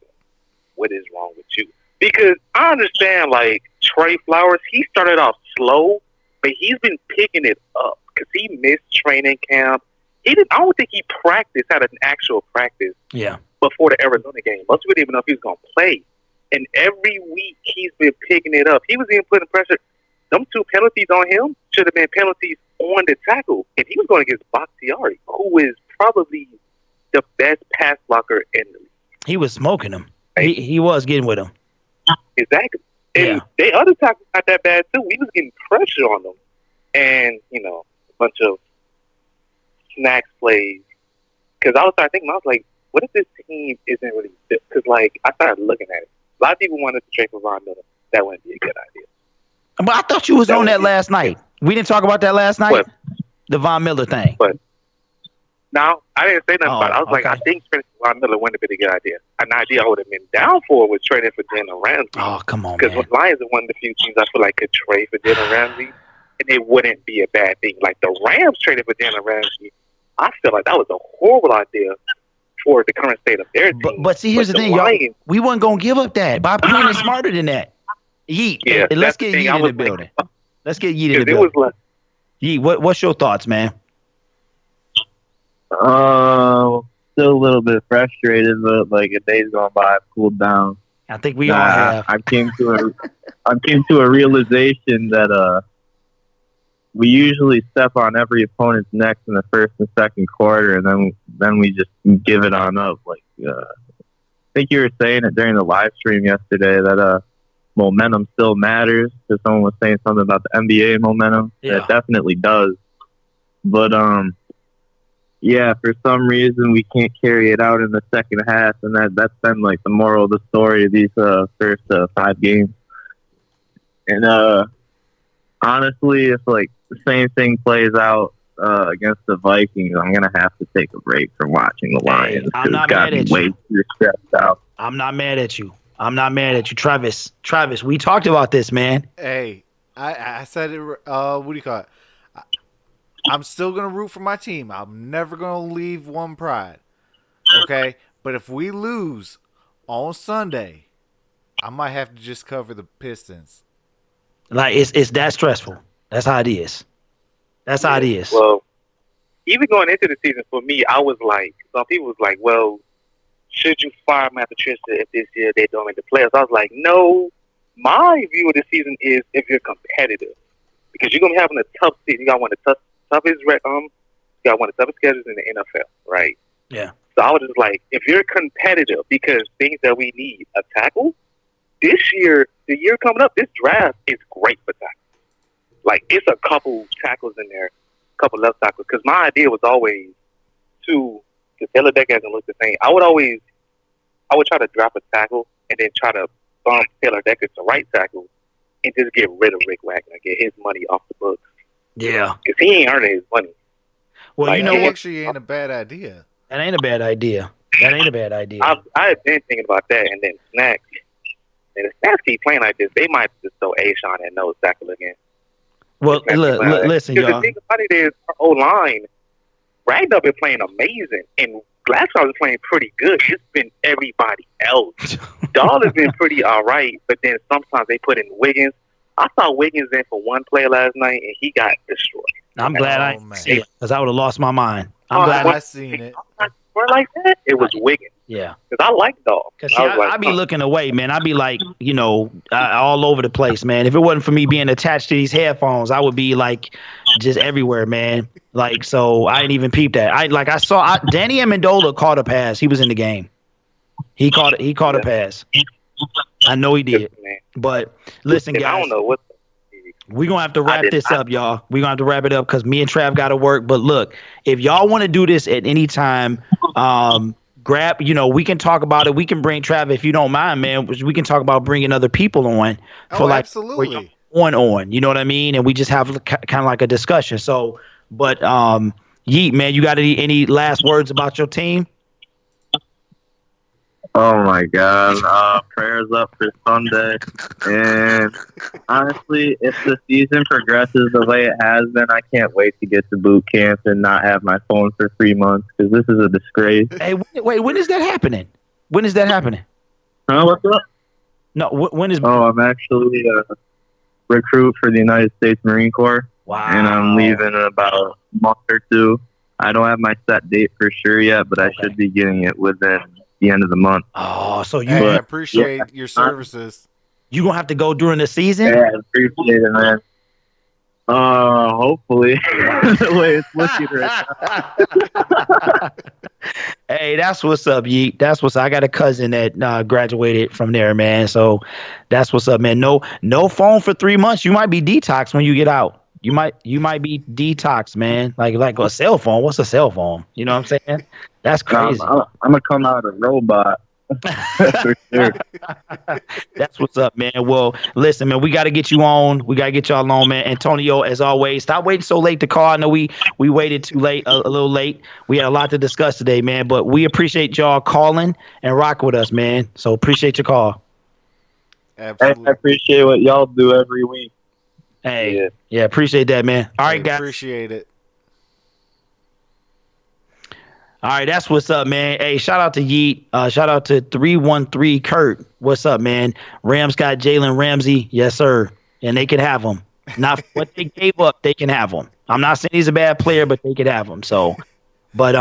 what is wrong with you? Because I understand, like, Trey Flowers, he started off slow, but he's been picking it up because he missed training camp. I don't think he practiced, had an actual practice Yeah. before the Arizona game. Most people didn't even know if he was going to play. And every week he's been picking it up. He was even putting pressure. Them 2 penalties on him should have been penalties on the tackle. And he was going against Bakhtiari, who is probably the best pass blocker in the league. He was smoking him. He was getting with him. Exactly. And they other tackles not that bad too. We was getting pressure on them. And, a bunch of snacks plays. Because I was thinking, I was like, what if this team isn't really fit? Because, like, I started looking at it. A lot of people wanted to trade for Von Miller. That wouldn't be a good idea. But I thought you was on that last night. We didn't talk about that last night? What? The Von Miller thing. But no, I didn't say nothing about it. I was like, I think trading for Von Miller wouldn't have been a good idea. An idea I would have been down for was trading for Jalen Ramsey. Oh, come on, because Lions are one of the few teams I feel like could trade for Jalen Ramsey, and it wouldn't be a bad thing. Like the Rams traded for Jalen Ramsey, I feel like that was a horrible idea for the current state of their team. But see, here's the thing, y'all. We wasn't gonna give up that. Bob Quinn is smarter than that. Yeet. Yeah, let's get Yeet in the building. Let's get Yeet in the building. Yeet, what's your thoughts, man? Still a little bit frustrated, but like a day's gone by, I've cooled down. I think we all have. I came to a realization that we usually step on every opponent's necks in the first and second quarter, and then we just give it on up. Like I think you were saying it during the live stream yesterday that momentum still matters. Because someone was saying something about the NBA momentum. Yeah. It definitely does. But yeah, for some reason we can't carry it out in the second half, and that's been like the moral of the story of these first 5 games. And honestly, if like the same thing plays out against the Vikings, I'm gonna have to take a break from watching the Lions. I'm not mad at way too stressed out. I'm not mad at you. Travis. Travis, we talked about this, man. Hey, I said it. What do you call it? I'm still gonna root for my team. I'm never gonna leave one pride. Okay, but if we lose on Sunday, I might have to just cover the Pistons. Like it's that stressful. That's how it is. That's how it is. Well, even going into the season, for me, I was like, some people was like, well, should you fire Matt Patricia if this year they don't make the playoffs? I was like, no. My view of the season is if you're competitive, because you're gonna be having a tough season. You got one of the toughest schedules in the NFL, right? Yeah. So I was just like, if you're competitive, because things that we need, a tackle, this year, the year coming up, this draft is great for tackles. Like, it's a couple tackles in there, a couple left tackles. Because my idea was always because Taylor Decker hasn't looked the same. I would try to drop a tackle and then try to bump Taylor Decker to right tackle and just get rid of Rick Wagner, get his money off the books. Yeah. Because he ain't earning his money. Well, like, you know what? Actually, ain't a bad idea. That ain't a bad idea. I had been thinking about that, and then Snacks. And if Snacks keep playing like this, they might just throw A-Sean at nose tackle again. Well, listen, because y'all. the thing about it is, our O-line, Ragnar been playing amazing, and Glasgow is playing pretty good. It's been everybody else. Dahl has been pretty all right, but then sometimes they put in Wiggins. I saw Wiggins in for one play last night, and he got destroyed. I'm glad I didn't see it because I would have lost my mind. I'm glad I seen it. Like that, it was Wiggins. Yeah. Because I like Dahl. Because I be looking away, man. I be like, all over the place, man. If it wasn't for me being attached to these headphones, I would be like just everywhere, man. Like, so I didn't even peep that. I saw Danny Amendola caught a pass. He was in the game. He caught a pass. I know he did. But listen, guys. I don't know what. We're going to have to wrap this up, y'all. We're going to have to wrap it up because me and Trav got to work. But look, if y'all want to do this at any time, grab, we can talk about it. We can bring Trav, if you don't mind, man. We can talk about bringing other people on for absolutely. On. You know what I mean? And we just have kind of like a discussion. So, but Yeet, man, you got any last words about your team? Oh my God! Prayers up for Sunday. And honestly, if the season progresses the way it has been, I can't wait to get to boot camp and not have my phone for 3 months because this is a disgrace. Hey, wait, when is that happening? When is that happening? Huh? What's up? No, when is? Oh, I'm actually a recruit for the United States Marine Corps. Wow. And I'm leaving in about a month or two. I don't have my set date for sure yet, but I should be getting it within the end of the month. Oh, so you Hey, I appreciate your services. You gonna have to go during the season? Yeah, I appreciate it, man. Hopefully, the way it's looking right now. Hey, that's what's up, Yeet. That's what's. I got a cousin that graduated from there, man. So that's what's up, man. No phone for 3 months. You might be detoxed when you get out. You might be detoxed, man. Like a cell phone. What's a cell phone? You know what I'm saying? That's crazy. I'm gonna come out a robot. For sure. That's what's up, man. Well, listen, man, we got to get you on. We got to get y'all on, man. Antonio, as always, stop waiting so late to call. I know we waited too late, a little late. We had a lot to discuss today, man, but we appreciate y'all calling and rock with us, man. So appreciate your call. Absolutely. I appreciate what y'all do every week. Hey, yeah, appreciate that, man. All right, guys. Appreciate it. All right, that's what's up, man. Hey, shout out to Yeet. Shout out to 313 Kurt. What's up, man? Rams got Jalen Ramsey. Yes, sir. And they can have him. Not what they gave up, they can have him. I'm not saying he's a bad player, but they could have him. So, but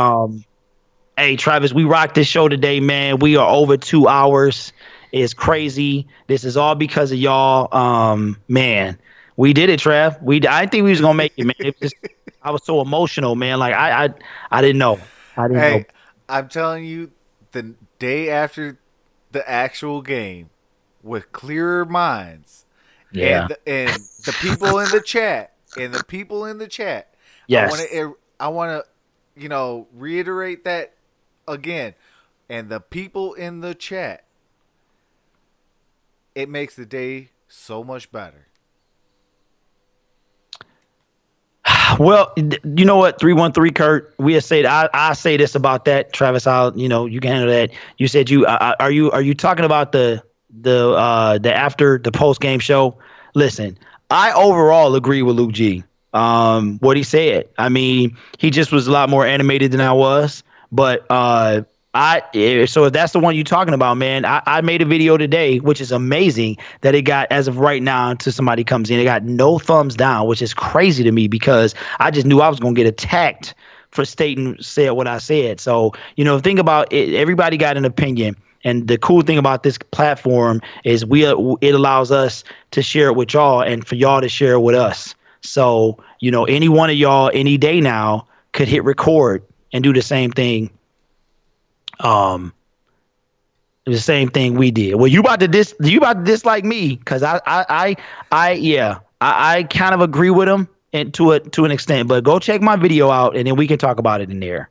hey, Travis, we rocked this show today, man. We are over 2 hours. It's crazy. This is all because of y'all. Man, we did it, Trav. I didn't think we was gonna make it, man. It was just, I was so emotional, man. Like I didn't know. Hey, I'm telling you, the day after the actual game, with clearer minds, Yeah. and the people in the chat, Yes. I want to, reiterate that again, and the people in the chat, it makes the day so much better. Well, you know what, 313 Kurt, I say this about that, Travis. You can handle that. You said are you talking about the after the post game show? Listen, I overall agree with Luke G. What he said. I mean, he just was a lot more animated than I was, but so if that's the one you're talking about, man, I made a video today, which is amazing that it got, as of right now, until somebody comes in, it got no thumbs down, which is crazy to me because I just knew I was going to get attacked for stating said what I said. So, think about it. Everybody got an opinion. And the cool thing about this platform is it allows us to share it with y'all and for y'all to share it with us. So, any one of y'all any day now could hit record and do the same thing. The same thing we did. Well, you about to dislike me because I kind of agree with him and to an extent. But go check my video out and then we can talk about it in there.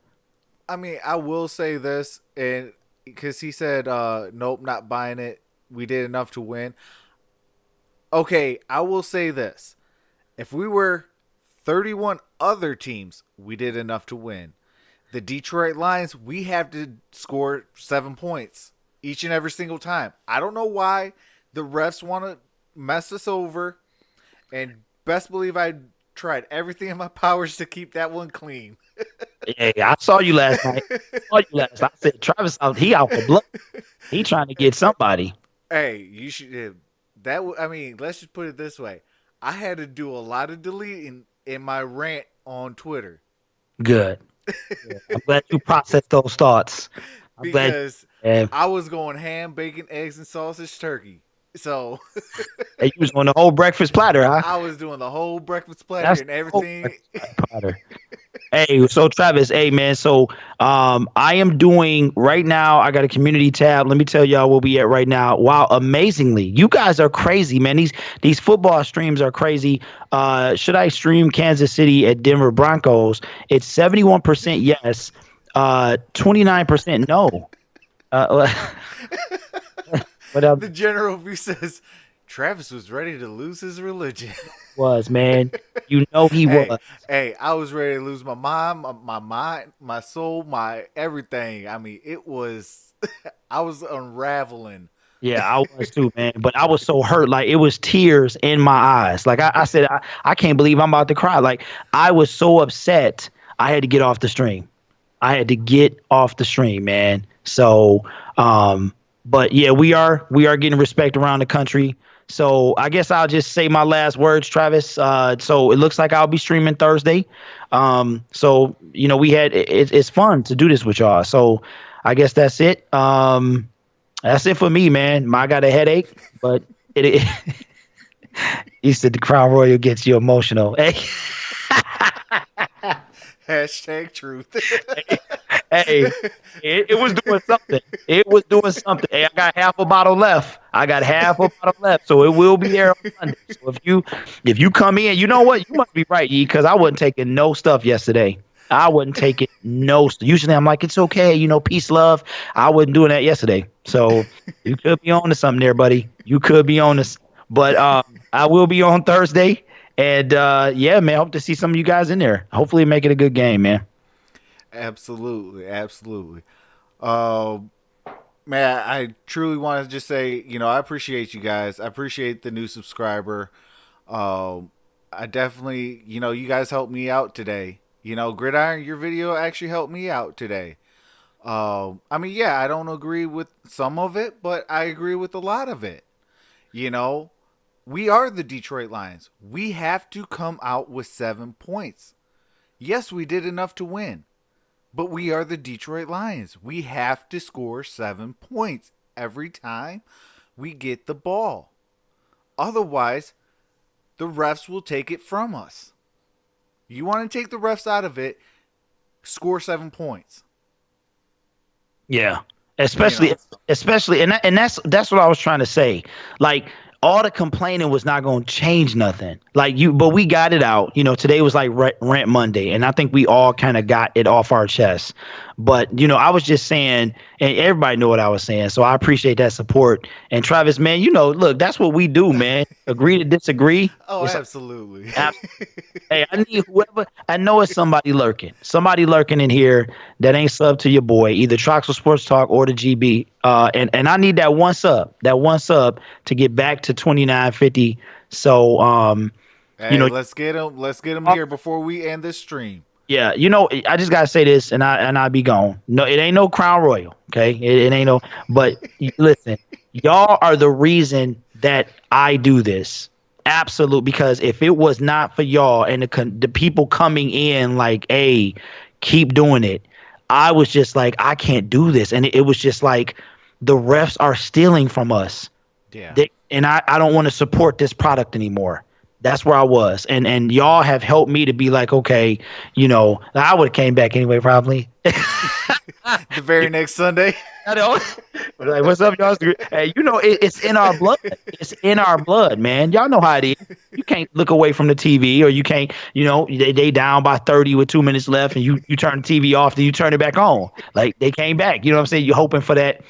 I mean, I will say this, and because he said, "Nope, not buying it. We did enough to win." Okay, I will say this: if we were 31 other teams, we did enough to win. The Detroit Lions, we have to score 7 points each and every single time. I don't know why the refs want to mess us over, and best believe I tried everything in my powers to keep that one clean. Hey, I saw you last night. I said Travis he out for blood. He trying to get somebody. Hey, you should. Let's just put it this way: I had to do a lot of deleting in my rant on Twitter. Good. Yeah, I'm glad you processed those thoughts. Because I was going ham, bacon, eggs, and sausage turkey. So hey, you was on the whole breakfast platter, huh? I was doing the whole breakfast platter and everything. Hey, so Travis, hey man, so I am doing right now. I got a community tab. Let me tell y'all where we at right now. Wow, amazingly, you guys are crazy, man. These football streams are crazy. Should I stream Kansas City at Denver Broncos? It's 71% yes, 29% no. The general view says Travis was ready to lose his religion. Was, man. He was. Hey, I was ready to lose my mind, my mind, my soul, my everything. I mean, it was I was unraveling. Yeah, I was too, man. But I was so hurt. Like it was tears in my eyes. Like I said, I can't believe I'm about to cry. Like I was so upset. I had to get off the stream. I had to get off the stream, man. So, but yeah, we are getting respect around the country. So I guess I'll just say my last words, Travis. So it looks like I'll be streaming Thursday. So we had it's fun to do this with y'all. So I guess that's it. That's it for me, man. I got a headache, but it he said the Crown Royal gets you emotional. Hey, Hashtag truth. hey, it was doing something. It was doing something. Hey, I got half a bottle left. So it will be there on Sunday. So if you come in, you know what? You must be right, E, because I wasn't taking no stuff yesterday. I wasn't taking no. Usually I'm like, it's okay, peace, love. I wasn't doing that yesterday. So you could be on to something there, buddy. You could be on this. But I will be on Thursday. And yeah, man, hope to see some of you guys in there. Hopefully make it a good game, man. Absolutely. Man, I truly want to just say, I appreciate you guys. I appreciate the new subscriber. I definitely, you guys helped me out today. Gridiron, your video actually helped me out today. I mean, yeah, I don't agree with some of it, but I agree with a lot of it. We are the Detroit Lions. We have to come out with 7 points. Yes, we did enough to win, but we are the Detroit Lions. We have to score 7 points every time we get the ball. Otherwise, the refs will take it from us. You want to take the refs out of it, score 7 points. Yeah. Especially, and that's what I was trying to say. Like, all the complaining was not going to change nothing. But we got it out. Today was like Rant Monday, and I think we all kind of got it off our chest. But I was just saying, and everybody knew what I was saying. So I appreciate that support. And Travis, man, look, that's what we do, man. Agree to disagree. Oh, absolutely. Hey, I need whoever. I know it's somebody lurking in here that ain't sub to your boy, either Troxel Sports Talk or the GB. And I need that one sub to get back to 2950. So, hey, let's get him here before we end this stream. Yeah, I just gotta say this, and I be gone. No, it ain't no Crown Royal, okay? It ain't no. But listen, y'all are the reason that I do this. Absolute, because if it was not for y'all and the people coming in like, hey, keep doing it, I was just like, I can't do this, and it was just like the refs are stealing from us. Yeah. And I don't want to support this product anymore. That's where I was. And y'all have helped me to be like, okay, I would have came back anyway, probably. The very next Sunday. I know. Like, what's up, y'all? Hey, it's in our blood. It's in our blood, man. Y'all know how it is. You can't look away from the TV, or you can't, they down by 30 with 2 minutes left, and you turn the TV off, then you turn it back on. Like, they came back. You know what I'm saying? You're hoping for that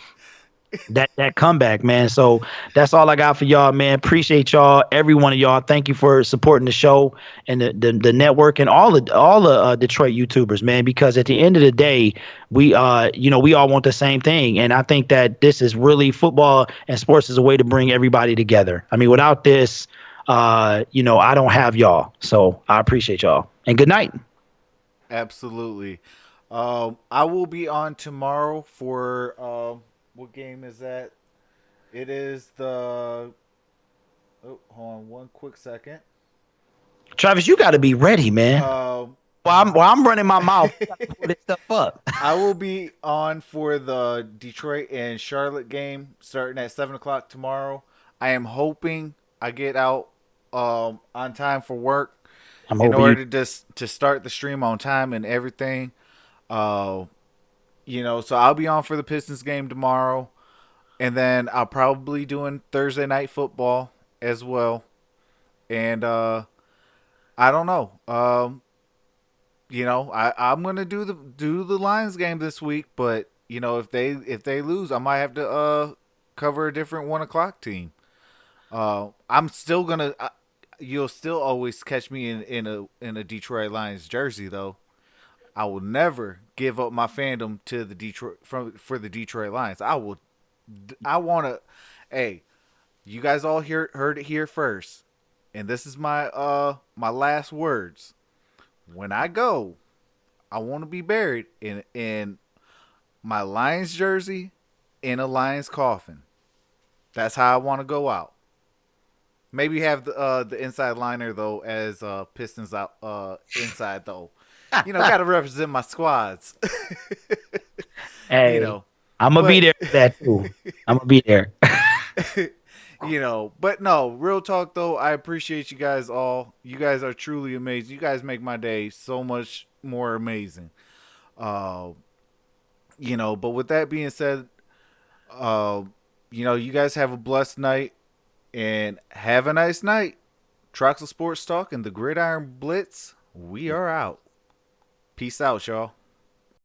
comeback, man. So that's all I got for y'all, man. Appreciate y'all, every one of y'all. Thank you for supporting the show and the network and all the Detroit YouTubers, man. Because at the end of the day, we we all want the same thing, and I think that this is really football and sports is a way to bring everybody together. I mean, without this, I don't have y'all. So I appreciate y'all, and good night. Absolutely. I will be on tomorrow for what game is that? It is the. Oh, hold on one quick second. Travis, you got to be ready, man. While I'm running my mouth, you got to pull this stuff up. I will be on for the Detroit and Charlotte game starting at 7:00 tomorrow. I am hoping I get out on time for work in order to start the stream on time and everything. So I'll be on for the Pistons game tomorrow, and then I'll probably doing Thursday night football as well. And I don't know. I'm gonna do the Lions game this week, but if they lose, I might have to cover a different 1:00 team. I'm still gonna. You'll still always catch me in a Detroit Lions jersey though. I will never give up my fandom to the Detroit for the Detroit Lions. I want to. Hey, you guys all heard it here first, and this is my last words. When I go, I want to be buried in my Lions jersey in a Lions coffin. That's how I want to go out. Maybe have the inside liner though as Pistons out inside though. Got to represent my squads. Hey, I'm gonna be there for that too. I'm gonna be there. But no, real talk though, I appreciate you guys all. You guys are truly amazing. You guys make my day so much more amazing. But with that being said, you guys have a blessed night and have a nice night. Troxel Sports Talk and the Gridiron Blitz, we are out. Peace out, y'all.